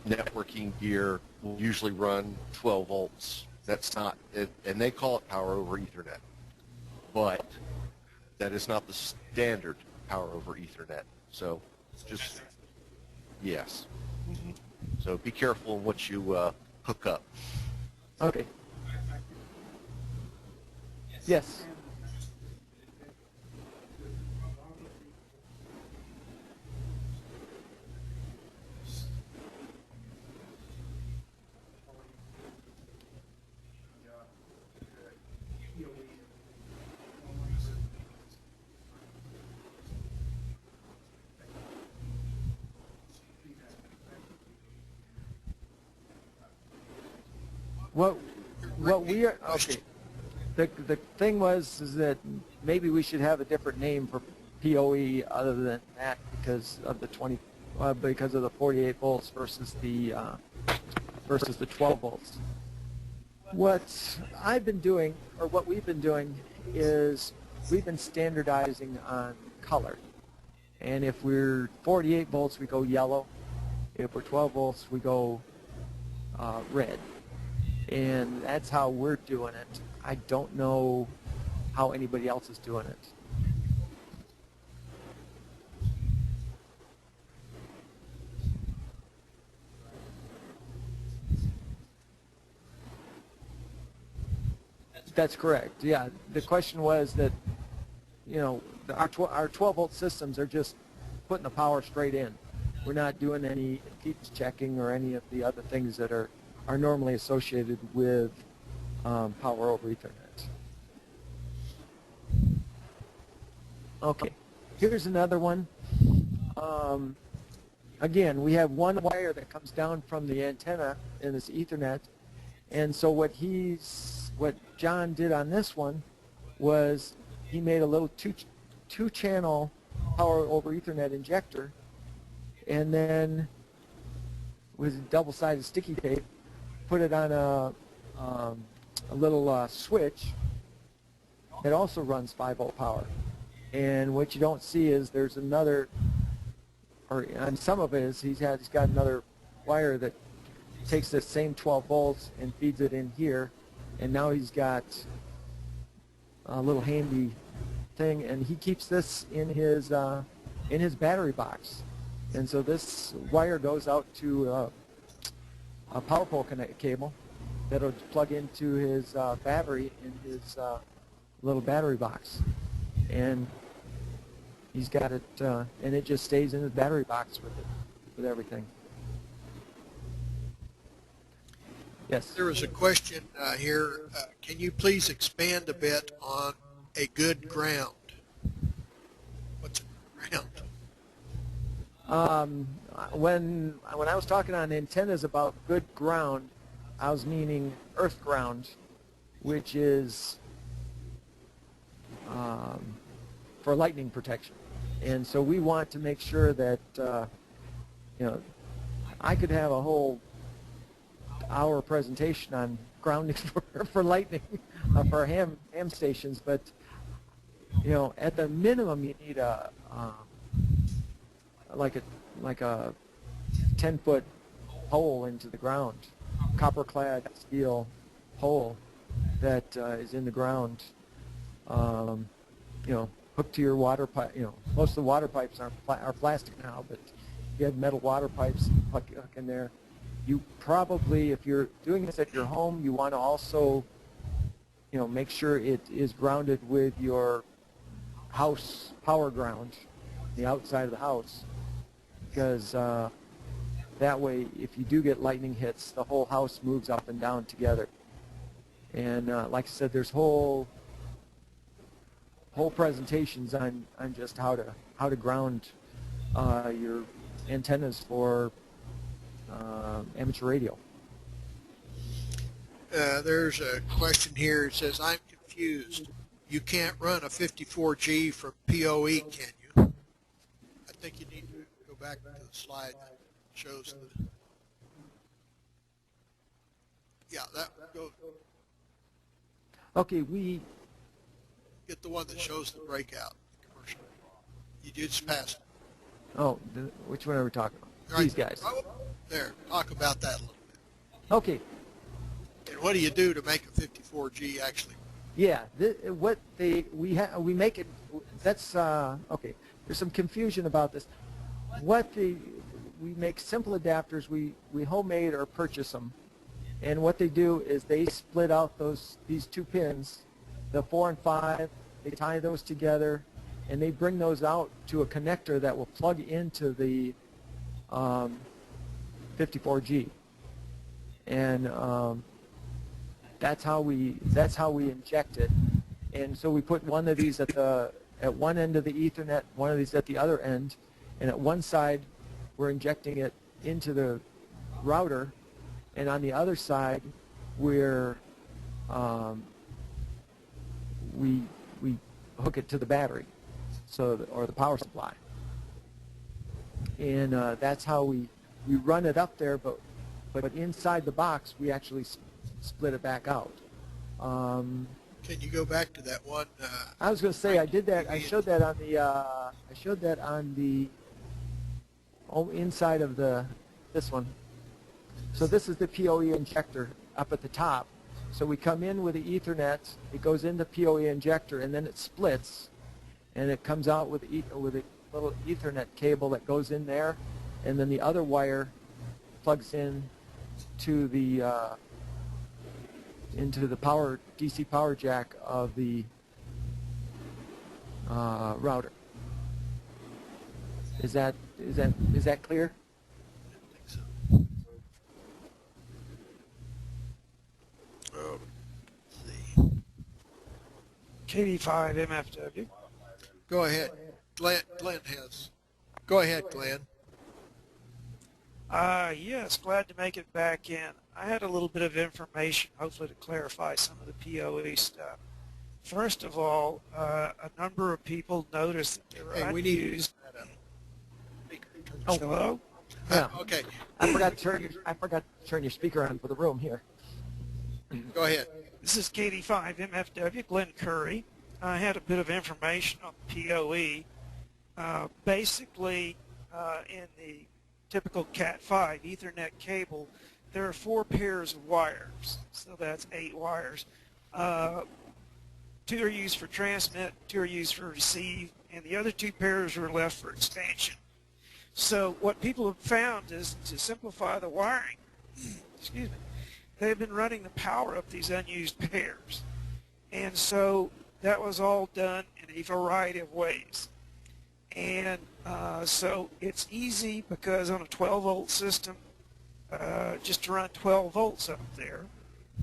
networking gear will usually run 12 volts. That's not it, and they call it power over Ethernet, but that is not the standard power over Ethernet. So just, yes. Mm-hmm. So be careful in what you hook up. Okay. Yes. What we are, okay. The thing is that maybe we should have a different name for PoE other than that because of the 48 volts versus the 12 volts. What I've been doing, or what we've been doing, is we've been standardizing on color. And if we're 48 volts, we go yellow. If we're 12 volts, we go red. And that's how we're doing it. I don't know how anybody else is doing it. That's correct. Yeah. The question was that, our 12 volt systems are just putting the power straight in. We're not doing any impedance checking or any of the other things that are are normally associated with power over Ethernet. Okay, here's another one. Again, we have one wire that comes down from the antenna in this Ethernet, and so what John did on this one was he made a little two-channel power over Ethernet injector, and then with double-sided sticky tape, put it on a little switch that also runs 5-volt power. And what you don't see is there's another, or on some of it is he's got another wire that takes the same 12 volts and feeds it in here, and now he's got a little handy thing, and he keeps this in his battery box. And so this wire goes out to a power pole cable that'll plug into his battery in his little battery box, and he's got it, and it just stays in his battery box with everything. Yes. There was a question here. Can you please expand a bit on a good ground? What's a ground? When I was talking on antennas about good ground, I was meaning earth ground, which is for lightning protection. And so we want to make sure that I could have a whole hour presentation on grounding for lightning for ham stations, but at the minimum you need a like a 10-foot hole into the ground, copper-clad steel hole that is in the ground, hooked to your water pipe. Most of the water pipes are plastic now, but you have metal water pipes hook in there. You probably, if you're doing this at your home, you want to also, make sure it is grounded with your house power ground, the outside of the house, because that way, if you do get lightning hits, the whole house moves up and down together. And like I said, there's whole presentations on just how to ground your antennas for amateur radio. There's a question here. It says, I'm confused. You can't run a 54G from PoE, can you? I think you need to go back to the slide that shows the... Yeah, that go. Okay, we... Get the one that shows the breakout, the commercial. You just passed it. Oh, which one are we talking about? Right These guys. There, talk about that a little bit. Okay. And what do you do to make a 54G actually? Yeah, we make it. That's okay. There's some confusion about this. We make simple adapters. We homemade or purchase them, and what they do is they split out these two pins, the 4 and 5. They tie those together, and they bring those out to a connector that will plug into the 54G, and that's how we inject it. And so we put one of these at one end of the Ethernet, one of these at the other end, and at one side we're injecting it into the router, and on the other side we're we hook it to the battery, or the power supply, and that's how we run it up there. But inside the box we actually split it back out. Can you go back to that one? I was going to say I did that. I showed that on the inside of this one. So this is the PoE injector up at the top. So we come in with the Ethernet. It goes in the PoE injector, and then it splits, and it comes out with a little Ethernet cable that goes in there, and then the other wire plugs in to the into the DC power jack of the router. Is that clear? I think so. KD5MFW. Go ahead. Glenn has. Go ahead, Glenn. Yes, glad to make it back in. I had a little bit of information, hopefully to clarify some of the PoE stuff. First of all, a number of people noticed that they were Hey, we unused. Oh. Hello? Yeah. Okay, I forgot to turn your speaker on for the room here. go ahead. This is KD5MFW, Glenn Curry. I had a bit of information on PoE. Basically, in the typical Cat5 Ethernet cable, there are 4 pairs of wires, so that's 8 wires. 2 are used for transmit, 2 are used for receive, and the other 2 pairs are left for expansion. So what people have found is to simplify the wiring, excuse me, they've been running the power of these unused pairs. And so that was all done in a variety of ways. And so it's easy because on a 12-volt system, just to run 12 volts up there.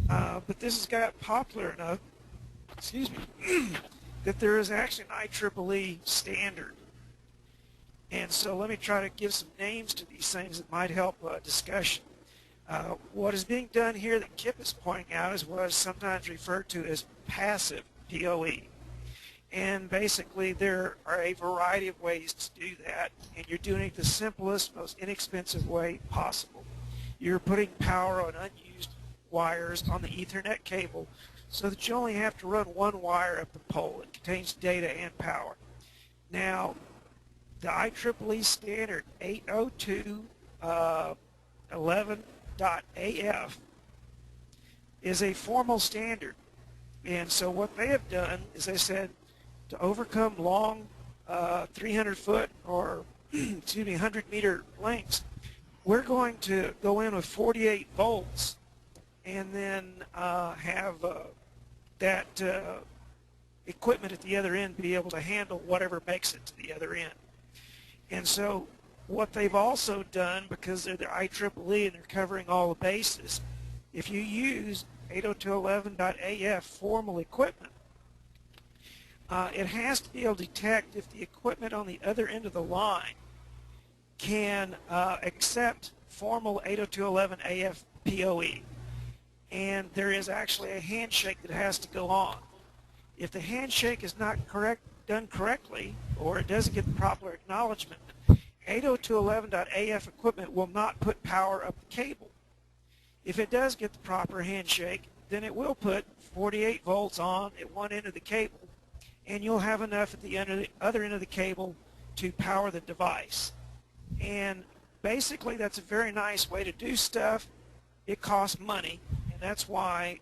But this has got popular enough, excuse me, that there is actually an IEEE standard. And so let me try to give some names to these things that might help discussion. What is being done here that Kip is pointing out is what is sometimes referred to as passive PoE. And basically there are a variety of ways to do that, and you're doing it the simplest, most inexpensive way possible. You're putting power on unused wires on the Ethernet cable so that you only have to run 1 wire up the pole. It contains data and power. Now, the IEEE standard 802.11.AF is a formal standard. And so what they have done is they said to overcome long 300-foot or excuse me 100-meter lengths, we're going to go in with 48 volts and then have that equipment at the other end be able to handle whatever makes it to the other end. And so what they've also done, because they're the IEEE and they're covering all the bases, if you use 802.11.AF formal equipment, it has to be able to detect if the equipment on the other end of the line can accept formal 802.11.AF PoE. And there is actually a handshake that has to go on. If the handshake is not done correctly, or it doesn't get the proper acknowledgement, 802.11.AF equipment will not put power up the cable. If it does get the proper handshake, then it will put 48 volts on at one end of the cable, and you'll have enough at the other end of the cable to power the device. And basically that's a very nice way to do stuff. It costs money, and that's why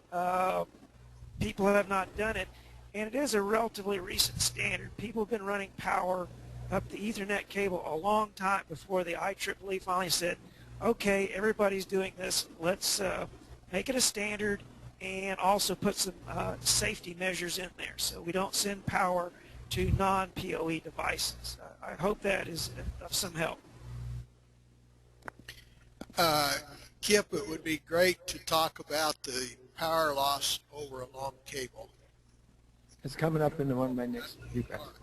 people have not done it. And it is a relatively recent standard. People have been running power up the Ethernet cable a long time before the IEEE finally said, okay, everybody's doing this, let's make it a standard and also put some safety measures in there so we don't send power to non-PoE devices. I hope that is of some help. Kip, it would be great to talk about the power loss over a long cable. It's coming up in one of my next few questions.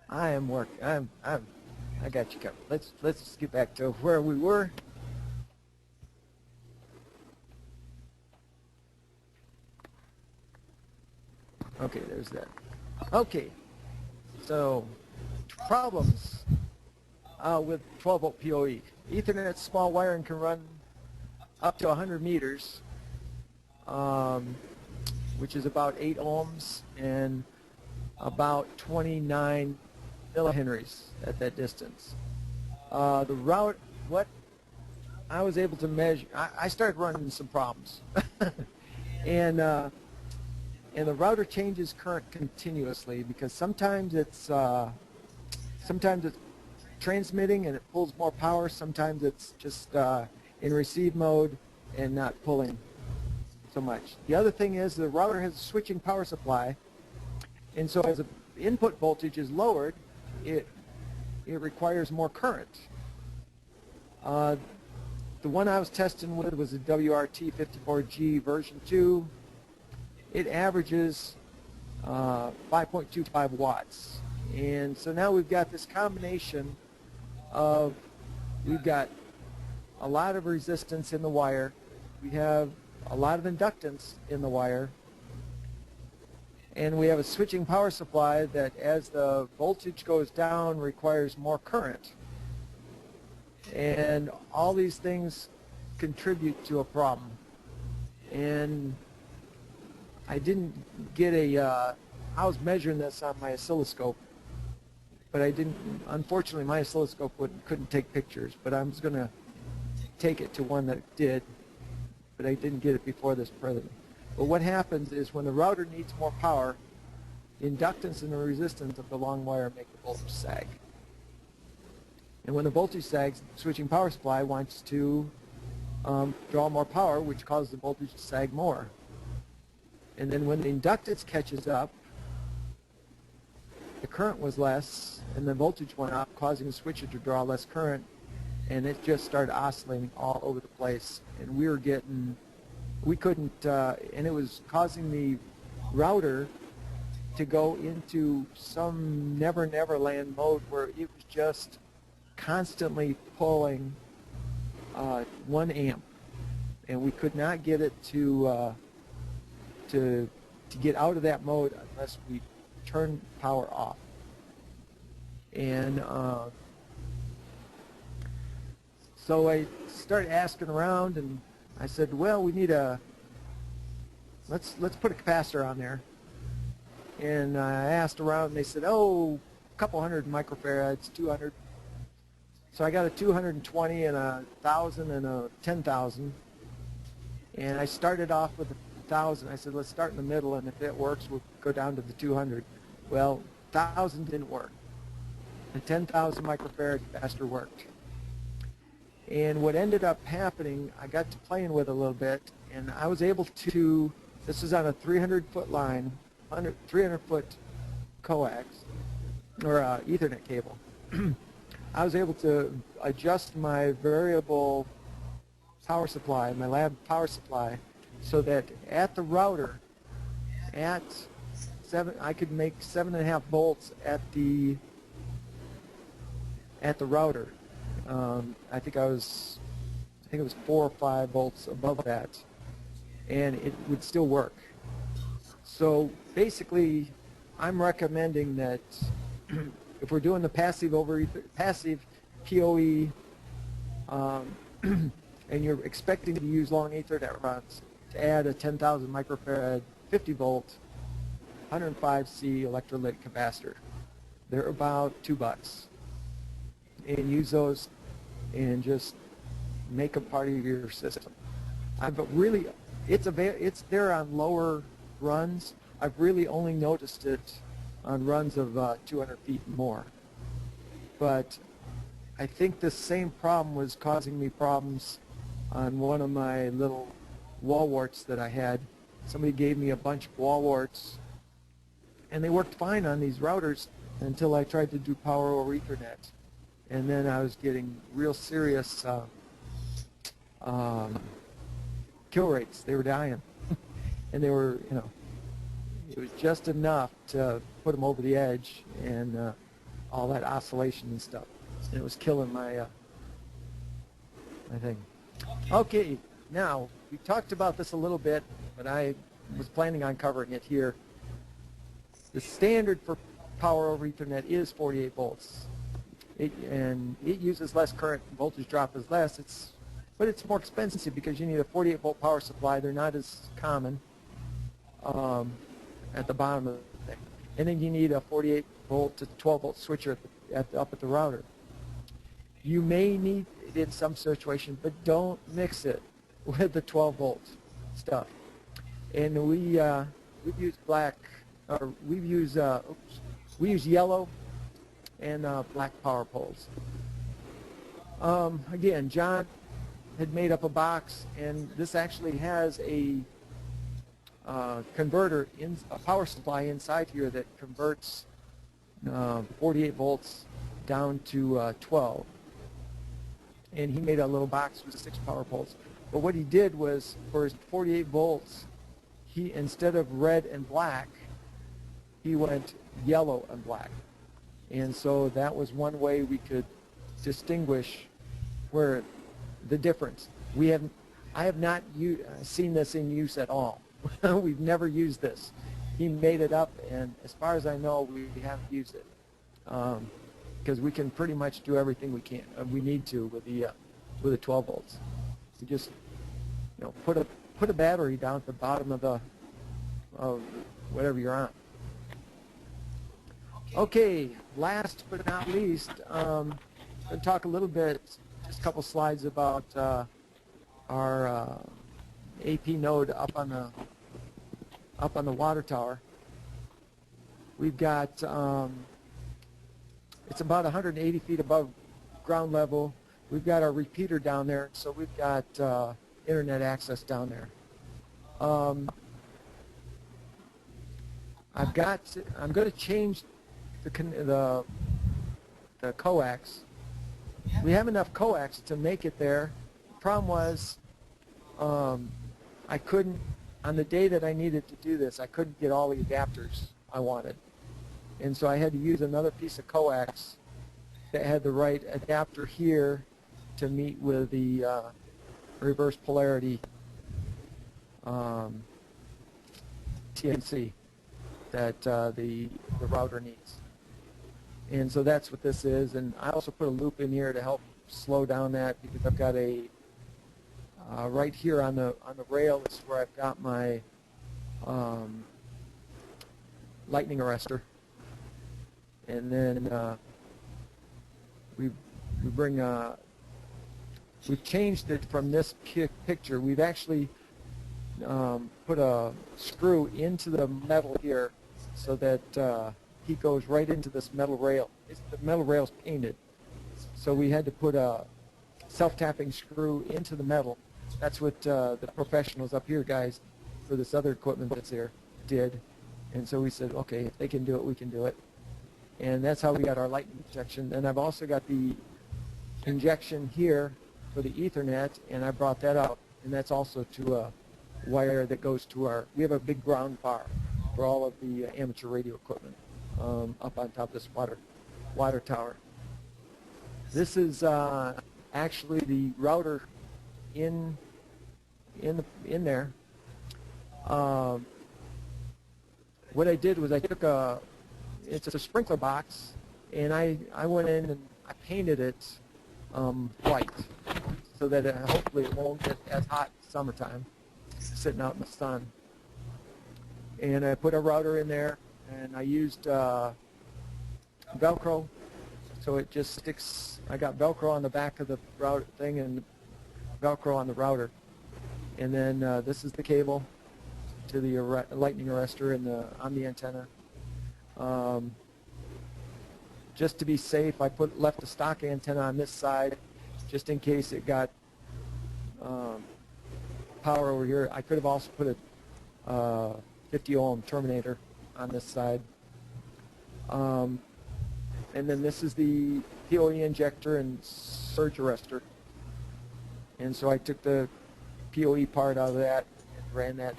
I got you covered. Let's just get back to where we were. Okay, there's that. Okay, so problems with 12-volt PoE. Ethernet small wiring can run up to 100 meters, which is about 8 ohms and about 29 millihenries at that distance. The route, what I was able to measure, I started running some problems, and the router changes current continuously because sometimes it's transmitting and it pulls more power. Sometimes it's just in receive mode and not pulling so much. The other thing is the router has a switching power supply, and so as the input voltage is lowered, it requires more current. The one I was testing with was a WRT54G version 2, it averages 5.25 watts. And so now we've got this combination of, we've got a lot of resistance in the wire, we have a lot of inductance in the wire, and we have a switching power supply that, as the voltage goes down, requires more current. And all these things contribute to a problem. And I didn't get I was measuring this on my oscilloscope, but I didn't, unfortunately my oscilloscope couldn't take pictures, but I was going to take it to one that did, but I didn't get it before this present. But what happens is, when the router needs more power, the inductance and the resistance of the long wire make the voltage sag. And when the voltage sags, the switching power supply wants to draw more power, which causes the voltage to sag more. And then when the inductance catches up, the current was less, and the voltage went up, causing the switcher to draw less current, and it just started oscillating all over the place. And we couldn't, and it was causing the router to go into some never land mode where it was just constantly pulling 1 amp, and we could not get it to get out of that mode unless we turned power off. And so I started asking around, and I said, well, we need let's put a capacitor on there. And I asked around, and they said, oh, a couple hundred microfarads, 200. So I got a 220 and a 1,000 and a 10,000. And I started off with a 1,000. I said, let's start in the middle, and if it works, we'll go down to the 200. Well, 1,000 didn't work. The 10,000 microfarad capacitor worked. And what ended up happening, I got to playing with it a little bit, and I was able to, this is on a 300-foot line, 300-foot coax, or Ethernet cable. I was able to adjust my variable power supply, my lab power supply, so that at the router, I could make 7.5 volts at the router. I think it was 4 or 5 volts above that, and it would still work. So basically, I'm recommending that if we're doing the passive PoE, and you're expecting to use long Ethernet runs, to add a 10,000 microfarad 50 volt 105C electrolytic capacitor. They're about $2, and use those and just make them part of your system. But really, it's there on lower runs. I've really only noticed it on runs of 200 feet and more. But I think the same problem was causing me problems on one of my little wall warts that I had. Somebody gave me a bunch of wall warts, and they worked fine on these routers until I tried to do power over Ethernet. And then I was getting real serious kill rates. They were dying. And they were, it was just enough to put them over the edge, and all that oscillation and stuff. And it was killing my thing. Okay, now, we talked about this a little bit, but I was planning on covering it here. The standard for power over Ethernet is 48 volts. And it uses less current, voltage drop is less, but it's more expensive because you need a 48 volt power supply. They're not as common at the bottom of the thing. And then you need a 48 volt to 12 volt switcher up at the router. You may need it in some situations, but don't mix it with the 12 volt stuff. And we use we use yellow and black power poles. Again, John had made up a box, and this actually has a converter, a power supply inside here that converts 48 volts down to 12. And he made a little box with 6 power poles. But what he did was, for his 48 volts, he, instead of red and black, he went yellow and black. And so that was one way we could distinguish where the difference. I have not seen this in use at all. We've never used this. He made it up, and as far as I know, we haven't used it because we can pretty much do everything we need to with the 12 volts. We just put a battery down at the bottom of whatever you're on. Okay, last but not least, I'm going to talk a little bit, just a couple slides about our AP node up on the water tower. We've got it's about 180 feet above ground level. We've got our repeater down there, so we've got internet access down there. I'm going to change the coax. We have enough coax to make it there. The problem was I couldn't, on the day that I needed to do this, I couldn't get all the adapters I wanted. And so I had to use another piece of coax that had the right adapter here to meet with the reverse polarity TNC that the router needs. And so that's what this is. And I also put a loop in here to help slow down that, because I've got a right here on the rail is where I've got my lightning arrestor. And then we've changed it from this picture. We've actually put a screw into the metal here so that he goes right into this metal rail. The metal rail's painted, so we had to put a self-tapping screw into the metal. That's what the professionals up here, guys, for this other equipment that's here, did. And so we said, okay, if they can do it, we can do it. And that's how we got our lightning injection. And I've also got the injection here for the Ethernet, and I brought that out. And that's also to a wire that goes to we have a big ground bar for all of the amateur radio equipment up on top of this water tower. This is actually the router in there. What I did was I took it's a sprinkler box, and I went in and I painted it white so that hopefully it won't get as hot in summertime sitting out in the sun. And I put a router in there, and I used Velcro, so it just sticks. I got Velcro on the back of the router thing and Velcro on the router. And then this is the cable to the lightning arrestor on the antenna. Just to be safe, I left the stock antenna on this side, just in case it got power over here. I could have also put a 50 ohm terminator on this side. And then this is the PoE injector and surge arrestor. And so I took the PoE part out of that and ran that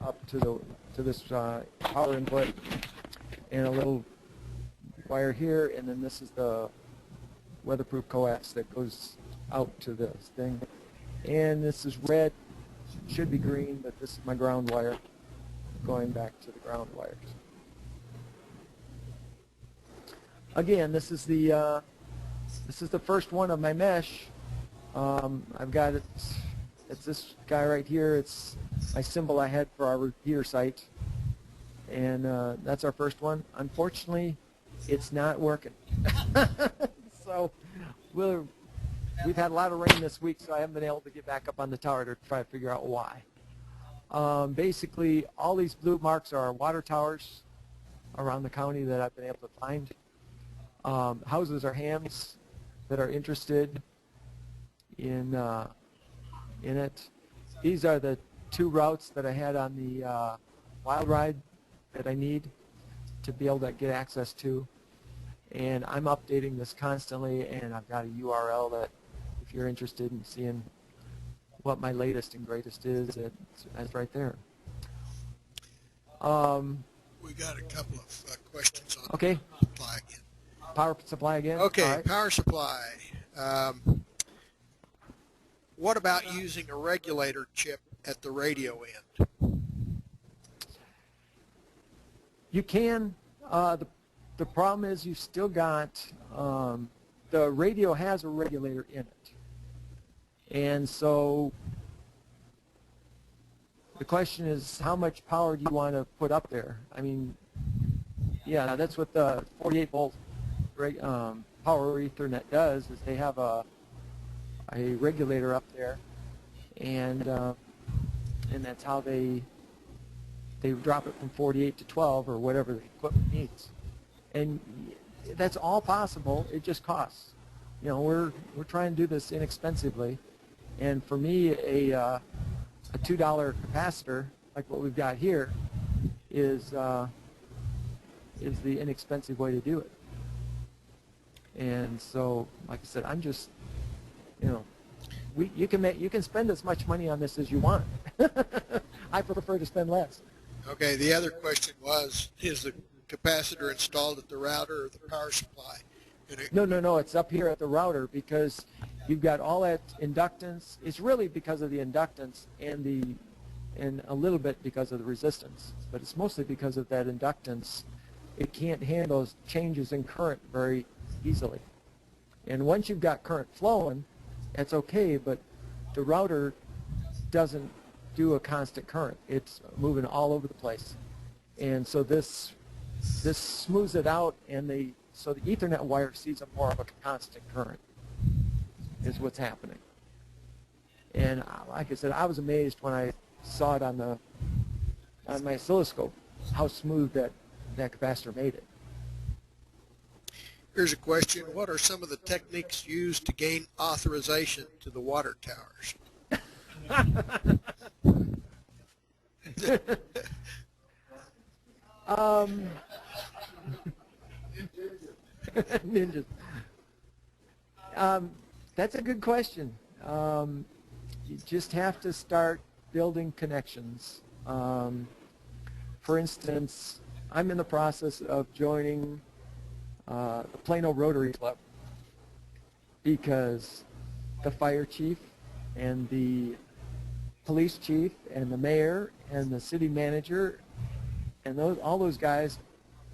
up to this power input, and a little wire here, and then this is the weatherproof coax that goes out to this thing. And this is red, should be green, but this is my ground wire going back to the ground wires. Again, this is the first one of my mesh. I've got it. It's this guy right here. It's my symbol I had for our repeater site, and that's our first one. Unfortunately, it's not working. So we've had a lot of rain this week, so I haven't been able to get back up on the tower to try to figure out why. Basically, all these blue marks are water towers around the county that I've been able to find. Houses or hams that are interested in it. These are the two routes that I had on the wild ride that I need to be able to get access to. And I'm updating this constantly, and I've got a URL that if you're interested in seeing what my latest and greatest is, it's right there. We got a couple of questions on Okay. supply again. Power supply again? Okay, All right. power supply. What about using a regulator chip at the radio end? You can. The problem is you still got, the radio has a regulator in it. And so the question is, how much power do you want to put up there? I mean, yeah, that's what the 48 volt power Ethernet does, is they have a regulator up there, and that's how they drop it from 48 to 12 or whatever the equipment needs. And that's all possible. It just costs. You know, we're trying to do this inexpensively, and for me, a $2 capacitor like what we've got here is the inexpensive way to do it. And so, like I said, I'm just, you know, you can spend as much money on this as you want. I prefer to spend less. Okay, the other question was, is the capacitor installed at the router or the power supply? No, it's up here at the router, because you've got all that inductance. It's really because of the inductance and a little bit because of the resistance, but it's mostly because of that inductance. It can't handle changes in current very easily. And once you've got current flowing, it's okay, but the router doesn't do a constant current. It's moving all over the place. And so this smooths it out, and so the Ethernet wire sees a more of a constant current is what's happening. And like I said, I was amazed when I saw it on my oscilloscope, how smooth that capacitor made it. Here's a question. What are some of the techniques used to gain authorization to the water towers? Ninjas. That's a good question. You just have to start building connections. For instance, I'm in the process of joining the Plano Rotary Club, because the fire chief and the police chief and the mayor and the city manager and all those guys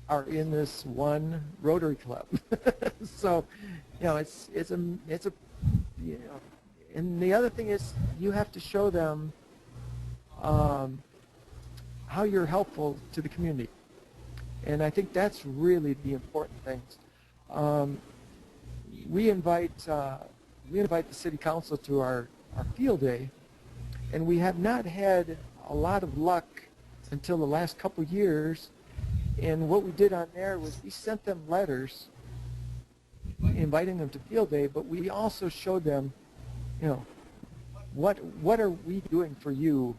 are in this one Rotary Club. So, you know, it's a you know, and the other thing is you have to show them how you're helpful to the community. And I think that's really the important things. We invite the city council to our field day, and we have not had a lot of luck until the last couple years. And what we did on there was we sent them letters inviting them to field day, but we also showed them, you know, what are we doing for you,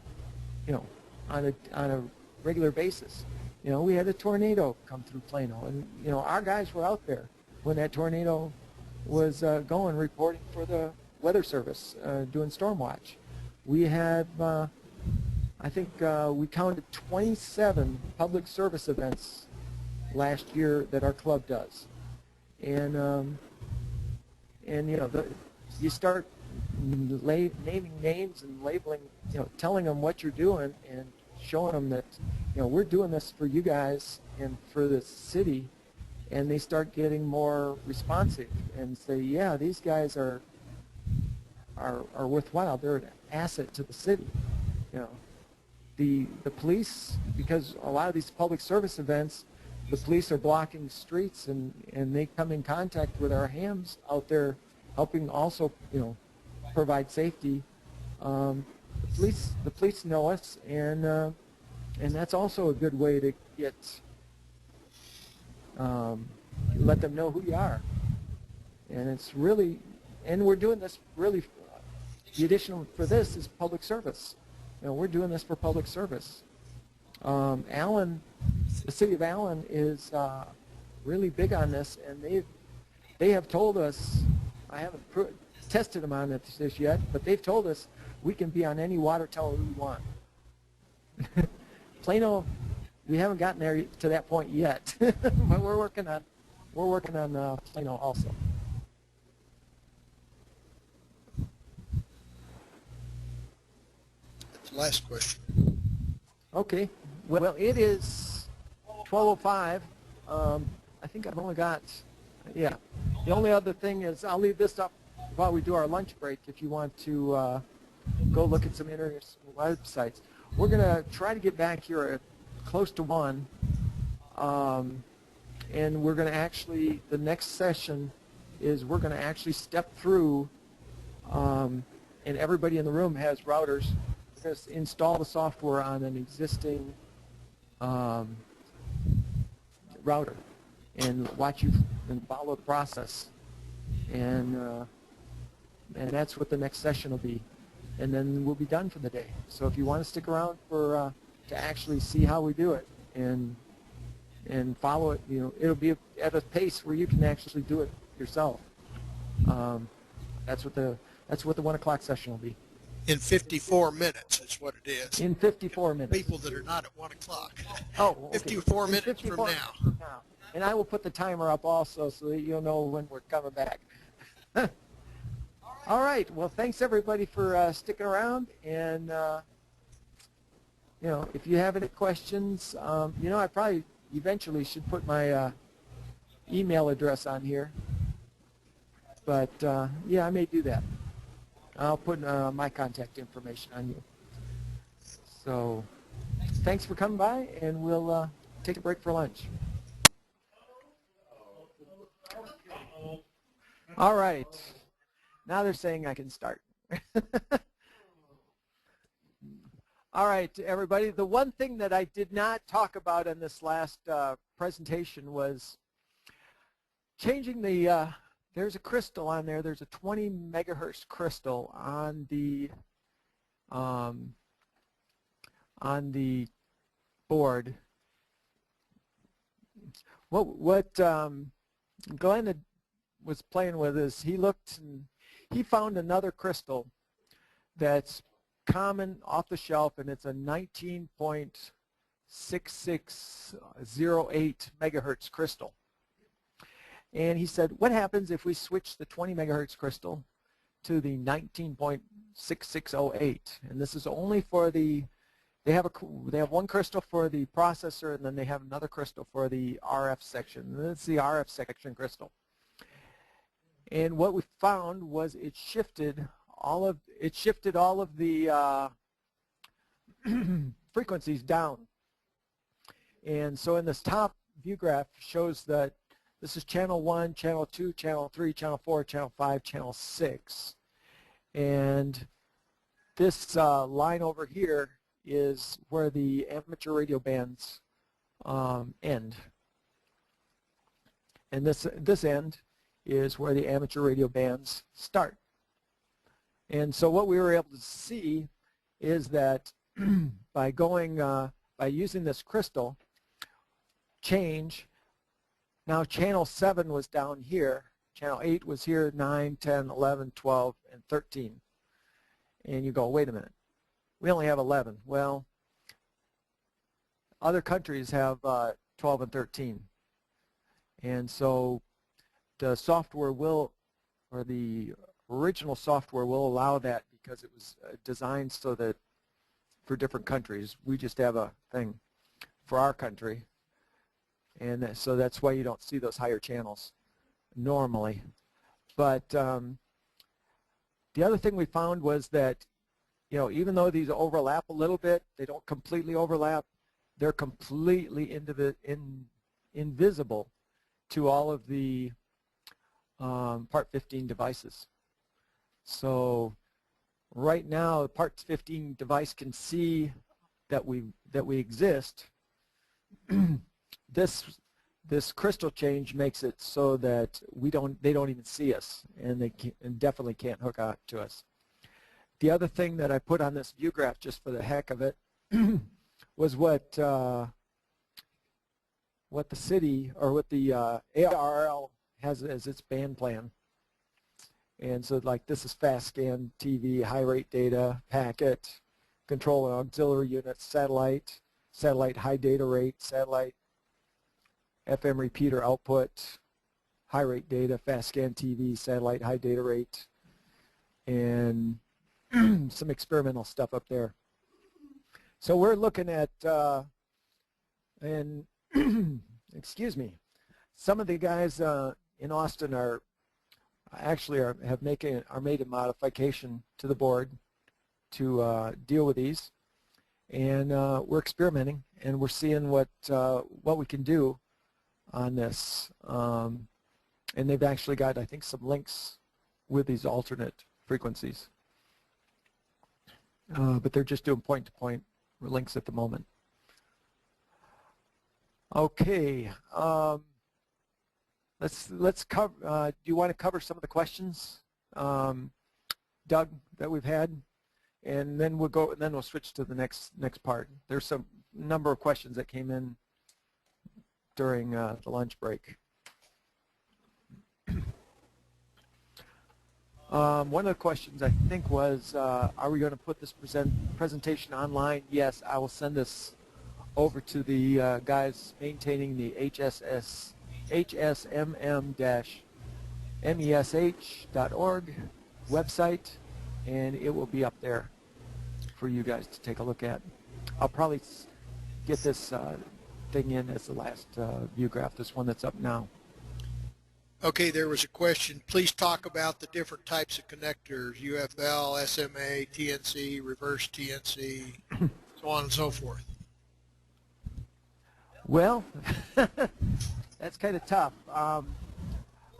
you know, on a regular basis. You know, we had a tornado come through Plano, and you know, our guys were out there when that tornado was going, reporting for the Weather Service, doing storm watch. We had, I think we counted 27 public service events last year that our club does, and you know, you start naming names and labeling, you know, telling them what you're doing and showing them that, you know, we're doing this for you guys and for the city, and they start getting more responsive and say, yeah, these guys are worthwhile. They're an asset to the city. You know, the police, because a lot of these public service events, the police are blocking streets, and they come in contact with our hams out there, helping also, you know, provide safety. The police know us, and that's also a good way to get let them know who you are. And it's really, and we're doing this really. The additional for this is public service. You know, we're doing this for public service. Allen, the city of Allen is really big on this, and they have told us. I haven't tested them on this yet, but they've told us we can be on any water tower we want. Plano we haven't gotten there to that point yet, but we're working on Plano also. That's the last question. Okay. Well, it is 12:05. I think I've only got, yeah. The only other thing is I'll leave this up while we do our lunch break if you want to go look at some internet websites. We're going to try to get back here at close to 1. And we're going to actually, the next session is we're going to actually step through, and everybody in the room has routers. We're going to install the software on an existing router and watch you and follow the process. And that's what the next session will be. And then we'll be done for the day. So if you want to stick around for to actually see how we do it and follow it, it'll be at a pace where you can actually do it yourself. That's what the 1 o'clock session will be. In 54 minutes is what it is. In 54 minutes. People that are not at 1 o'clock. Oh, okay. 54 minutes 54 from now. And I will put the timer up also so that you'll know when we're coming back. All right. Well, thanks everybody for sticking around. And if you have any questions, I probably eventually should put my email address on here. But yeah, I may do that. I'll put my contact information on you. So thanks for coming by, and we'll take a break for lunch. All right. Now they're saying I can start. All right, everybody. The one thing that I did not talk about in this last presentation was changing the, there's a crystal on there. There's a 20 megahertz crystal on the board. What Glenn was playing with is he looked and he found another crystal that's common off the shelf, and it's a 19.6608 megahertz crystal. And he said, what happens if we switch the 20 megahertz crystal to the 19.6608? And this is only for the, they have one crystal for the processor, and then they have another crystal for the RF section. And it's the RF section crystal. And what we found was it shifted all of the frequencies down. And so in this top view graph shows that this is channel 1, channel 2, channel 3, channel 4, channel 5, channel 6. And this line over here is where the amateur radio bands end. And this end is where the amateur radio bands start. And so what we were able to see is that by using this crystal change, now channel 7 was down here, channel 8 was here, 9, 10, 11, 12, and 13. And you go, wait a minute, we only have 11. Well, other countries have 12 and 13. And so the software will, or the original software will allow that because it was designed so that for different countries. We just have a thing for our country. And so that's why you don't see those higher channels normally. But the other thing we found was that, even though these overlap a little bit, they don't completely overlap. They're completely invisible to all of the Part 15 devices. So right now, the Part 15 device can see that we exist. This crystal change makes it so that they don't even see us, and they definitely can't hook up to us. The other thing that I put on this view graph just for the heck of it was what the city, or what the ARRL has as its band plan. And so like this is fast scan TV, high rate data, packet, control and auxiliary units, satellite, satellite high data rate, satellite FM repeater output, high rate data, fast scan TV, satellite high data rate, and some experimental stuff up there. So we're looking at, and excuse me, some of the guys in Austin are actually have made a modification to the board to deal with these, and we're experimenting, and we're seeing what we can do on this. And they've actually got, I think, some links with these alternate frequencies, but they're just doing point-to-point links at the moment. Okay, let's cover. Do you want to cover some of the questions, Doug, that we've had, and then we'll go. And then we'll switch to the next part. There's some number of questions that came in during the lunch break. One of the questions I think was, are we going to put this presentation online? Yes, I will send this over to the guys maintaining the HSMM-MESH.org website, and it will be up there for you guys to take a look at. I'll probably get this thing in as the last view graph, this one that's up now. Okay, there was a question. Please talk about the different types of connectors, UFL, SMA, TNC, reverse TNC, so on and so forth. Well, that's kind of tough.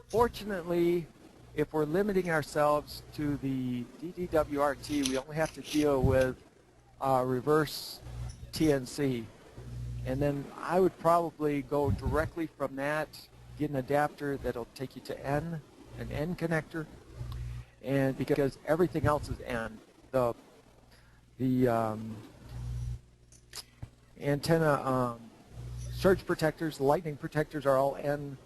Fortunately, if we're limiting ourselves to the DDWRT, we only have to deal with reverse TNC. And then I would probably go directly from that, get an adapter that'll take you to N, an N connector, and because everything else is N. The antenna surge protectors, the lightning protectors are all N.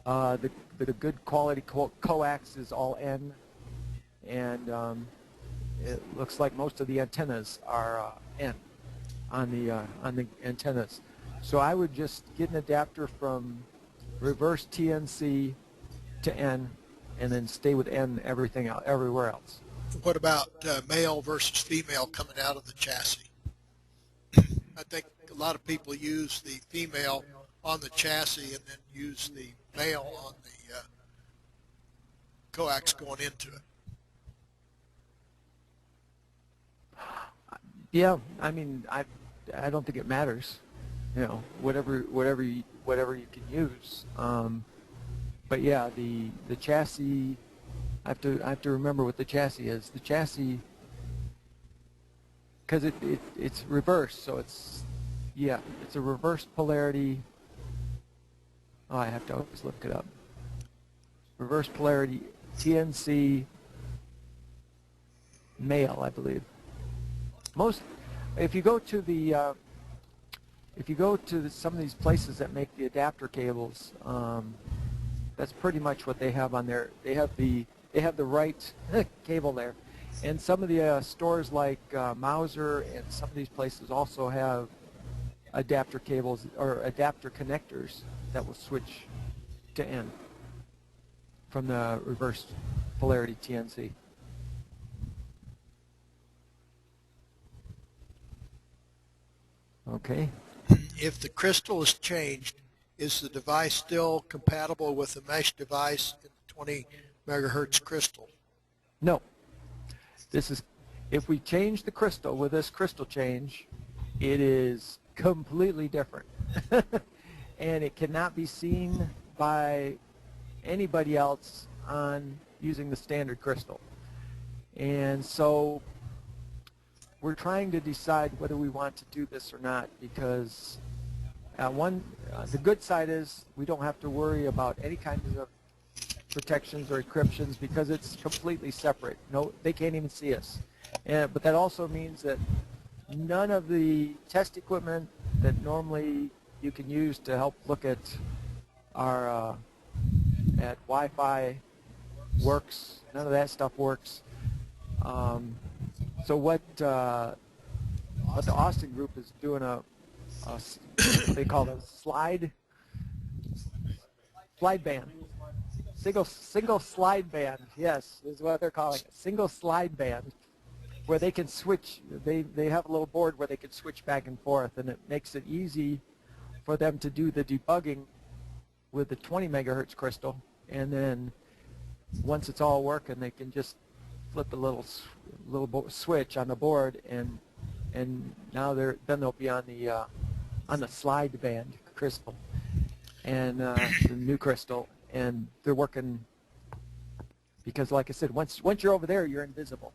The good quality coax is all N, and it looks like most of the antennas are N on the antennas. So I would just get an adapter from reverse TNC to N, and then stay with N everywhere else. What about male versus female coming out of the chassis? I think a lot of people use the female on the chassis and then use the male on the coax going into it. Yeah, I mean, I don't think it matters. You know, whatever you can use. But yeah, the chassis. I have to remember what the chassis is. The chassis, because it's reverse, so it's a reverse polarity. Oh, I have to always look it up. Reverse polarity TNC male, I believe. If you go to some of these places that make the adapter cables, that's pretty much what they have on there. They have the right cable there, and some of the stores like Mauser and some of these places also have adapter cables or adapter connectors that will switch to N from the reverse polarity TNC. Okay. If the crystal is changed, is the device still compatible with the mesh device in the 20 megahertz crystal? No. If we change the crystal with this crystal change, it is completely different. And it cannot be seen by anybody else on using the standard crystal. And so we're trying to decide whether we want to do this or not, because the good side is we don't have to worry about any kinds of protections or encryptions because it's completely separate. No, they can't even see us. But that also means that none of the test equipment that normally you can use to help look at our at Wi-Fi works. None of that stuff works. So what the Austin group is doing a what they call it, slide band. Single slide band, yes, is what they're calling it. Single slide band, where they can switch. They have a little board where they can switch back and forth, and it makes it easy for them to do the debugging with the 20 megahertz crystal, and then once it's all working, they can just flip a little switch on the board, and now they'll be on the slide band crystal, and the new crystal. And they're working because, like I said, once you're over there, you're invisible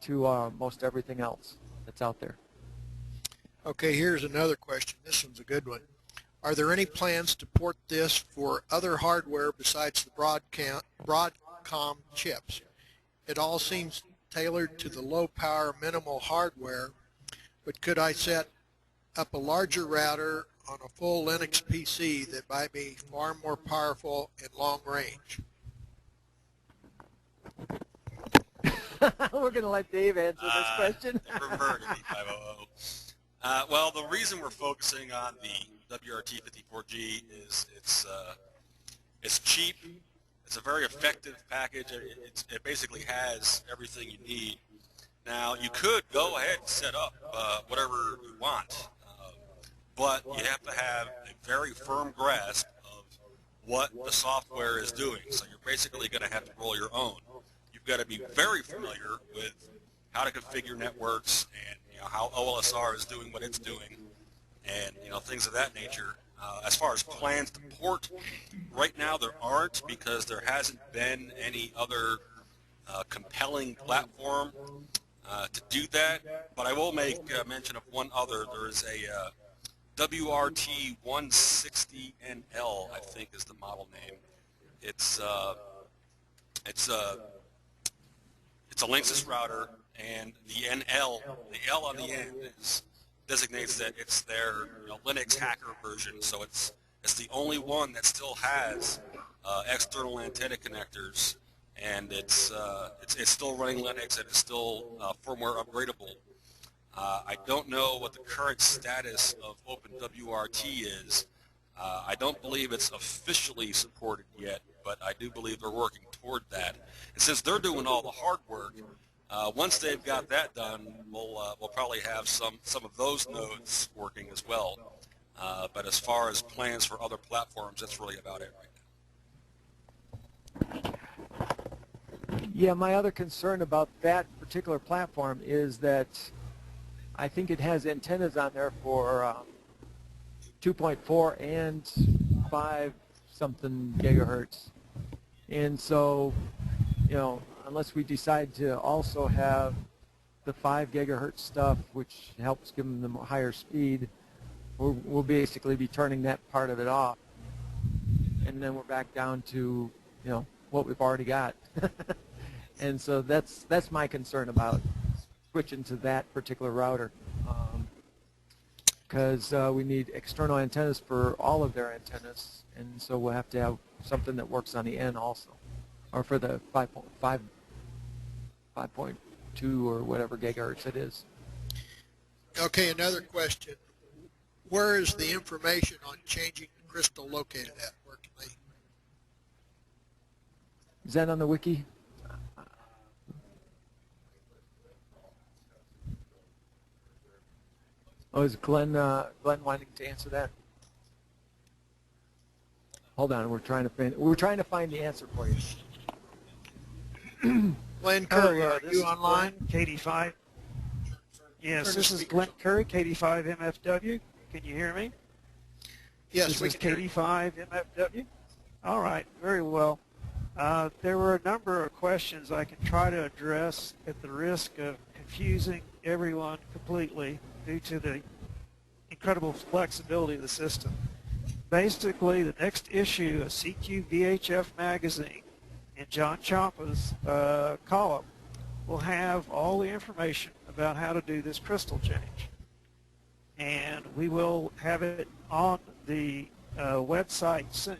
to most everything else that's out there. Okay, here's another question. This one's a good one. Are there any plans to port this for other hardware besides the Broadcom chips? It all seems tailored to the low power, minimal hardware, but could I set up a larger router on a full Linux PC that might be far more powerful and long range? We're going to let Dave answer this question. Prefer to be 500. Well, the reason we're focusing on the WRT54G is it's cheap. It's a very effective package. It basically has everything you need. Now, you could go ahead and set up whatever you want, but you have to have a very firm grasp of what the software is doing. So you're basically going to have to roll your own. You've got to be very familiar with how to configure networks and how OLSR is doing what it's doing, and things of that nature. As far as plans to port, right now there aren't, because there hasn't been any other compelling platform to do that. But I will make mention of one other. There is a WRT160NL, I think is the model name. It's a Linksys router, and the NL, the L on the end, designates that it's their Linux hacker version. So it's the only one that still has external antenna connectors, and it's still running Linux, and it's still firmware upgradable. I don't know what the current status of OpenWRT is. I don't believe it's officially supported yet, but I do believe they're working toward that. And since they're doing all the hard work, once they've got that done, we'll probably have some of those nodes working as well. But as far as plans for other platforms, that's really about it right now. Yeah, my other concern about that particular platform is that I think it has antennas on there for 2.4 and 5 something gigahertz, and so unless we decide to also have the 5 gigahertz stuff, which helps give them a higher speed, we'll basically be turning that part of it off, and then we're back down to what we've already got. And so that's my concern about switching to that particular router, because we need external antennas for all of their antennas, and so we'll have to have something that works on the N also, or for the 5.2 or whatever gigahertz it is. Okay, another question. Where is the information on changing the crystal located at? Where can they? Is that on the wiki? Oh, is Glenn wanting to answer that? Hold on, we're trying to find the answer for you. Glenn Curry, are this you is online? Glenn, KD5. Yes, this is Glenn Curry, KD5MFW. Can you hear me? Yes, we This is can hear you. KD5MFW. All right, very well. There were a number of questions I can try to address at the risk of confusing everyone completely due to the incredible flexibility of the system. Basically, the next issue of CQ VHF magazine in John Champa's column will have all the information about how to do this crystal change. And we will have it on the website soon.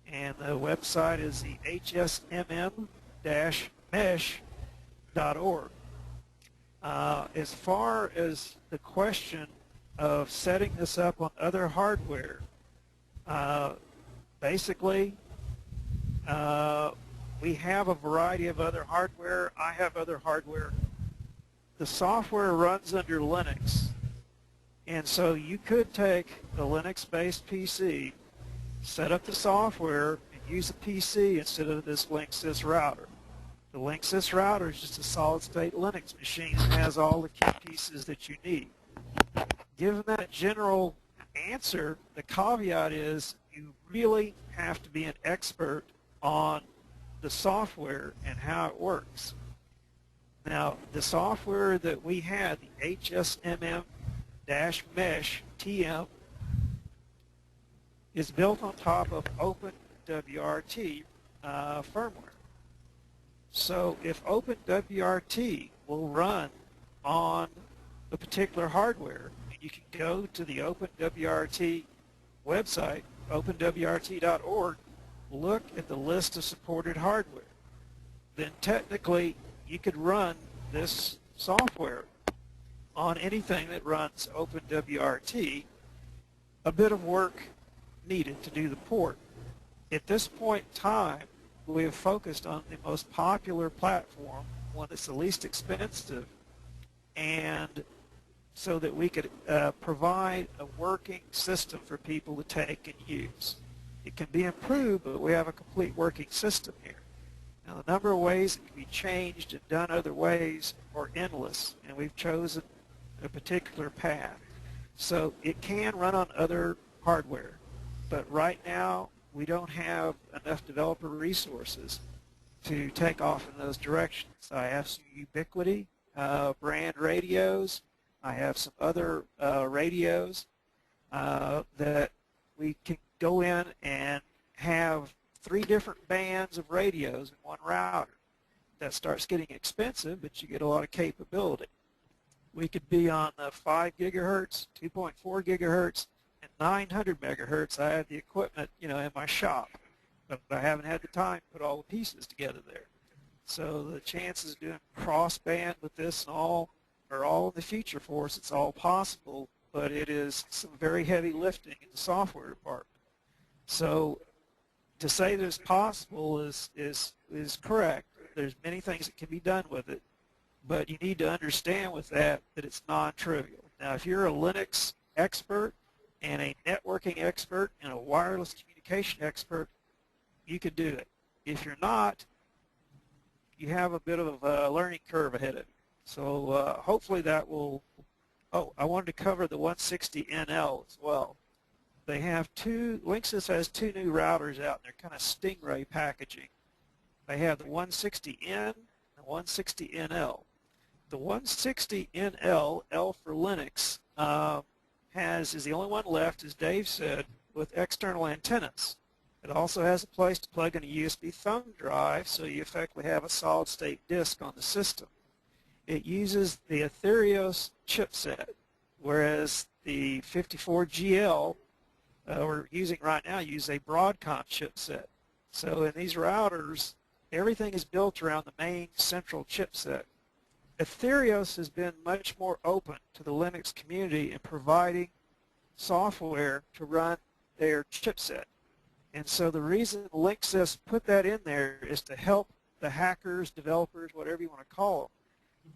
And the website is the HSMM-MESH.org. As far as the question of setting this up on other hardware. Basically, we have a variety of other hardware. I have other hardware. The software runs under Linux, and so you could take a Linux-based PC, set up the software, and use a PC instead of this Linksys router. The Linksys router is just a solid-state Linux machine that has all the key pieces that you need. Given that general answer, the caveat is you really have to be an expert on the software and how it works. Now, the software that we had, the HSMM-MESH TM, is built on top of OpenWRT firmware. So if OpenWRT will run on a particular hardware, you can go to the OpenWRT website, openwrt.org, look at the list of supported hardware. Then technically you could run this software on anything that runs OpenWRT. A bit of work needed to do the port. At this point in time, we have focused on the most popular platform, one that's the least expensive, and so that we could provide a working system for people to take and use. It can be improved, but we have a complete working system here. Now, the number of ways it can be changed and done other ways are endless, and we've chosen a particular path. So it can run on other hardware, but right now we don't have enough developer resources to take off in those directions. I have some Ubiquiti brand radios. I have some other radios that we can go in and have 3 different bands of radios in one router. That starts getting expensive, but you get a lot of capability. We could be on 5 gigahertz, 2.4 gigahertz, and 900 megahertz. I have the equipment, in my shop, but I haven't had the time to put all the pieces together there. So the chances of doing cross-band with this and all are all in the future for us. It's all possible, but it is some very heavy lifting in the software department. So to say that it's possible is correct. There's many things that can be done with it, but you need to understand with that it's non-trivial. Now, if you're a Linux expert and a networking expert and a wireless communication expert, you could do it. If you're not, you have a bit of a learning curve ahead of you. So hopefully that will, I wanted to cover the 160NL as well. They have Linksys has 2 new routers out, and they're kind of Stingray packaging. They have the 160N and the 160NL. The 160NL, L for Linux, is the only one left, as Dave said, with external antennas. It also has a place to plug in a USB thumb drive, so you effectively have a solid-state disk on the system. It uses the Aetherios chipset, whereas the 54GL we're using right now use a Broadcom chipset. So in these routers, everything is built around the main central chipset. Aetherios has been much more open to the Linux community in providing software to run their chipset. And so the reason Linksys put that in there is to help the hackers, developers, whatever you want to call them,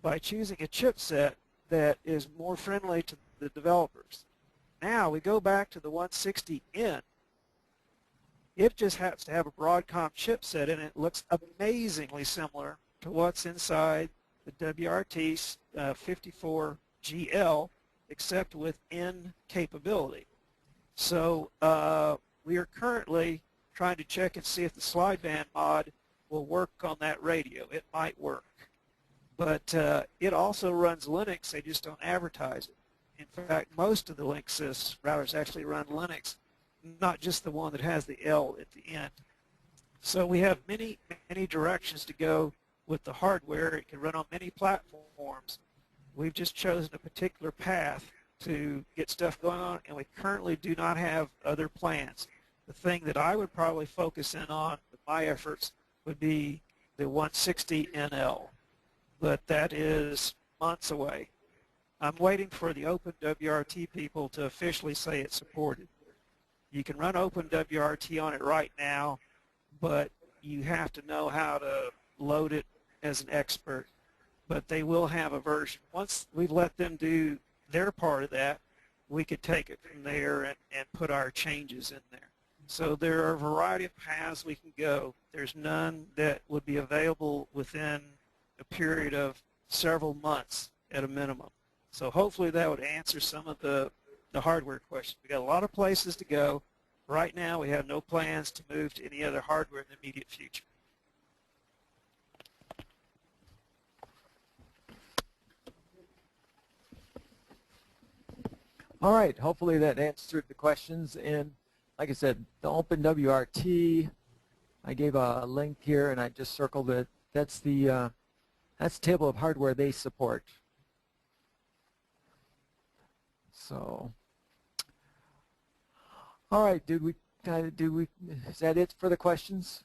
by choosing a chipset that is more friendly to the developers. Now we go back to the 160N. It just happens to have a Broadcom chipset in it. It looks amazingly similar to what's inside the WRT 54GL, except with N capability. So we are currently trying to check and see if the slideband mod will work on that radio. It might work. But it also runs Linux. They just don't advertise it. In fact, most of the Linksys routers actually run Linux, not just the one that has the L at the end. So we have many directions to go with the hardware. It can run on many platforms. We've just chosen a particular path to get stuff going on, and we currently do not have other plans. The thing that I would probably focus in on with my efforts would be the 160NL, but that is months away. I'm waiting for the OpenWRT people to officially say it's supported. You can run OpenWRT on it right now, but you have to know how to load it as an expert. But they will have a version. Once we let them do their part of that, we could take it from there and put our changes in there. So there are a variety of paths we can go. There's none that would be available within a period of several months at a minimum. So hopefully that would answer some of the hardware questions. We got a lot of places to go. Right now we have no plans to move to any other hardware in the immediate future. All right, hopefully that answered the questions. And like I said, the OpenWRT, I gave a link here and I just circled it. That's the table of hardware they support. So, all right, is that it for the questions?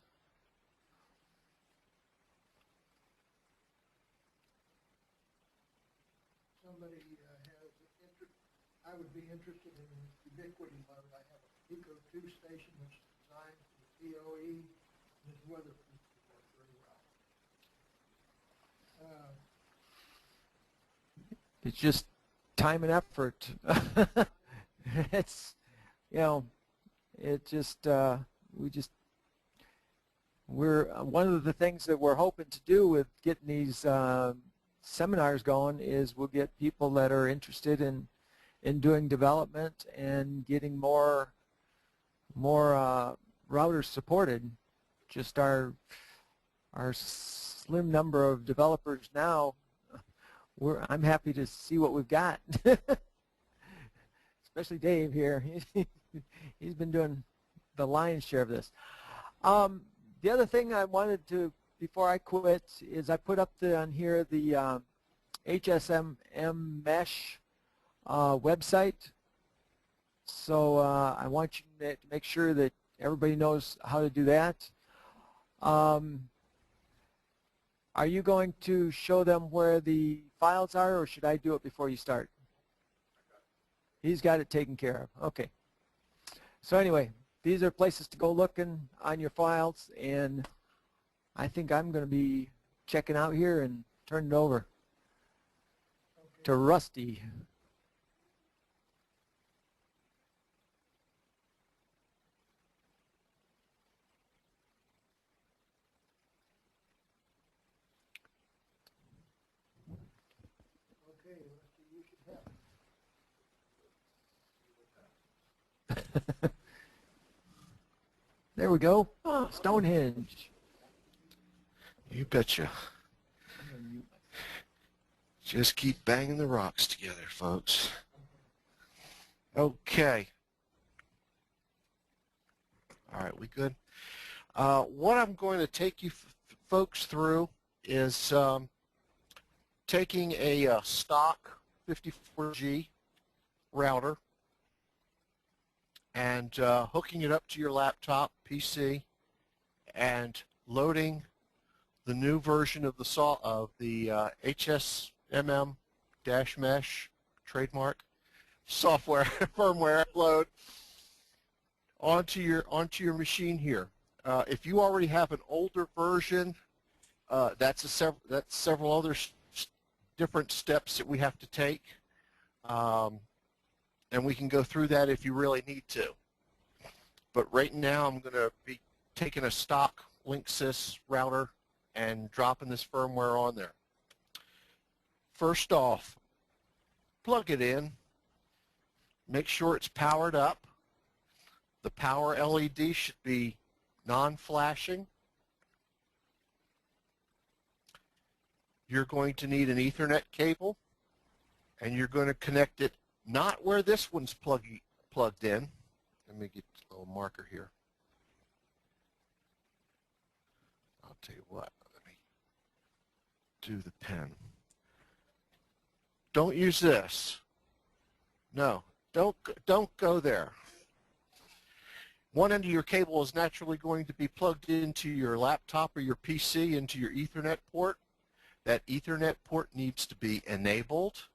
Somebody has interest. I would be interested in ubiquity mode. I have a Pico 2 station which is designed for the PoE and is weatherproof to work very well. It's just time and effort. It's, you know, it just, we're one of the things that we're hoping to do with getting these seminars going is we'll get people that are interested in doing development and getting more routers supported. Just our slim number of developers now, I'm happy to see what we've got. Especially Dave here. He's been doing the lion's share of this. The other thing I wanted to, before I quit, is I put up on here the HSMM-MESH website. So I want you to make sure that everybody knows how to do that. Are you going to show them where the files are, or should I do it before you start? He's got it taken care of. Okay. So anyway, these are places to go looking on your files, and I think I'm going to be checking out here and turning it over to Rusty. Okay, Rusty, you should have it. There we go. Oh, Stonehenge. You betcha. Just keep banging the rocks together, folks. Okay. All right, we good? What I'm going to take you folks through is taking a stock 54G router and hooking it up to your laptop, PC, and loading the new version of the HSMM-MESH trademark software firmware upload onto your machine here. If you already have an older version, that's several other different steps that we have to take. And we can go through that if you really need to. But right now I'm going to be taking a stock Linksys router and dropping this firmware on there. First off, plug it in. Make sure it's powered up. The power LED should be non-flashing. You're going to need an Ethernet cable, and you're going to connect it not where this one's plugged in. Let me get a little marker here. I'll tell you what, let me do the pen. Don't use this. No, don't go there. One end of your cable is naturally going to be plugged into your laptop or your PC into your Ethernet port. That Ethernet port needs to be enabled,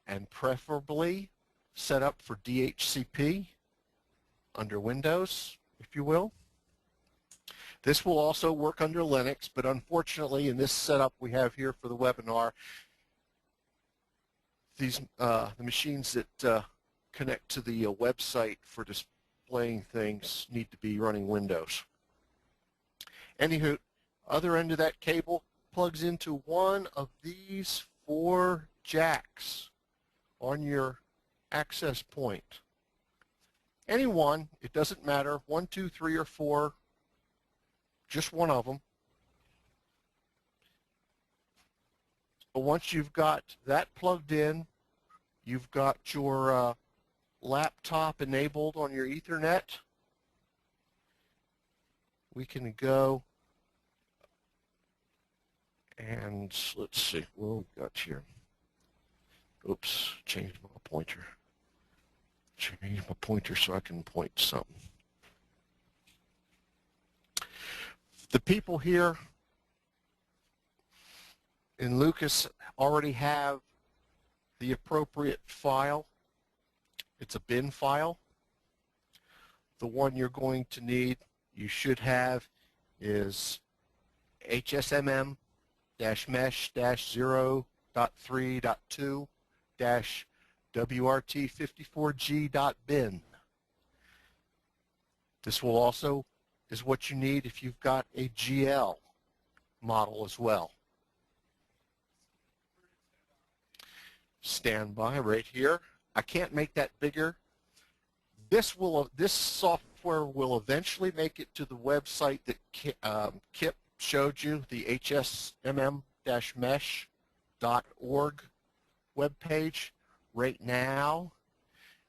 and preferably set up for DHCP under Windows, if you will. This will also work under Linux, but unfortunately in this setup we have here for the webinar, these the machines that connect to the website for displaying things need to be running Windows. Anywho, other end of that cable plugs into one of these 4 jacks on your access point. Any one, it doesn't matter, 1, 2, 3, or 4, just one of them. But once you've got that plugged in, you've got your laptop enabled on your Ethernet, we can go and let's see what we got here. Oops, changed my pointer. Change my pointer so I can point to something. The people here in Lucas already have the appropriate file. It's a bin file. The one you're going to need, you should have, is HSMM-MESH-0.3.2-WRT54G.bin. This will also is what you need if you've got a GL model as well. Standby right here. I can't make that bigger. This software will eventually make it to the website that Kip showed you, the HSMM-MESH.org webpage. Right now,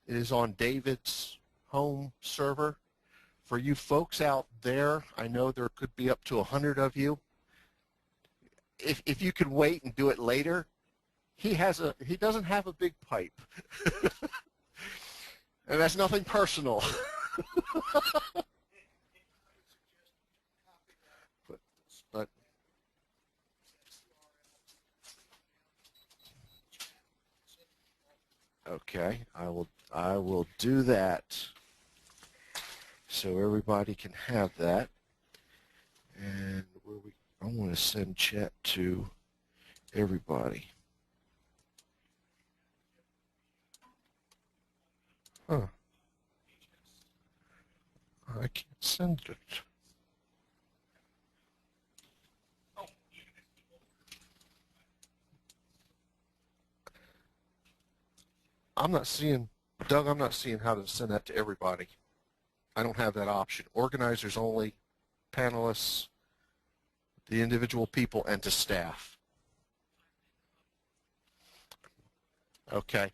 it is on David's home server. For you folks out there, I know there could be up to 100 of you. If you could wait and do it later, he doesn't have a big pipe. And that's nothing personal. but okay, I will do that so everybody can have that. And I want to send chat to everybody. Huh. I can't send it. I'm not seeing, Doug, I'm not seeing how to send that to everybody. I don't have that option. Organizers only, panelists, the individual people, and to staff. Okay.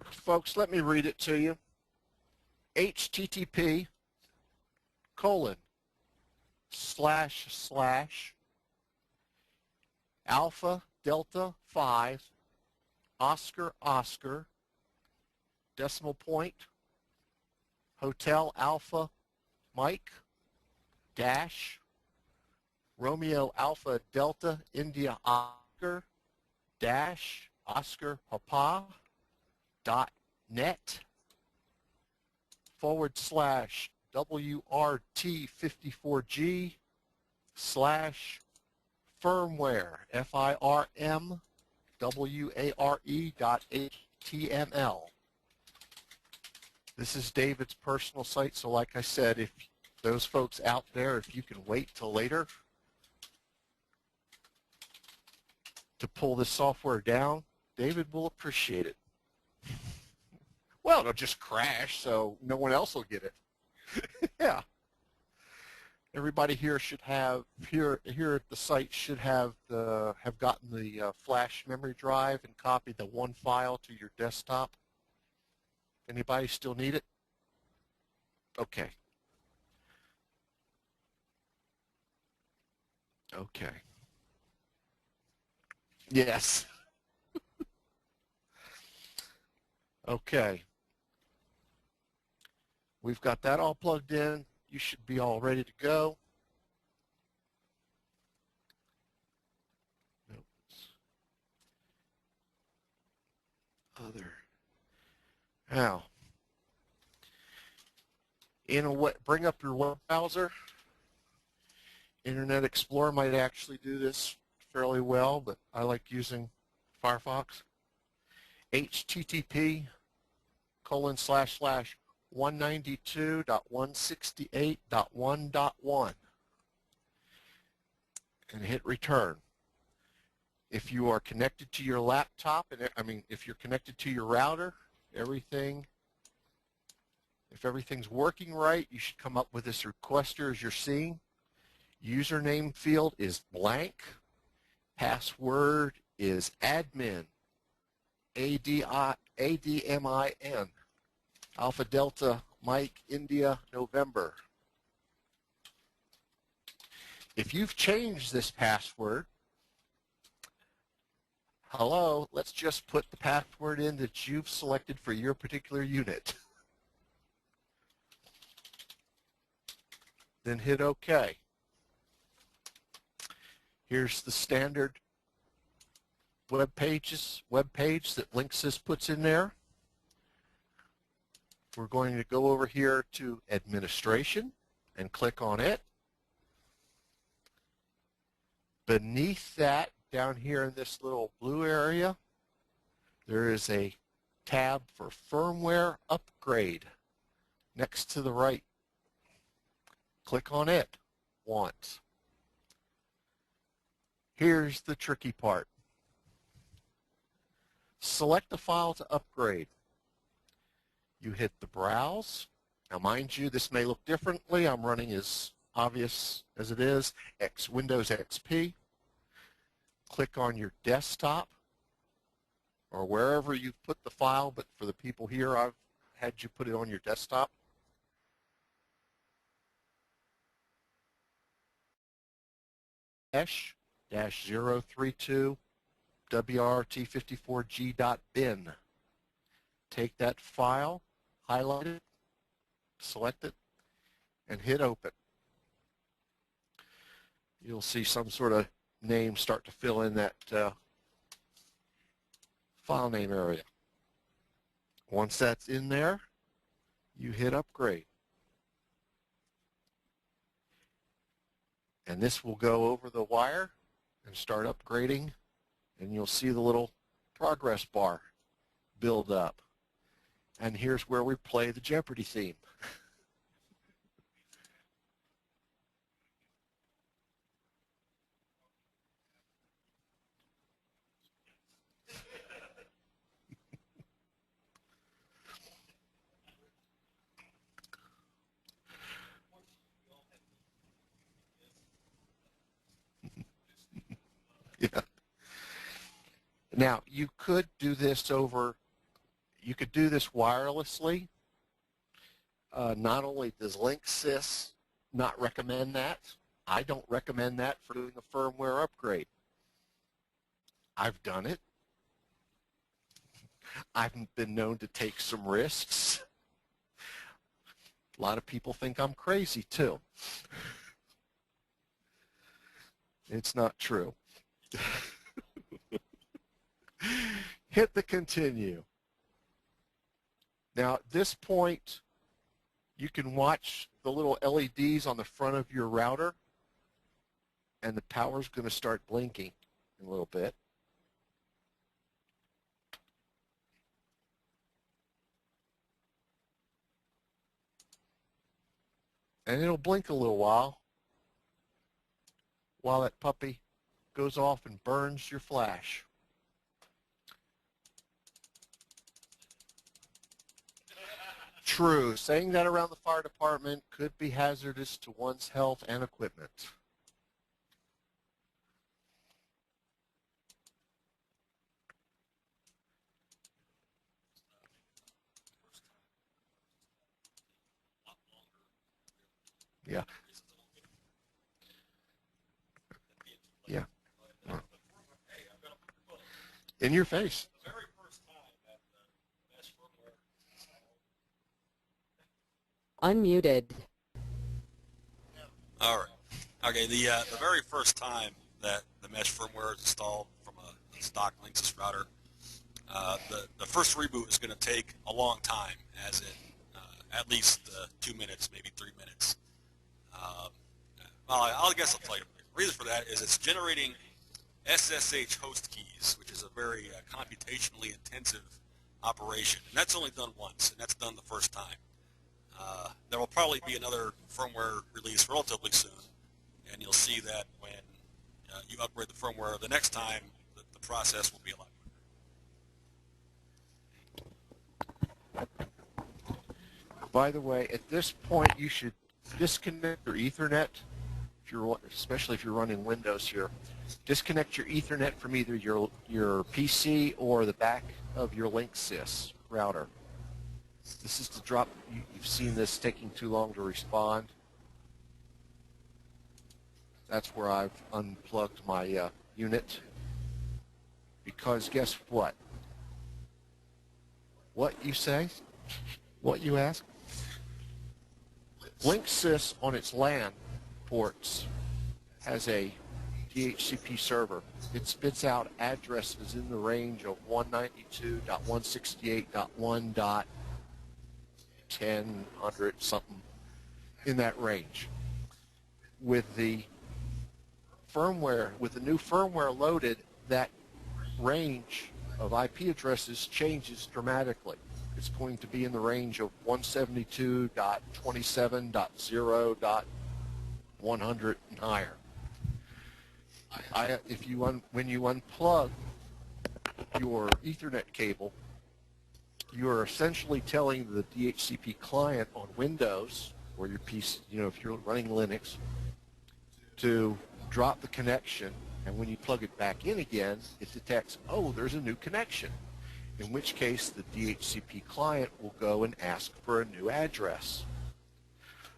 Folks, let me read it to you. http://alpha delta 5 Oscar Oscar decimal point Hotel Alpha Mike dash Romeo Alpha Delta India Oscar dash Oscar Papa .net / WRT54G / firmware FIRMWARE.HTML. This is David's personal site, so like I said, if those folks out there, if you can wait till later to pull this software down, David will appreciate it. Well, it'll just crash, so no one else will get it. Yeah. Everybody here should have here at the site should have gotten the flash memory drive and copied the one file to your desktop. Anybody still need it? Okay. Okay. Yes. Okay. We've got that all plugged in. You should be all ready to go. Nope. other. Now, bring up your web browser. Internet Explorer might actually do this fairly well, but I like using Firefox. http://192.168.1.1 and hit return. If you are connected to your laptop, if you're connected to your router, if everything's working right, you should come up with this requester as you're seeing. Username field is blank. Password is admin. ADMIN. Alpha Delta Mike India November. If you've changed this password, hello, let's just put the password in that you've selected for your particular unit. Then hit OK. Here's the standard web page that Linksys puts in there. We're going to go over here to Administration and click on it. Beneath that, down here in this little blue area, there is a tab for Firmware Upgrade next to the right. Click on it once. Here's the tricky part. Select the file to upgrade. You hit the Browse. Now mind you, this may look differently. I'm running as obvious as it is, Windows XP. Click on your desktop or wherever you've put the file, but for the people here, I've had you put it on your desktop. -032 wrt54g.bin. Take that file, highlight it, select it, and hit open. You'll see some sort of name start to fill in that file name area. Once that's in there, you hit upgrade. And this will go over the wire and start upgrading, and you'll see the little progress bar build up. And here's where we play the Jeopardy theme. Yeah. Now, you could do this wirelessly. Not only does Linksys not recommend that, I don't recommend that for doing a firmware upgrade. I've done it. I've been known to take some risks. A lot of people think I'm crazy too. It's not true. Hit the continue. Now at this point, you can watch the little LEDs on the front of your router, and the power's going to start blinking in a little bit. And it'll blink a little while that puppy goes off and burns your flash. True, saying that around the fire department could be hazardous to one's health and equipment. Yeah. Yeah. In your face. Unmuted. All right. Okay, the very first time that the mesh firmware is installed from a stock Linksys router, The first reboot is going to take a long time, as in at least 2 minutes, maybe 3 minutes. Well, I guess I'll tell you. The reason for that is it's generating SSH host keys, which is a very computationally intensive operation. And that's only done once, and that's done the first time. There will probably be another firmware release relatively soon, and you'll see that when you upgrade the firmware the next time, the process will be a lot quicker. By the way, at this point, you should disconnect your Ethernet, especially if you're running Windows here. Disconnect your Ethernet from either your PC or the back of your Linksys router. This is to drop. You've seen this taking too long to respond. That's where I've unplugged my unit. Because guess what? What you say? What you ask? Linksys on its LAN ports has a DHCP server. It spits out addresses in the range of 192.168.1.1000 something in that range. With the firmware, with the new firmware loaded, that range of IP addresses changes dramatically. It's going to be in the range of 172.27.0.100 and higher. When you unplug your Ethernet cable, you are essentially telling the DHCP client on Windows or your PC, if you're running Linux, to drop the connection, and when you plug it back in again, it detects, oh, there's a new connection, in which case the DHCP client will go and ask for a new address.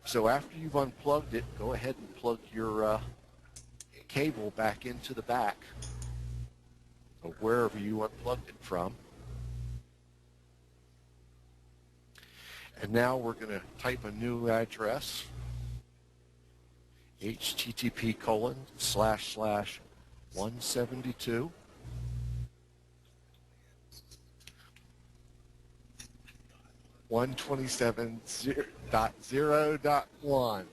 So after you've unplugged it, go ahead and plug your cable back into the back of wherever you unplugged it from. And now we're going to type a new address, http://172 127.0.1.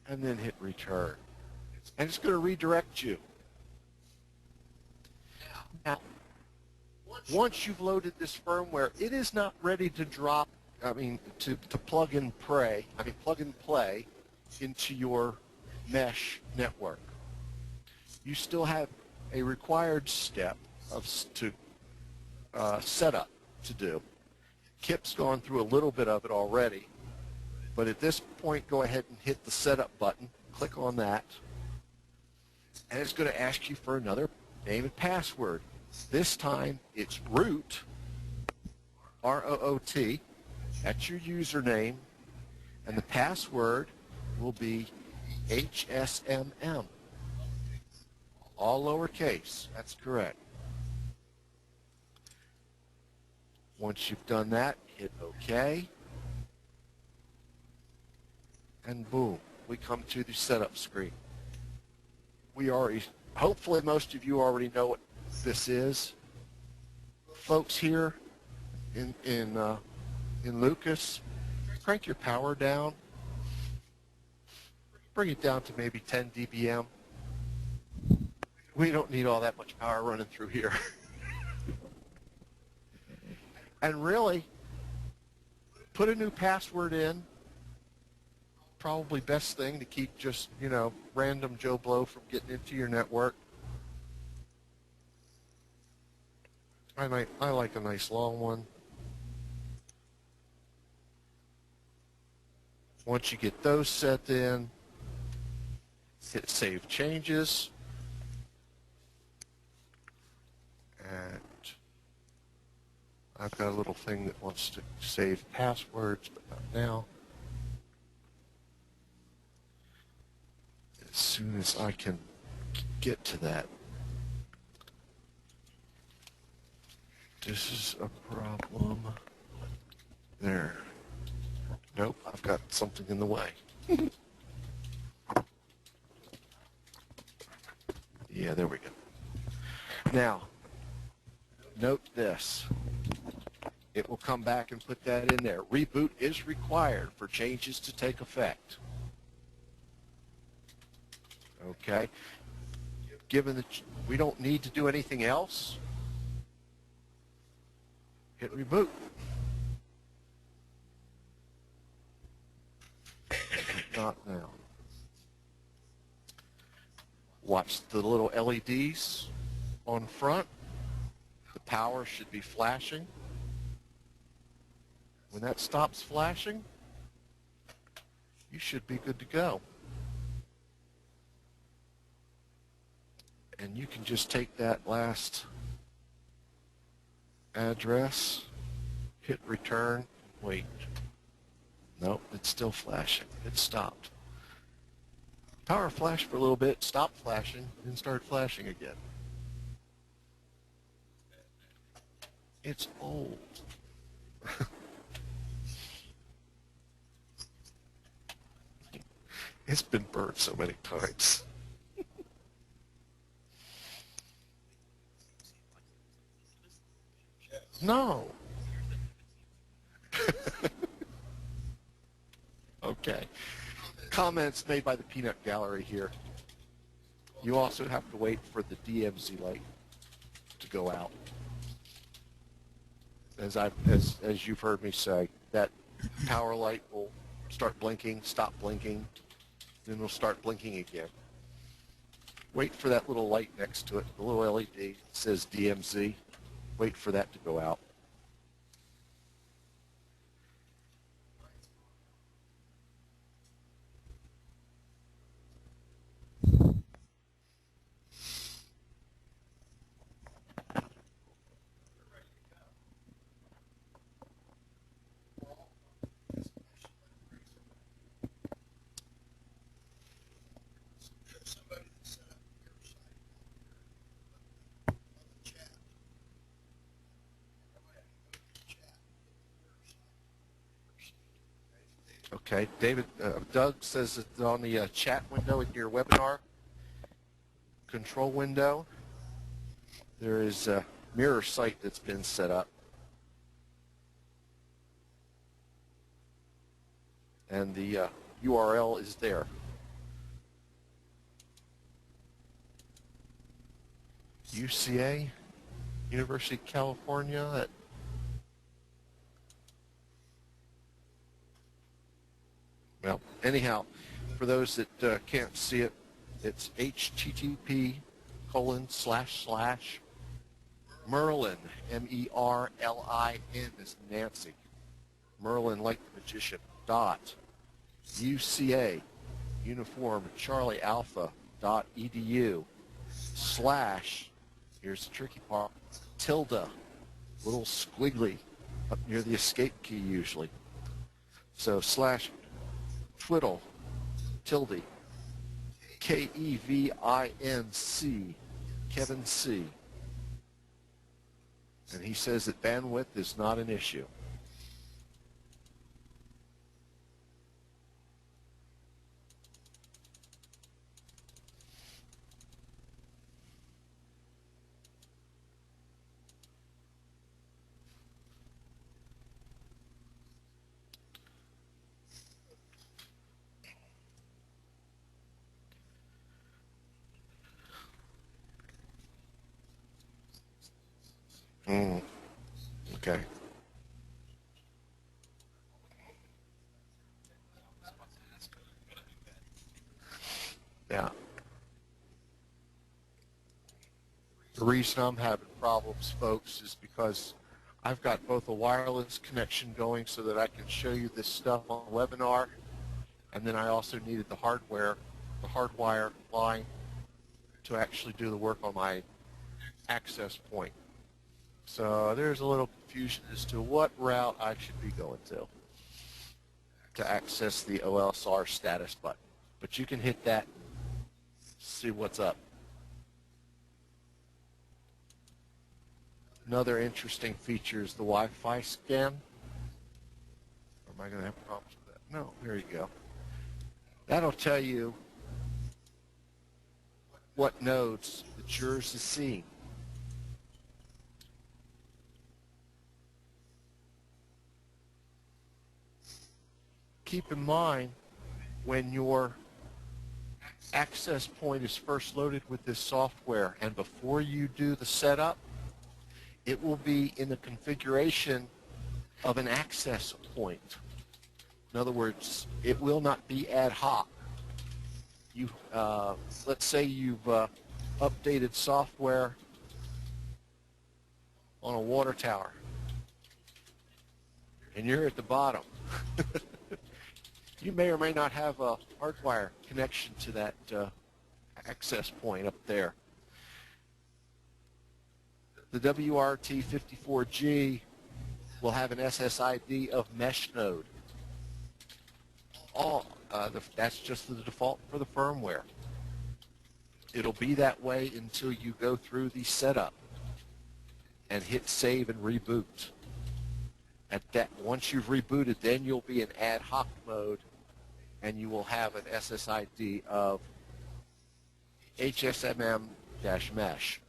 And then hit return. And it's going to redirect you. Now, once you've loaded this firmware, it is not ready to drop, to plug and play into your mesh network. You still have a required step of setup to do. Kip's gone through a little bit of it already, but at this point, go ahead and hit the setup button, click on that, and it's going to ask you for another name and password. This time it's root, R-O-O-T, that's your username, and the password will be HSMM, all lowercase. That's correct. Once you've done that, hit OK, and boom, we come to the setup screen. Hopefully most of you already know what this is. Folks here in Lucas, crank your power down. Bring it down to maybe 10 dBm. We don't need all that much power running through here. And really, put a new password in. Probably best thing to keep just, random Joe Blow from getting into your network. I like a nice long one. Once you get those set in, hit Save Changes. And I've got a little thing that wants to save passwords, but not now. As soon as I can get to that. This is a problem. There. Nope, I've got something in the way. Yeah, there we go. Now, note this. It will come back and put that in there. Reboot is required for changes to take effect. Okay. Given that we don't need to do anything else, hit reboot. Not now. Watch the little LEDs on front. The power should be flashing. When that stops flashing, you should be good to go. And you can just take that last address, hit return, wait. Nope, it's still flashing. It stopped. Power flashed for a little bit, stopped flashing, then started flashing again. It's old. It's been burned so many times. No. Okay. Comments made by the Peanut Gallery here. You also have to wait for the DMZ light to go out. As you've heard me say, that power light will start blinking, stop blinking, then it'll start blinking again. Wait for that little light next to it, the little LED that says DMZ. Wait for that to go out. Okay, Doug says it's on the chat window in your webinar control window. There is a mirror site that's been set up. And the URL is there. UCA, University of California. Well, anyhow, for those that can't see it, it's http://Merlin, MERLIN is Nancy, Merlin like the magician, .uca, uniform Charlie Alpha, .edu, / here's the tricky part, tilde, little squiggly up near the escape key usually. So /twiddle, tilde, KEVINC, Kevin C. And he says that bandwidth is not an issue. Okay. Yeah. The reason I'm having problems, folks, is because I've got both a wireless connection going so that I can show you this stuff on the webinar, and then I also needed the hardwire line to actually do the work on my access point. So there's a little confusion as to what route I should be going to access the OSR status button. But you can hit that and see what's up. Another interesting feature is the Wi-Fi scan. Or am I going to have problems with that? No, there you go. That'll tell you what nodes that yours is seeing. Keep in mind, when your access point is first loaded with this software and before you do the setup, it will be in the configuration of an access point. In other words, it will not be ad hoc. Let's say you've updated software on a water tower and you're at the bottom. You may or may not have a hardwire connection to that access point up there. The WRT54G will have an SSID of mesh node. That's just the default for the firmware. It'll be that way until you go through the setup and hit save and reboot. Once you've rebooted, then you'll be in ad hoc mode, and you will have an SSID of HSMM-MESH.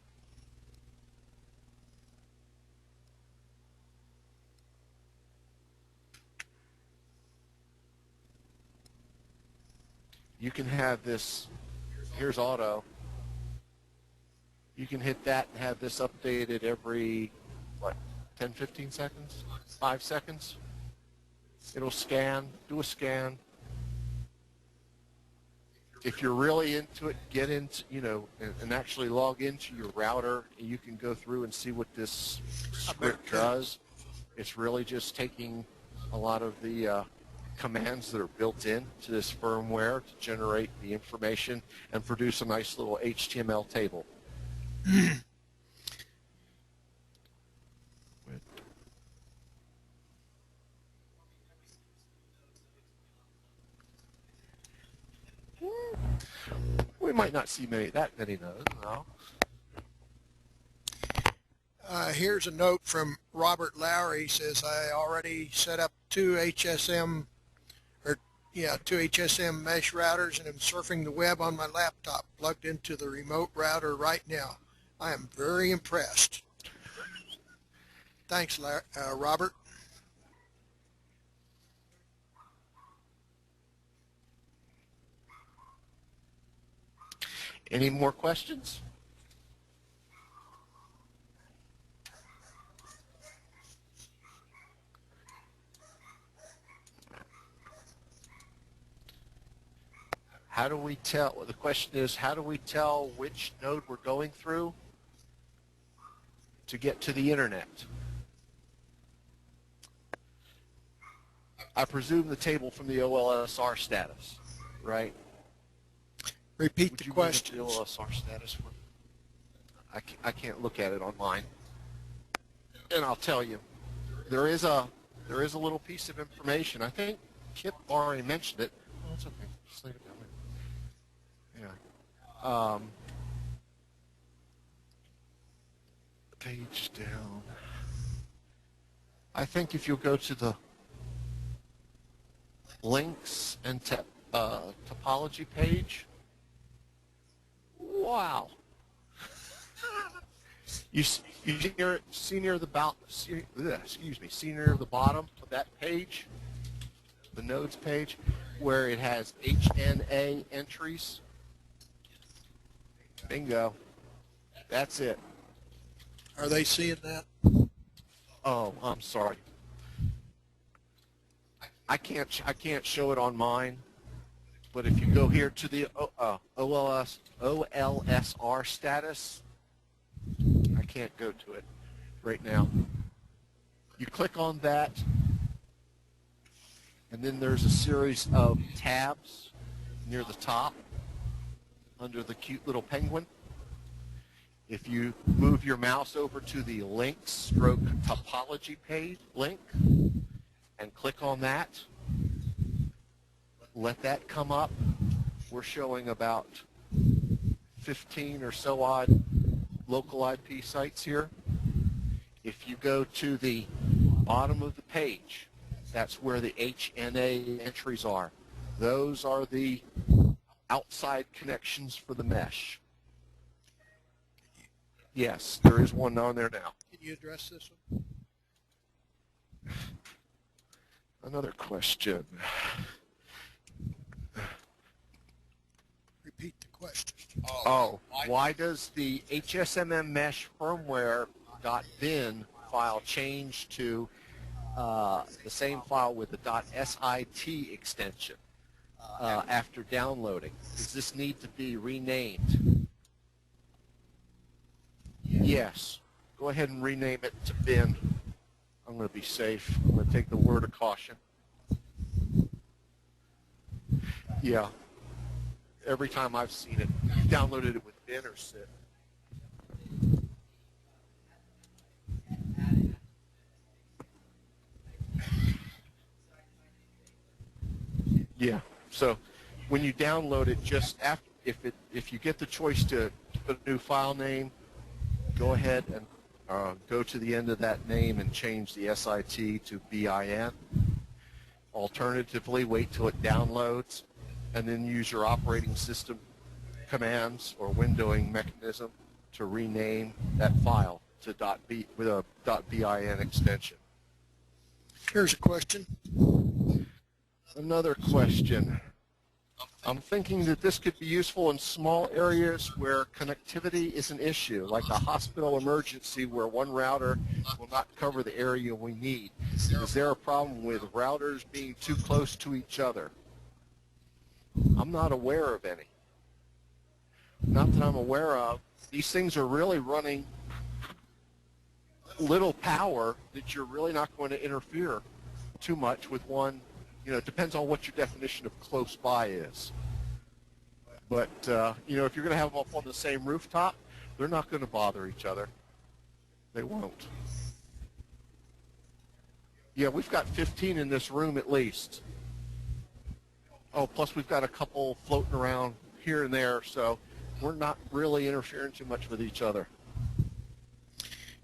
You can have this, here's auto, you can hit that and have this updated every, 10, 15 seconds? 5 seconds? It'll scan, do a scan. If you're really into it, get into, and actually log into your router. You can go through and see what this script does. It's really just taking a lot of the commands that are built in to this firmware to generate the information and produce a nice little HTML table. We might not see that many nodes, no. Here's a note from Robert Lowry. He says, I already set up two HSM mesh routers and am surfing the web on my laptop, plugged into the remote router right now. I am very impressed. Thanks, Robert. Any more questions? How do we tell? The question is, how do we tell which node we're going through to get to the internet? I presume the table from the OLSR status, right? Repeat the question. questions. The OLSR status. I can't look at it online, and I'll tell you, there is a little piece of information. I think Kip already mentioned it. Oh, it's okay. Just leave it down there. Yeah. Page down. I think if you'll go to the links and topology page. Wow. You see near the bottom of that page, the nodes page, where it has HNA entries. Bingo. That's it. Are they seeing that? Oh, I'm sorry. I can't show it on mine, but if you go here to the OLSR status, I can't go to it right now. You click on that, and then there's a series of tabs near the top under the cute little penguin. If you move your mouse over to the links / topology page link and click on that, let that come up. We're showing about 15 or so odd local IP sites here. If you go to the bottom of the page, that's where the HNA entries are. Those are the outside connections for the mesh. Yes, there is one on there now. Can you address this one? Another question. Repeat the question. Oh, why does the HSMM-MESH firmware.bin file change to the same file with the .sit extension after downloading? Does this need to be renamed? Yes. Go ahead and rename it to bin. I'm going to be safe. I'm going to take the word of caution. Yeah. Every time I've seen it, you downloaded it with bin or sit. Yeah. So when you download it, just after, if you get the choice to put a new file name, go ahead and go to the end of that name and change the SIT to BIN. Alternatively, wait till it downloads and then use your operating system commands or windowing mechanism to rename that file to .b with a .bin extension. Here's a question. Another question. I'm thinking that this could be useful in small areas where connectivity is an issue, like a hospital emergency where one router will not cover the area we need. Is there a problem with routers being too close to each other? I'm not aware of any. Not that I'm aware of. These things are really running little power that you're really not going to interfere too much with one. You know, it depends on what your definition of close by is. But, you know, if you're going to have them up on the same rooftop, they're not going to bother each other. They won't. Yeah, we've got 15 in this room at least. Oh, plus we've got a couple floating around here and there, so we're not really interfering too much with each other.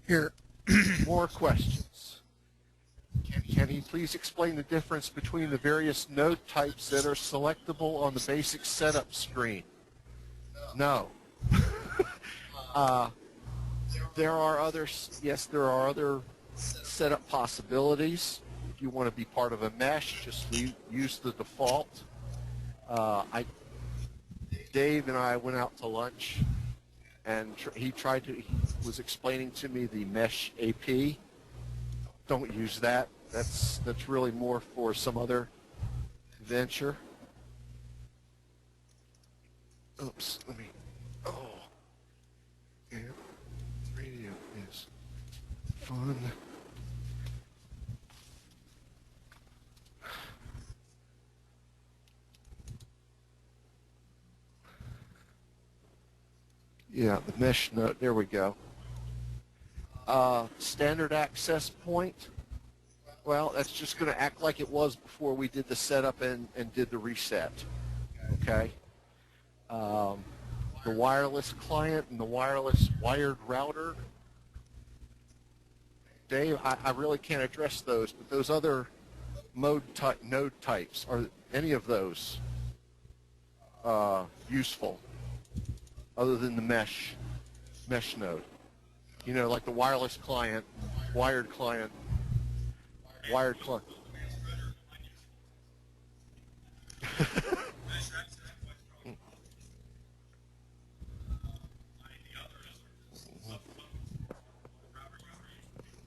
Here. More questions. Can he please explain the difference between the various node types that are selectable on the basic setup screen? No. There are other setup possibilities. If you want to be part of a mesh, just use the default. Dave and I went out to lunch, and he was explaining to me the mesh AP. Don't use that. That's really more for some other venture. Oops, let me. Oh, yeah. Radio is fun. Yeah, the mesh node. There we go. Standard access point. Well, that's just going to act like it was before we did the setup and did the reset. Okay. The wireless client and the wireless wired router. Dave, I really can't address those, but those other node types, are any of those useful other than the mesh node? You know, like the wireless client, wired client.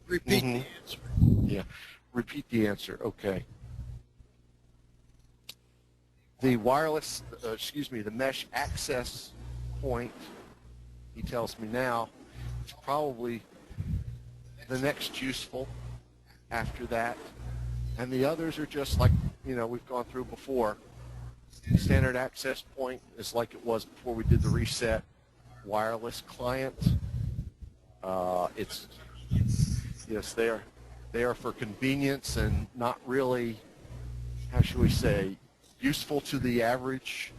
Repeat the answer. Yeah, repeat the answer. Okay. The wireless, the mesh access point, he tells me now, is probably the next useful after that. And the others are just like, you know, we've gone through before. Standard access point is like it was before we did the reset. Wireless client, yes, they are for convenience and not really, how should we say, useful to the average.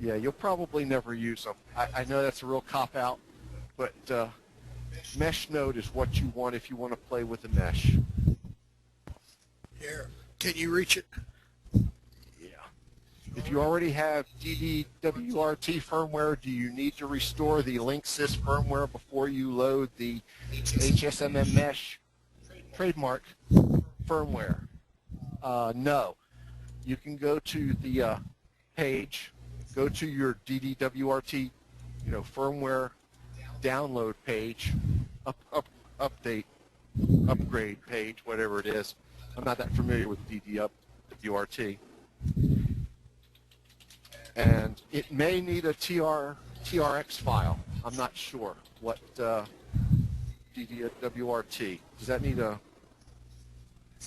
Yeah, you'll probably never use them. I know that's a real cop-out, but mesh node is what you want if you want to play with the mesh. Here. Can you reach it? Yeah. If you already have DDWRT firmware, do you need to restore the Linksys firmware before you load the HSMM-MESH trademark firmware? No. You can go to the page, go to your DDWRT, firmware download page, upgrade page, whatever it is. I'm not that familiar with DDWRT. And it may need a TRX file. I'm not sure what DDWRT. Does that need a...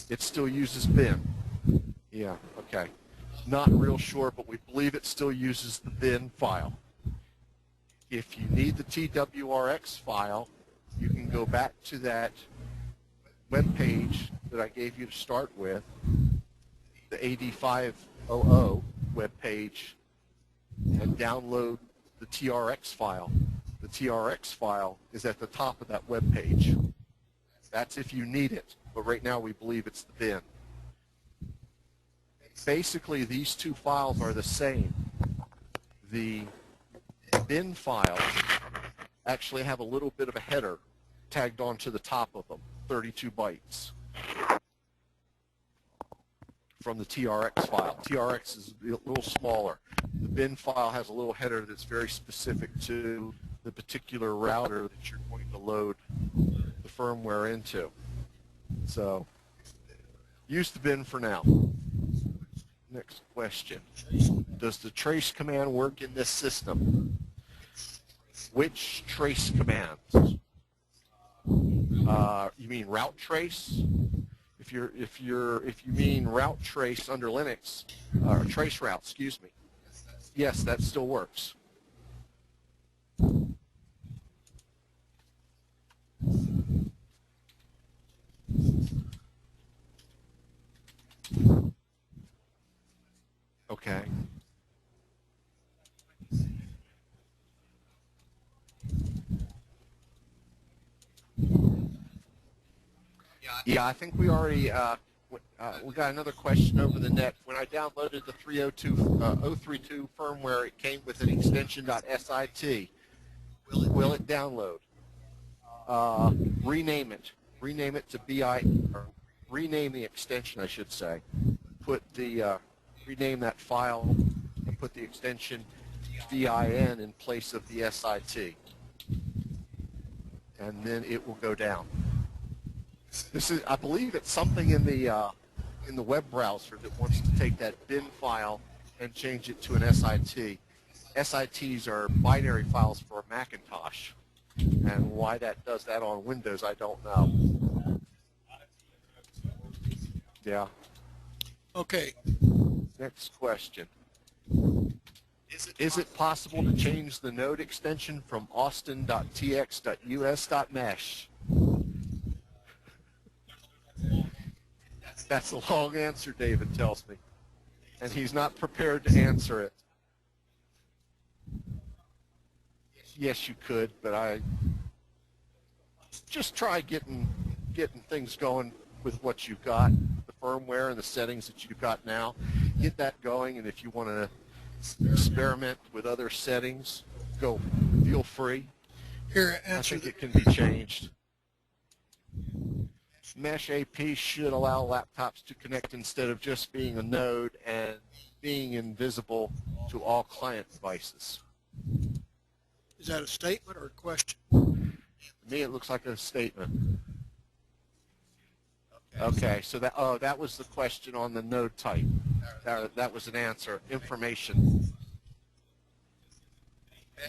It still uses bin. Yeah, okay. Not real sure, but we believe it still uses the bin file. If you need the TWRX file, you can go back to that web page that I gave you to start with, the AD500 web page, and download the TRX file. The TRX file is at the top of that web page. That's if you need it, but right now we believe it's the bin. Basically, these two files are the same. The bin files actually have a little bit of a header tagged onto the top of them, 32 bytes from the TRX file. TRX is a little smaller. The bin file has a little header that's very specific to the particular router that you're going to load the firmware into. So use the bin for now. Next question. Does the trace command work in this system? Which trace commands? You mean route trace? If you mean route trace under Linux, or trace route, excuse me. Yes, that still works. Okay. Yeah, I think we already we got another question over the net. When I downloaded the 032 firmware, it came with an extension.sit. Will it download? Rename it. Rename it to BI. Or rename the extension, I should say. Put the rename that file and put the extension VIN in place of the SIT, and then it will go down. This is, I believe, it's something in the web browser that wants to take that bin file and change it to an SIT. SITs are binary files for a Macintosh, and why that does that on Windows, I don't know. Yeah. Okay. Next question. Is it possible to change the node extension from austin.tx.us.mesh? That's a long answer, David tells me, and he's not prepared to answer it. Yes, you could, but I just try getting things going with what you've got, the firmware and the settings that you've got now. Get that going, and if you want to experiment with other settings, go. Feel free. Here, I think it can be changed. Mesh AP should allow laptops to connect instead of just being a node and being invisible to all client devices. Is that a statement or a question? To me, it looks like a statement. Okay, so that was the question on the node type. That was an answer. Information.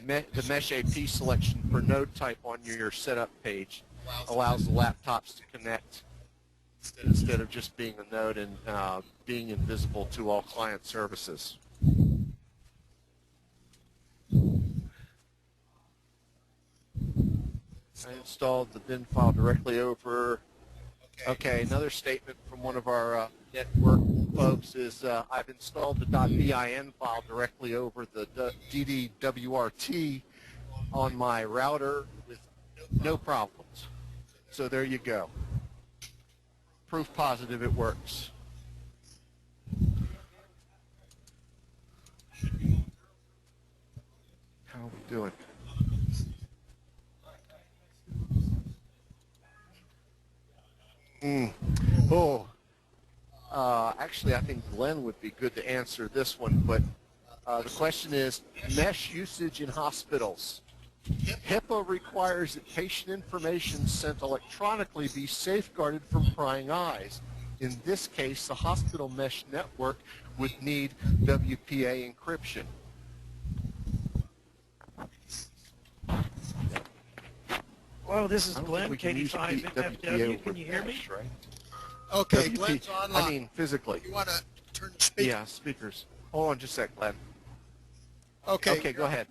The Mesh AP selection for node type on your setup page allows the laptops to connect instead of just being a node and being invisible to all client services. I installed the bin file directly over. Okay, another statement from one of our network folks is I've installed the .bin file directly over the DDWRT on my router with no problems. So there you go. Proof positive it works. doing? Oh, actually, I think Glenn would be good to answer this one, but the question is mesh usage in hospitals. HIPAA requires that patient information sent electronically be safeguarded from prying eyes. In this case, the hospital mesh network would need WPA encryption. Well, this is I don't Glenn, think we can use KD5MFW. Can you hear me? mesh, right? Okay, WP Glenn's online. I mean, physically. You want to turn the speaker? Yeah, speakers. Hold on just a sec, Glenn. Okay. Okay, go ahead.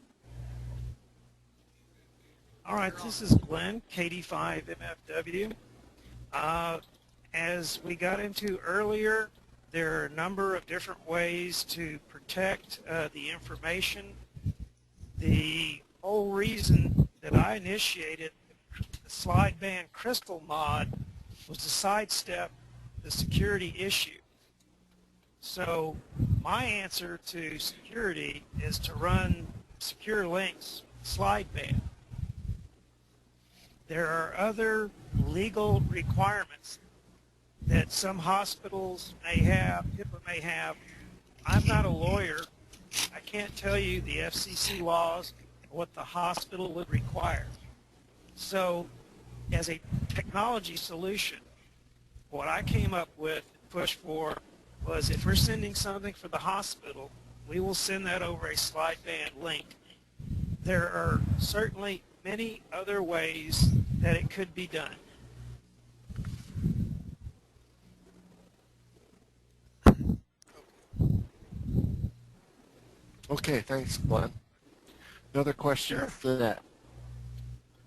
All right, this is Glenn, KD5MFW. As we got into earlier, there are a number of different ways to protect the information. The whole reason that I initiated the slide band crystal mod was to sidestep the security issue. So my answer to security is to run secure links slide band. There are other legal requirements that some hospitals may have, HIPAA may have. I'm not a lawyer. I can't tell you the FCC laws, what the hospital would require. So as a technology solution, what I came up with and pushed for was if we're sending something for the hospital, we will send that over a slide band link. There are certainly many other ways that it could be done. Okay, thanks, Glenn. Another question for that.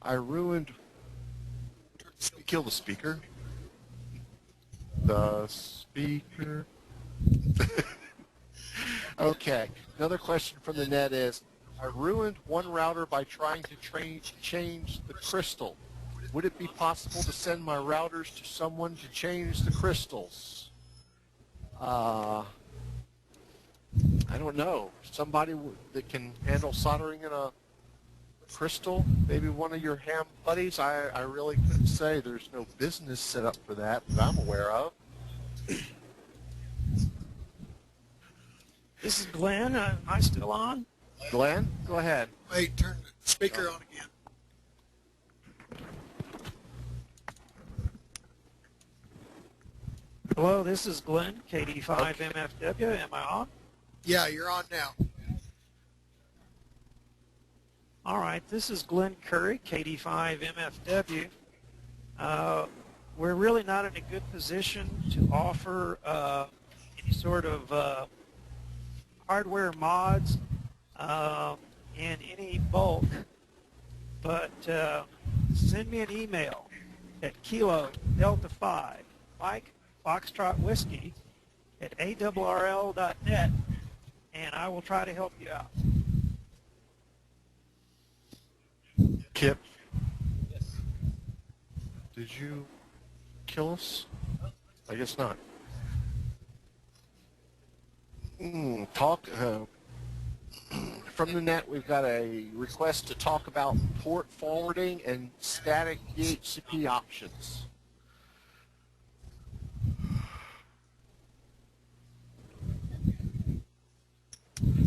I ruined... Kill the speaker. The speaker. Okay, another question from the net is, I ruined one router by trying to change the crystal. Would it be possible to send my routers to someone to change the crystals? I don't know. Somebody that can handle soldering in a crystal? Maybe one of your ham buddies? I really couldn't say. There's no business set up for that I'm aware of. This is Glenn. Am I still on? Glenn, go ahead. Wait, turn the speaker on again. Hello, this is Glenn, KD5MFW. Am I on? Yeah, you're on now. All right, this is Glenn Curry, KD5MFW. We're really not in a good position to offer any sort of hardware mods in any bulk, but send me an email at Kilo Delta 5 Mike Foxtrot Whiskey at ARRL.net, and I will try to help you out. Kip? Yes. Did you kill us? I guess not. From the net, we've got a request to talk about port forwarding and static DHCP options.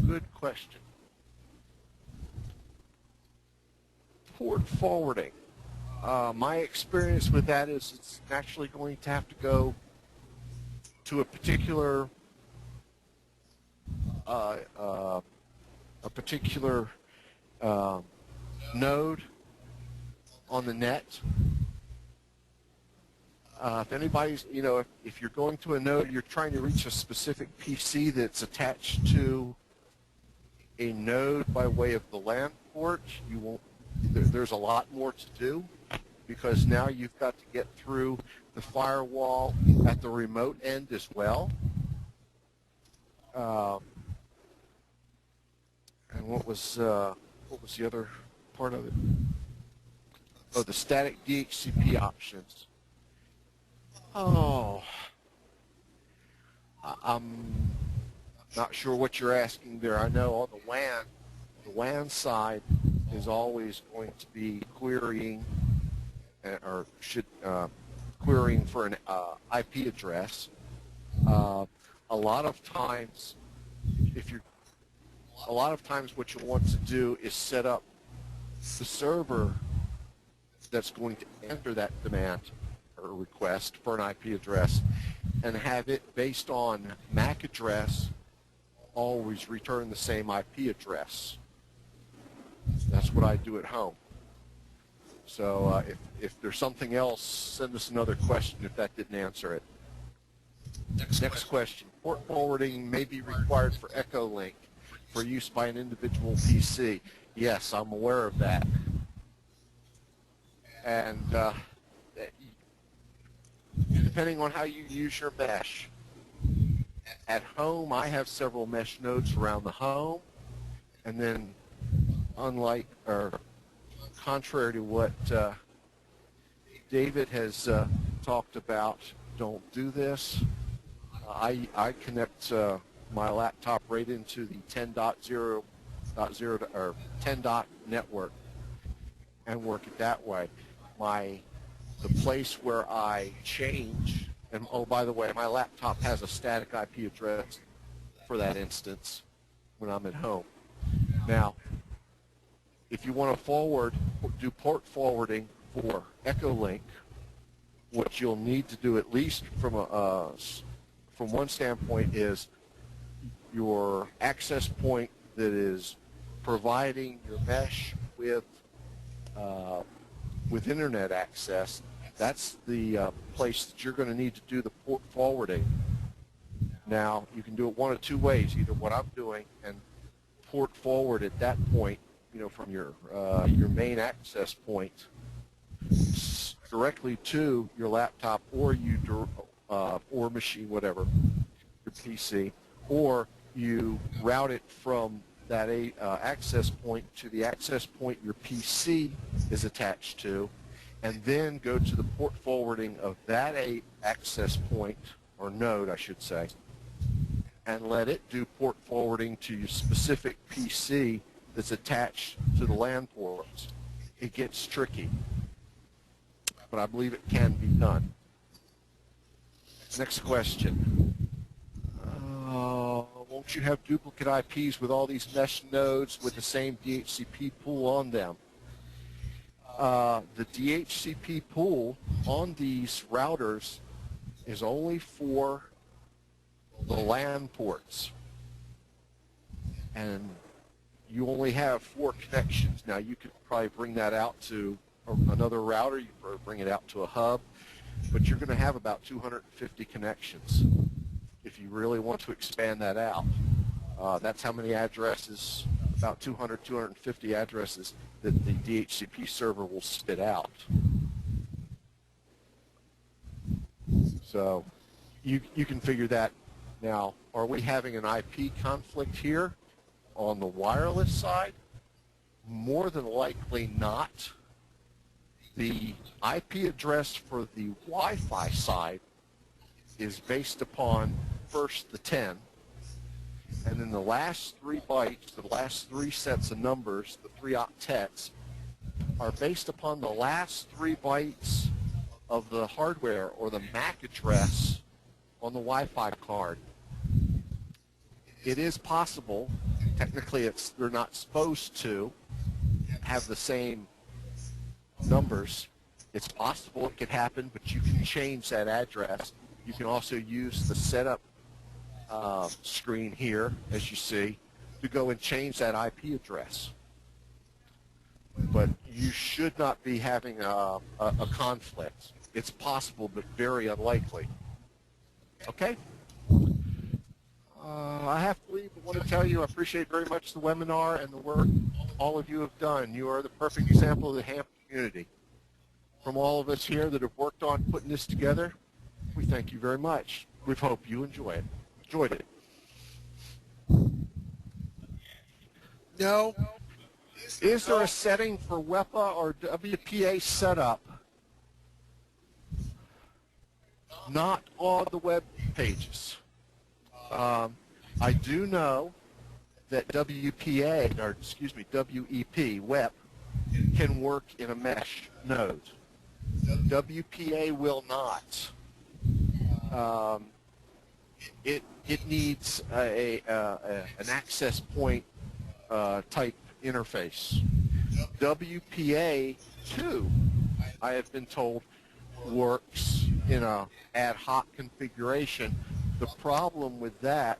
Good question. Port forwarding. My experience with that is it's actually going to have to go to a particular node on the net. If anybody's, if you're going to a node, you're trying to reach a specific PC that's attached to a node by way of the LAN port, you won't. There's a lot more to do because now you've got to get through the firewall at the remote end as well. And what was the other part of it? Oh, the static DHCP options. Oh, I'm not sure what you're asking there. I know on the WAN side, is always going to be querying querying for an IP address. A lot of times what you want to do is set up the server that's going to enter that demand or request for an IP address and have it, based on MAC address, always return the same IP address. That's what I do at home. So if there's something else, send us another question if that didn't answer it. Next question. Port forwarding may be required for Echolink for use by an individual PC. Yes, I'm aware of that. And depending on how you use your mesh. At home, I have several mesh nodes around the home, and then contrary to what David has talked about, don't do this. I connect my laptop right into the 10.0 or 10 network and work it that way. The place where I change, and oh, by the way, my laptop has a static IP address for that instance when I'm at home. Now, if you want to do port forwarding for Echolink, what you'll need to do, at least from one standpoint, is your access point that is providing your mesh with internet access. That's the place that you're going to need to do the port forwarding. Now, you can do it one of two ways, either what I'm doing and port forward at that point, from your main access point directly to your laptop or or machine, whatever, your PC, or you route it from that access point to the access point your PC is attached to, and then go to the port forwarding of that access point, or node, I should say, and let it do port forwarding to your specific PC that's attached to the LAN ports. It gets tricky, but I believe it can be done. Next question. Won't you have duplicate IPs with all these mesh nodes with the same DHCP pool on them? The DHCP pool on these routers is only for the LAN ports, and you only have 4 connections. Now, you could probably bring that out to another router, you could bring it out to a hub, but you're going to have about 250 connections if you really want to expand that out. That's how many addresses, about 200, 250 addresses that the DHCP server will spit out. So you can figure that. Now, are we having an IP conflict here on the wireless side? More than likely not. The IP address for the Wi-Fi side is based upon first the 10, and then the last 3 bytes, the last 3 sets of numbers, the 3 octets, are based upon the last 3 bytes of the hardware or the MAC address on the Wi-Fi card. It is possible, technically they're not supposed to have the same numbers. It's possible it could happen, but you can change that address. You can also use the setup screen here, as you see, to go and change that IP address. But you should not be having a conflict. It's possible, but very unlikely. Okay? I have to leave, but want to tell you I appreciate very much the webinar and the work all of you have done. You are the perfect example of the ham community. From all of us here that have worked on putting this together, we thank you very much. We hope you enjoyed it. No. Is there a setting for WEPA or WPA setup? Not on the web pages. I do know that WEP, WEP, can work in a mesh node. WPA will not. It needs an access point type interface. WPA2, I have been told, works in a ad hoc configuration. The problem with that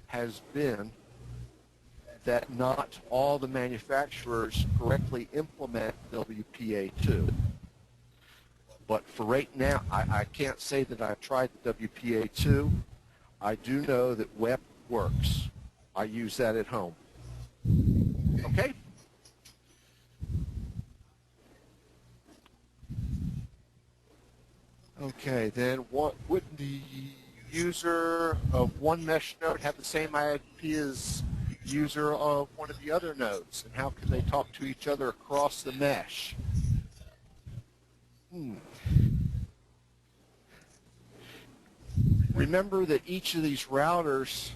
has been that not all the manufacturers correctly implement WPA2. But for right now, I can't say that I've tried the WPA2. I do know that WEP works. I use that at home. Okay? Okay, then would the user of one mesh node have the same IP as user of one of the other nodes? And how can they talk to each other across the mesh? Remember that each of these routers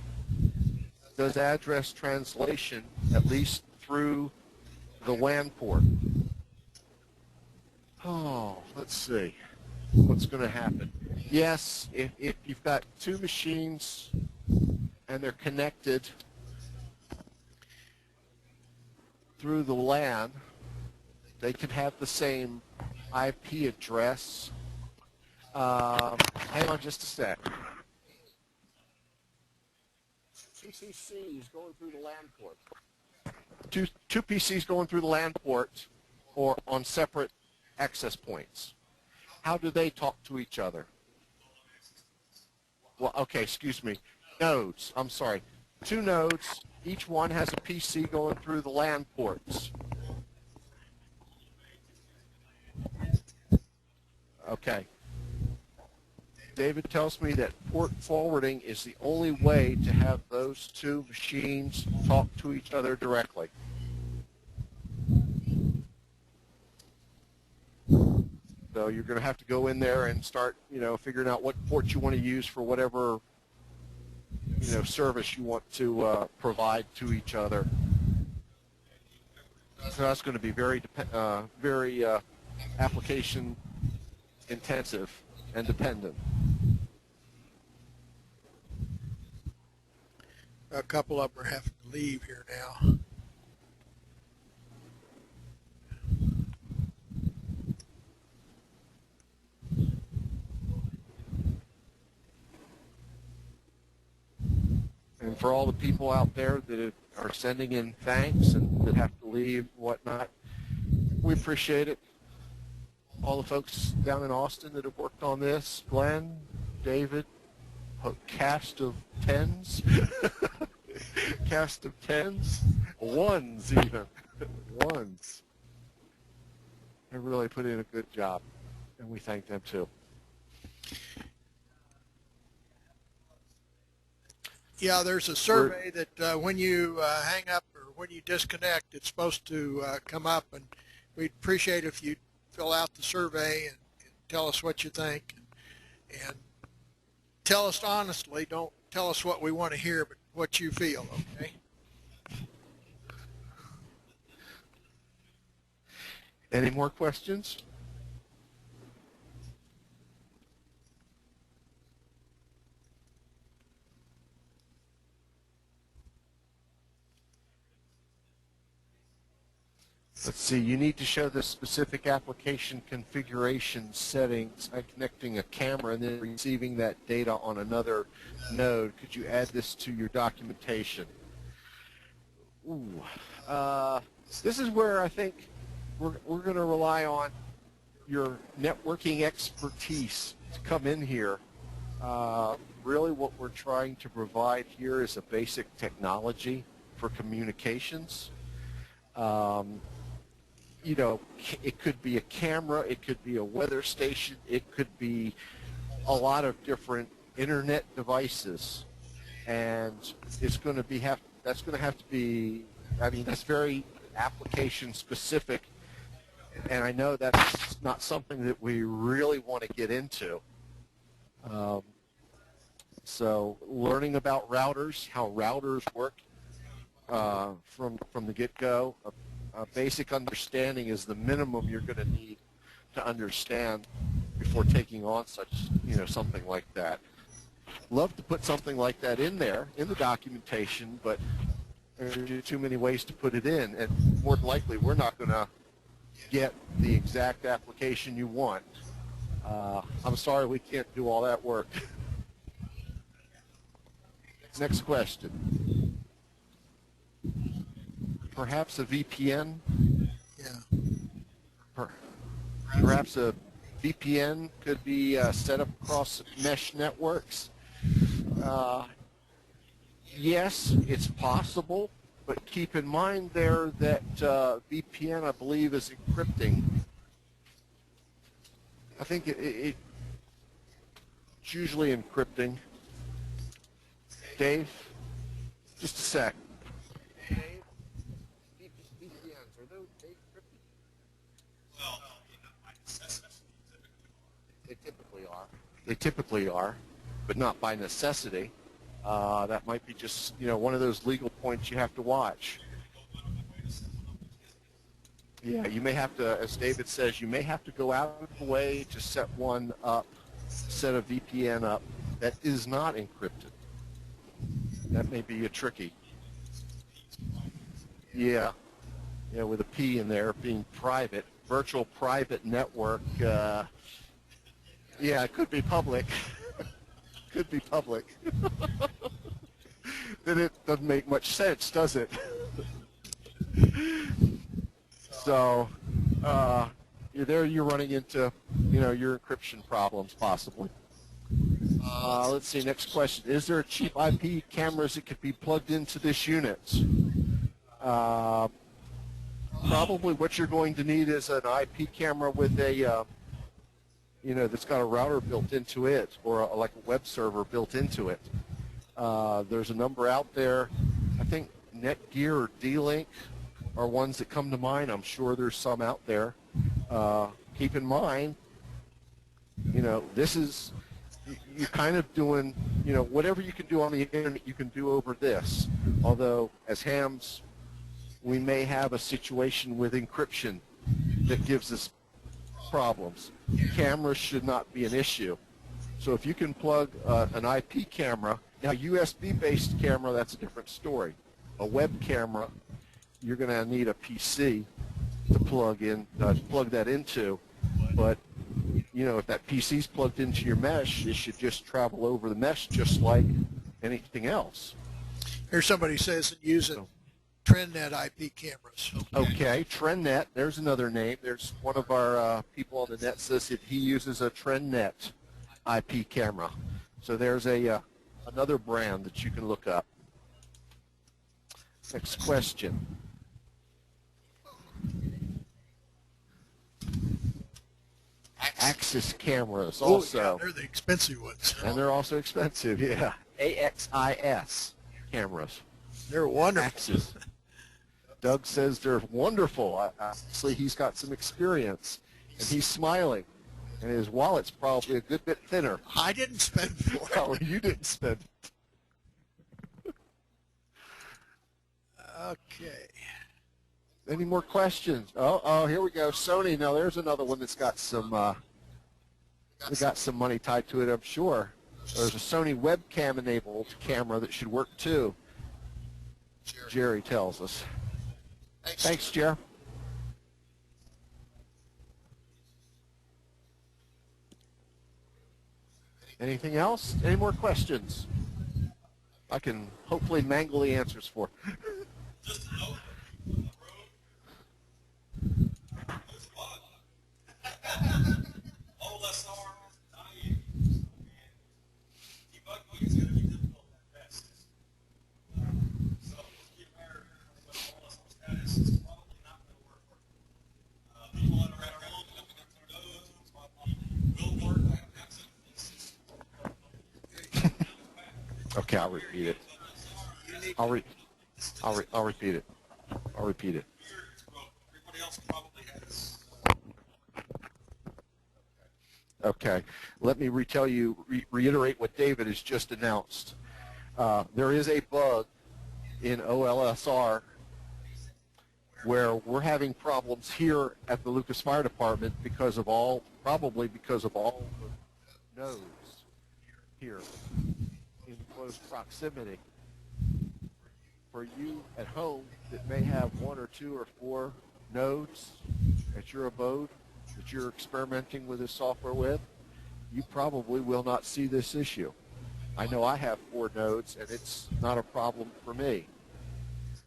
does address translation, at least through the WAN port. Oh, let's see. What's going to happen? Yes, if you've got two machines and they're connected through the LAN, they could have the same IP address. Hang on just a sec. Two PCs going through the LAN port. Two PCs going through the LAN port or on separate access points. How do they talk to each other? Well, okay, excuse me. Nodes. I'm sorry. Two nodes. Each one has a PC going through the LAN ports. Okay. David tells me that port forwarding is the only way to have those two machines talk to each other directly. So you're going to have to go in there and start, figuring out what port you want to use for whatever, service you want to provide to each other. So that's going to be very application intensive and dependent. A couple of them are having to leave here now. And for all the people out there that are sending in thanks and that have to leave and whatnot, we appreciate it. All the folks down in Austin that have worked on this, Glenn, David, a cast of tens, cast of tens, ones even, ones. They really put in a good job, and we thank them too. Yeah, there's a survey that when you hang up or when you disconnect, it's supposed to come up, and we'd appreciate if you fill out the survey and tell us what you think. And tell us honestly. Don't tell us what we want to hear, but what you feel, okay? Any more questions? Let's see, you need to show the specific application configuration settings by connecting a camera and then receiving that data on another node. Could you add this to your documentation? Ooh, this is where I think we're going to rely on your networking expertise to come in here. Really what we're trying to provide here is a basic technology for communications. It could be a camera, it could be a weather station, it could be a lot of different internet devices, and it's going to be that's going to have to be, that's very application specific, and I know that's not something that we really want to get into. So learning about routers, how routers work from the get-go, basic understanding is the minimum you're going to need to understand before taking on such, something like that. Love to put something like that in there, in the documentation, but there's too many ways to put it in, and more than likely we're not going to get the exact application you want. I'm sorry we can't do all that work. Next question. Perhaps a VPN? Yeah. Perhaps a VPN could be set up across mesh networks. Yes, it's possible, but keep in mind there that VPN, I believe, is encrypting. I think it's usually encrypting. Dave, just a sec. Dave, VPNs, are they encrypted? Well, by necessity, They typically are, but not by necessity. That might be just, one of those legal points you have to watch. Yeah, you may have to, as David says, you may have to go out of the way to set one up, set a VPN up that is not encrypted. That may be a tricky. Yeah, with a P in there, being private, virtual private network. Yeah, it could be public. Could be public. Then it doesn't make much sense, does it? So, you're running into, your encryption problems possibly. Let's see, next question. Is there cheap IP cameras that could be plugged into this unit? Probably what you're going to need is an IP camera with a, that's got a router built into it, or like a web server built into it. There's a number out there. I think Netgear or D-Link are ones that come to mind. I'm sure there's some out there. Keep in mind, this is, you're kind of doing, whatever you can do on the internet, you can do over this. Although, as hams, we may have a situation with encryption that gives us problems. Cameras should not be an issue. So if you can plug an IP camera, now USB-based camera, that's a different story. A web camera, you're going to need a PC to plug that into. But if that PC's plugged into your mesh, it should just travel over the mesh just like anything else. Here's somebody says that using TrendNet IP cameras. Okay, TrendNet, there's another name. There's one of our people on the net says that he uses a TrendNet IP camera. So there's another brand that you can look up. Next question. Axis cameras also. Oh, yeah, they're the expensive ones. And they're also expensive, yeah. AXIS cameras. They're wonderful. Axis. Doug says they're wonderful. Obviously, he's got some experience, and he's smiling. And his wallet's probably a good bit thinner. I didn't spend for it. Oh, you didn't spend it. Okay. Any more questions? Oh, here we go. Sony. Now there's another one that's got some. They got some money tied to it, I'm sure. There's a Sony webcam-enabled camera that should work too. Jerry tells us. Thanks, Jer. Anything else? Any more questions? I can hopefully mangle the answers for. Just a note on the road. There's a bug. OLSR, dying, and debugging is going to be difficult at best. So keep aware of OLSR status is probably not going to work. People that are at home looking at their nodes probably will work. I don't have Okay, I'll repeat it. I'll repeat it. I'll repeat it. Everybody else probably has. Okay, let me reiterate what David has just announced. There is a bug in OLSR where we're having problems here at the Lucas Fire Department probably because of all the nodes here in close proximity. For you at home that may have 1 or 2 or 4 nodes at your abode that you're experimenting with this software with, you probably will not see this issue. I know I have 4 nodes, and it's not a problem for me.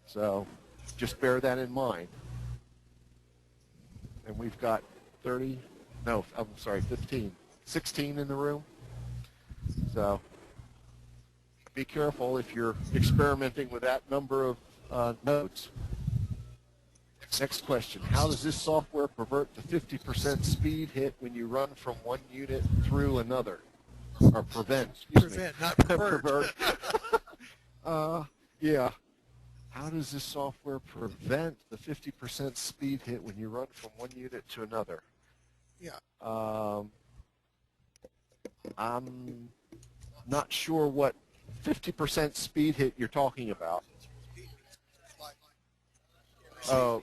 So just bear that in mind. And we've got 16 in the room. So be careful if you're experimenting with that number of nodes. Next question. How does this software pervert the 50% speed hit when you run from one unit through another? Or prevent, excuse me. Not pervert. Yeah. How does this software prevent the 50% speed hit when you run from one unit to another? Yeah. I'm not sure what 50% speed hit you're talking about. Oh.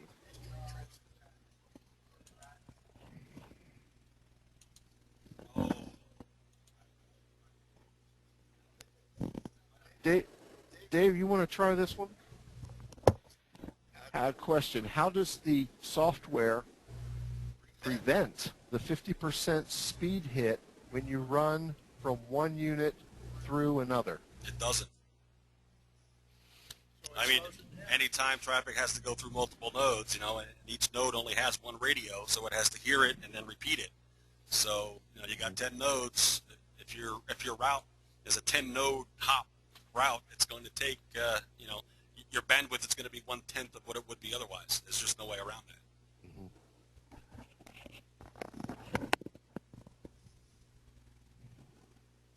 Dave, you want to try this one? Question. How does the software prevent the 50% speed hit when you run from one unit through another? It doesn't. I mean, anytime traffic has to go through multiple nodes, you know, and each node only has one radio, so it has to hear it and then repeat it. So, you know, you got 10 nodes. If your route is a 10-node hop route, it's going to take, you know, your bandwidth is going to be 1/10 of what it would be otherwise. There's just no way around that.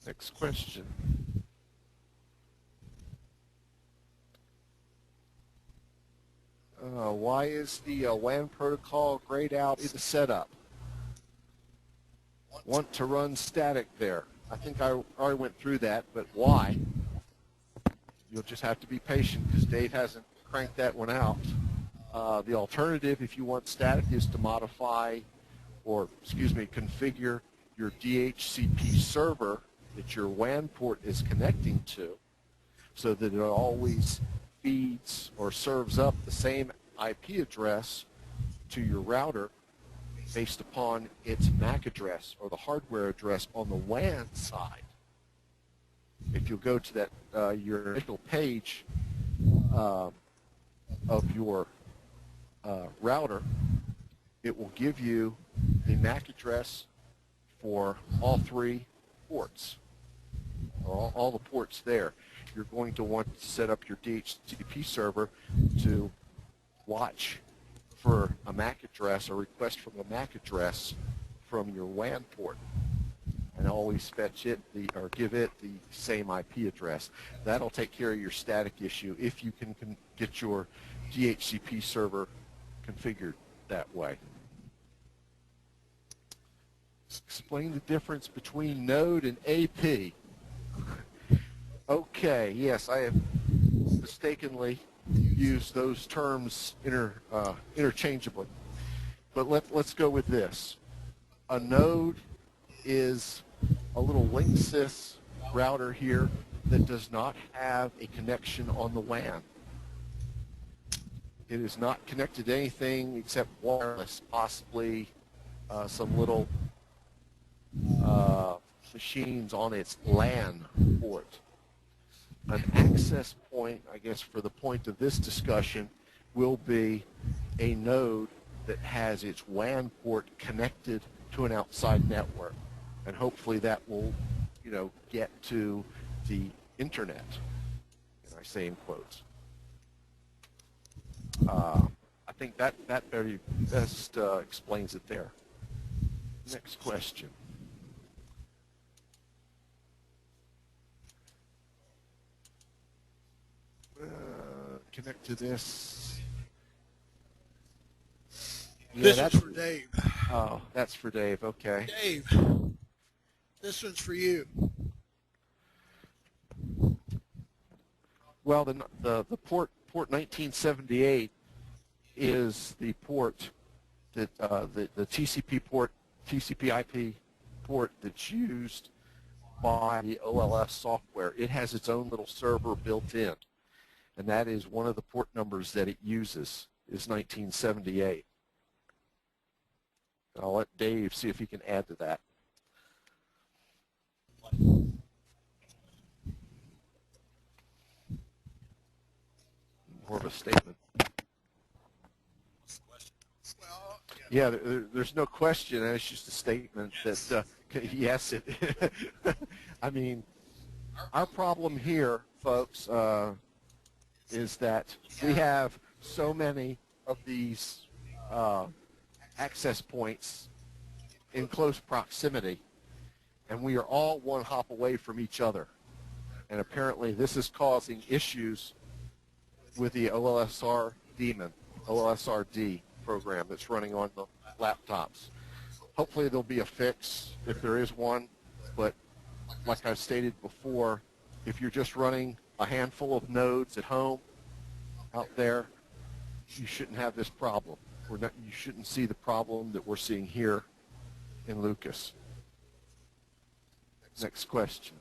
Next question. Why is the WAN protocol grayed out in the setup? Want to run static there. I think I already went through that, but why? You'll just have to be patient because Dave hasn't cranked that one out. The alternative, if you want static, is to modify or, configure your DHCP server that your WAN port is connecting to so that it always feeds or serves up the same IP address to your router based upon its MAC address or the hardware address on the WAN side. If you go to that your initial page of your router, it will give you the MAC address for all 3 ports, or all the ports there. You're going to want to set up your DHCP server to watch for a MAC address or request from a MAC address from your WAN port, and always fetch it or give it the same IP address. That'll take care of your static issue if you can get your DHCP server configured that way. Explain the difference between node and AP. Okay, yes, I have mistakenly used those terms interchangeably. But let's go with this. A node is a little Linksys router here that does not have a connection on the WAN. It is not connected to anything except wireless, possibly some little machines on its LAN port. An access point, I guess for the point of this discussion, will be a node that has its WAN port connected to an outside network. And hopefully that will, get to the internet. And I say in quotes. I think that very best explains it there. Next question. Connect to this. Yeah, this is for Dave. Oh, that's for Dave. Okay. Dave, this one's for you. Well, the port 1978 is the port that the TCP port, TCP/IP port that's used by the OLS software. It has its own little server built in, and that is one of the port numbers that it uses is 1978. I'll let Dave see if he can add to that. More of a statement. Well, Yeah, there's no question. It's just a statement that, yes, it. I mean, our problem here, folks, is that we have so many of these access points in close proximity, and we are all one hop away from each other. And apparently this is causing issues with the OLSRD program that's running on the laptops. Hopefully there'll be a fix if there is one, but like I stated before, if you're just running a handful of nodes at home out there, you shouldn't have this problem. You shouldn't see the problem that we're seeing here in Lucas. Next question.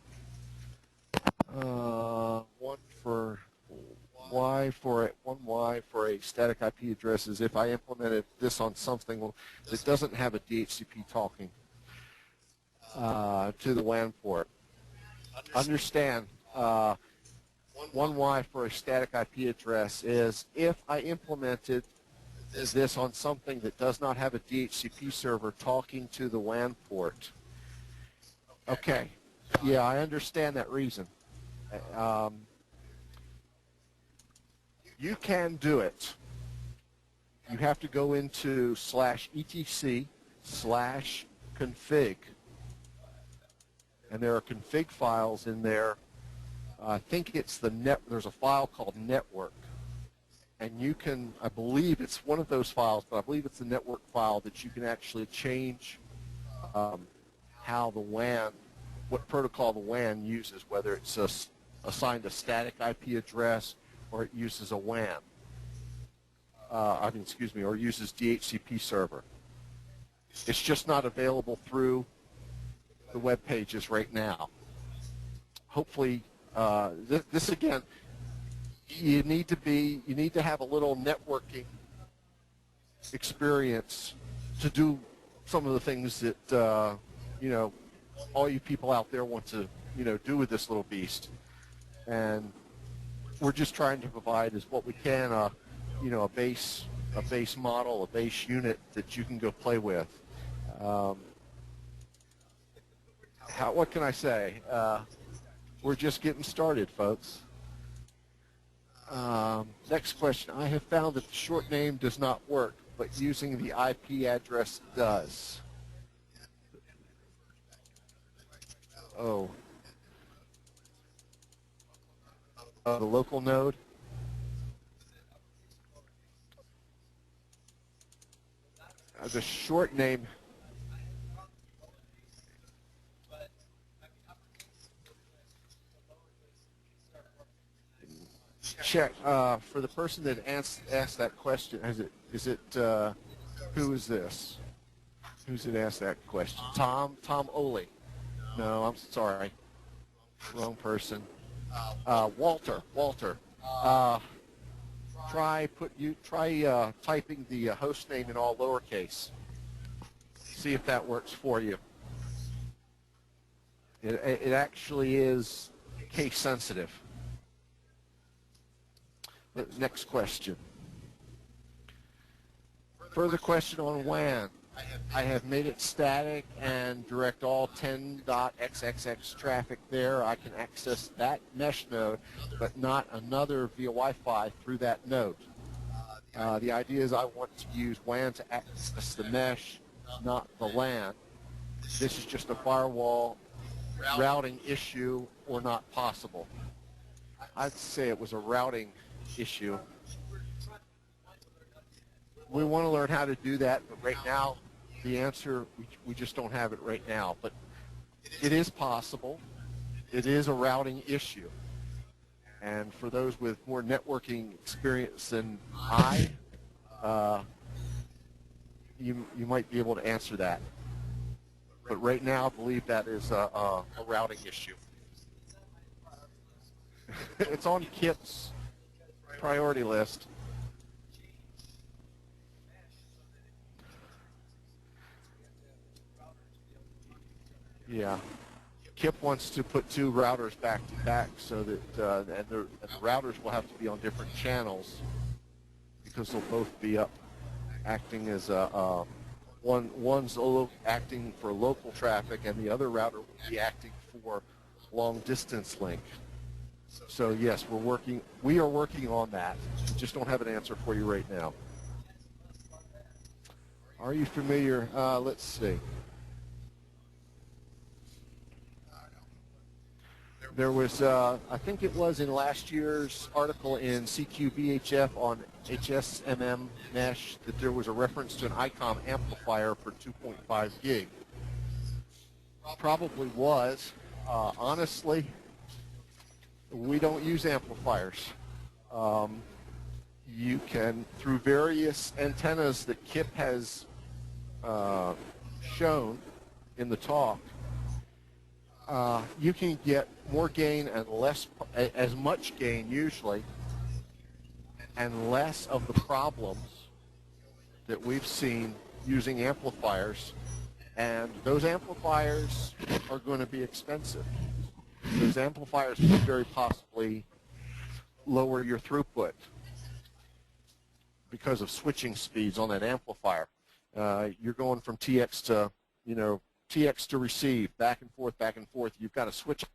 One Y for a static IP address is if I implemented this on something that doesn't have a DHCP talking to the WAN port. Understand, one Y for a static IP address is if I implemented this on something that does not have a DHCP server talking to the WAN port. Okay, yeah, I understand that reason. You can do it. You have to go into /etc/config, and there are config files in there. I think it's there's a file called network, and you can, I believe it's one of those files, but I believe it's the network file that you can actually change how the WAN, what protocol the WAN uses, whether it's assigned a static IP address or it uses a WAN. Or uses DHCP server. It's just not available through the web pages right now. Hopefully, this again, you need to have a little networking experience to do some of the things that all you people out there want to do with this little beast, and we're just trying to provide as what we can a base model, a base unit that you can go play with. What can I say? We're just getting started, folks. Next question. I have found that the short name does not work, but using the IP address does. Oh. The local node? The short name. Check for the person that asked that question. Who is this? Who's it asked that question? Tom Oley. No, I'm sorry. Wrong person. Walter. Try typing the host name in all lowercase. See if that works for you. It actually is case sensitive. Next question. Further question on WAN. I have made it static and direct all 10.xxx traffic there. I can access that mesh node, but not another via Wi-Fi through that node. The idea is I want to use WAN to access the mesh, not the LAN. This is just a firewall routing issue or not possible. I'd say it was a routing issue. We want to learn how to do that, but right now, the answer, we just don't have it right now. But it is possible. It is a routing issue. And for those with more networking experience than I, you might be able to answer that. But right now, I believe that is a routing issue. It's on Kip's priority list. Yeah. Kip wants to put 2 routers back to back so that and the routers will have to be on different channels because they'll both be up acting as one's acting for local traffic and the other router will be acting for long distance link. So yes, we are working on that. We just don't have an answer for you right now. Are you familiar? Let's see. There was, I think it was in last year's article in CQ-VHF on HSMM-MESH that there was a reference to an ICOM amplifier for 2.5 gig. Probably was. Honestly, we don't use amplifiers. You can, through various antennas that Kip has shown in the talk, you can get more gain and less, as much gain usually, and less of the problems that we've seen using amplifiers. And those amplifiers are going to be expensive. Those amplifiers could very possibly lower your throughput because of switching speeds on that amplifier. You're going from TX to, TX to receive, back and forth, back and forth. You've got to switch.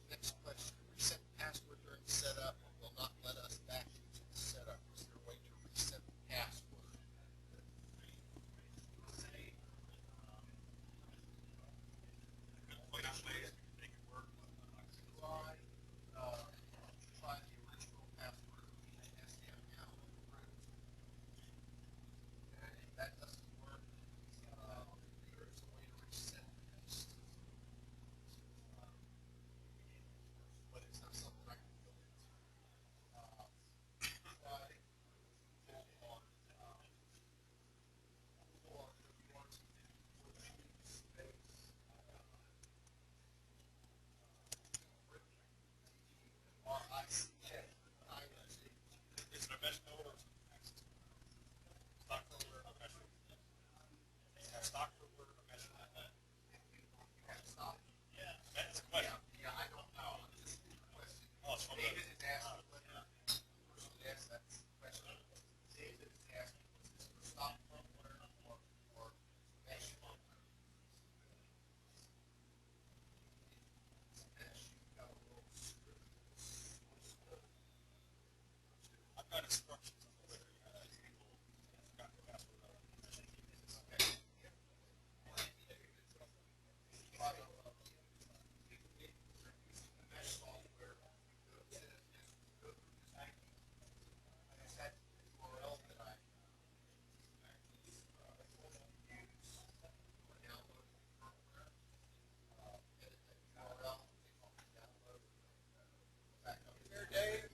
Next question. Reset password during setup will not let us back into the setup. Is there a way to reset the password? Try the original password HSMM. And if that doesn't work, there is a way to reset this. But it's not something I can build into. Try on Is it a mesh node or access? Stock firmware or mesh? Have stock firmware or mesh? Yeah, that's a question. Yeah, I don't know. Just a question. Oh, it's from David is asking whether the person that asked that question. David is asking, was this for stock firmware or mesh firmware? Mesh, you've got a little script. I've got instructions on the way. Forgot the password on it. Okay. Mesh software. Is that URL that I use for downloading firmware? Edit that URL, download back up there, Dave.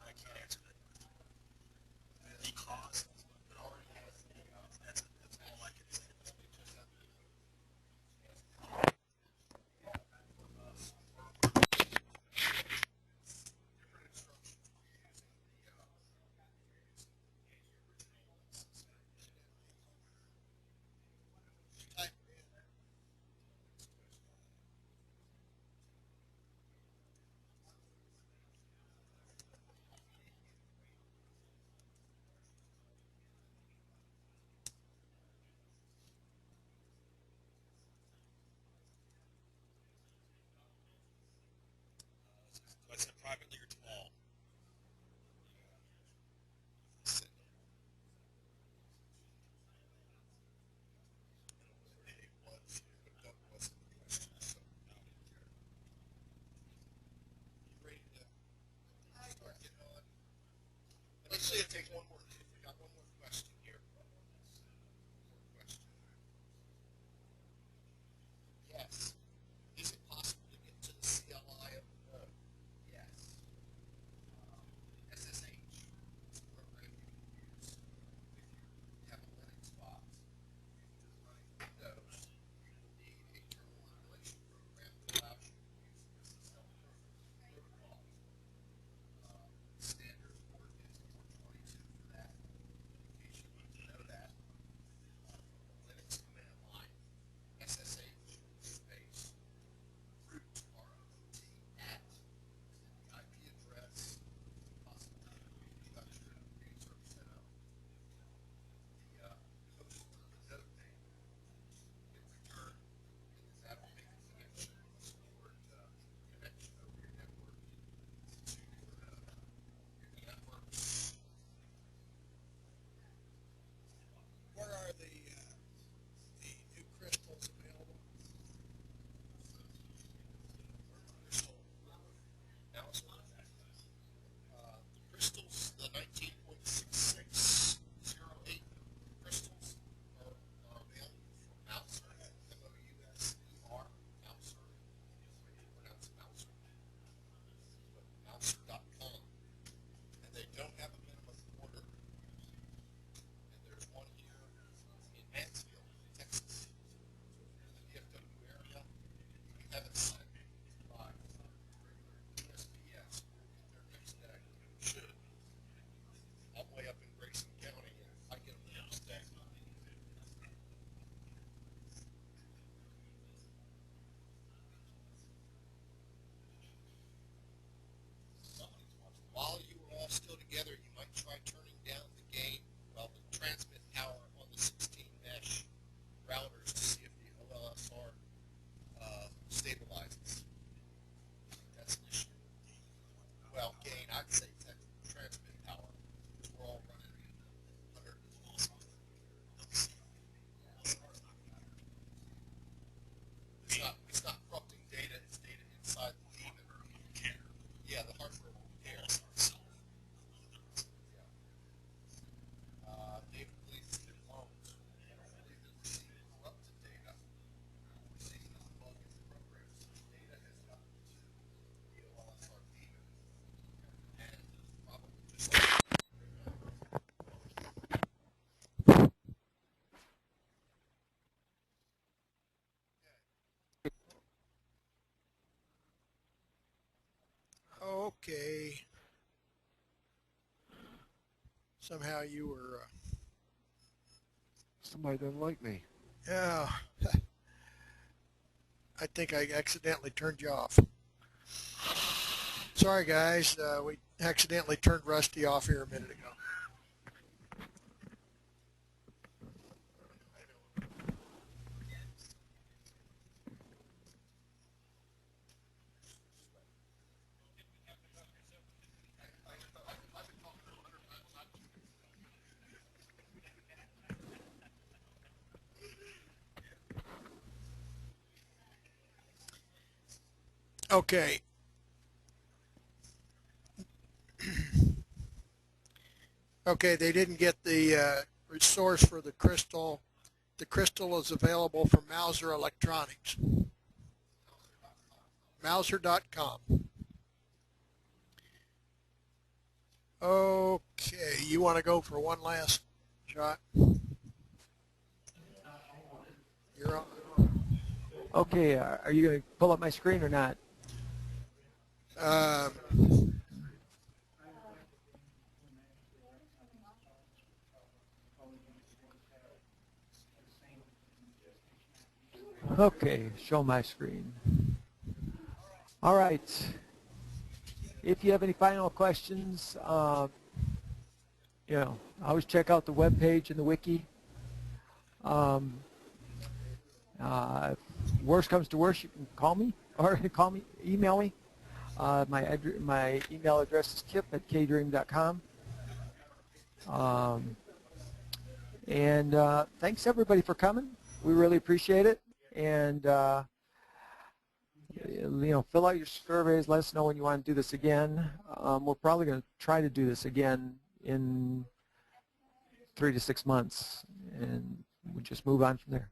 I can't answer that question. Because that's all I can say. I said privately or to all. Usually it takes one more. We got one more question here. One more question. Yes. Is it possible to get to the CLI of the node? Yes. SSH is a program you can use if you have a Linux box. If you're running Windows, you will need a terminal emulation program that allows you to use SSL protocol. Standard port is 422 for that, in case you need to know that. Linux command line, SSH space root ROT at the IP address, possibly if you've got your name server set up. The host of the node name in return is that will make a connection, a secured connection over your network to your network. Where are the new crystals available? Crystals, the 19.6608 crystals are available from Mouser, M-O-U-S-E-R, Mouser, you pronounce it Mouser, but Mouser.com, and they don't have a minimum order, and there's one here in Mansfield, Texas, so if you're in the DFW area, you can have it sent by regular USPS, we'll get there next day, should. I'm way up in Grayson County, and I get them the next day. While you are all still together, you might try turning down the gain, well, the transmit power on the 16 mesh routers to see if the OLSR stabilizes. That's an issue. Well, gain, I'd say transmit power, because we're all running under. It's not corrupting data, it's data inside the daemon. Yeah, the hardware won't care. Yeah. David believes student loans. I don't believe that we're seeing corrupted data. We're seeing this bug in the program. So the data has gotten to the OLSR daemon and probably just Okay. Somehow you were, Somebody doesn't like me. yeah. I think I accidentally turned you off. Sorry, guys. We accidentally turned Rusty off here a minute ago. Okay. Okay, they didn't get the resource for the crystal. The crystal is available from Mouser Electronics. Mouser.com. Okay, you want to go for one last shot? You're on. Okay, are you going to pull up my screen or not? Okay, show my screen. All right. If you have any final questions, you know, always check out the webpage and the wiki. If worst comes to worst, you can call me or email me. My email address is kip@kdream.com. Thanks everybody for coming. We really appreciate it. And you know, fill out your surveys. Let us know when you want to do this again. We're probably going to try to do this again, in 3 to 6 months, and we'll just move on from there.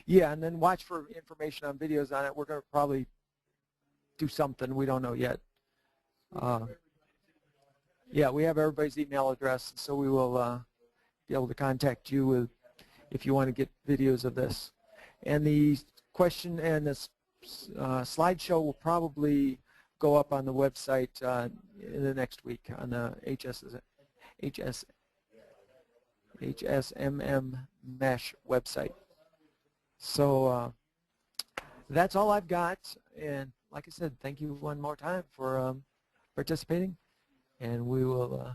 Yeah, and then watch for information on videos on it. We're going to probably do something. We don't know yet. Yeah, we have everybody's email address, so we will be able to contact you with, if you want to get videos of this. And the question and this slideshow will probably go up on the website in the next week on the HSMM-MESH website. So that's all I've got, and like I said, thank you one more time for participating, and we will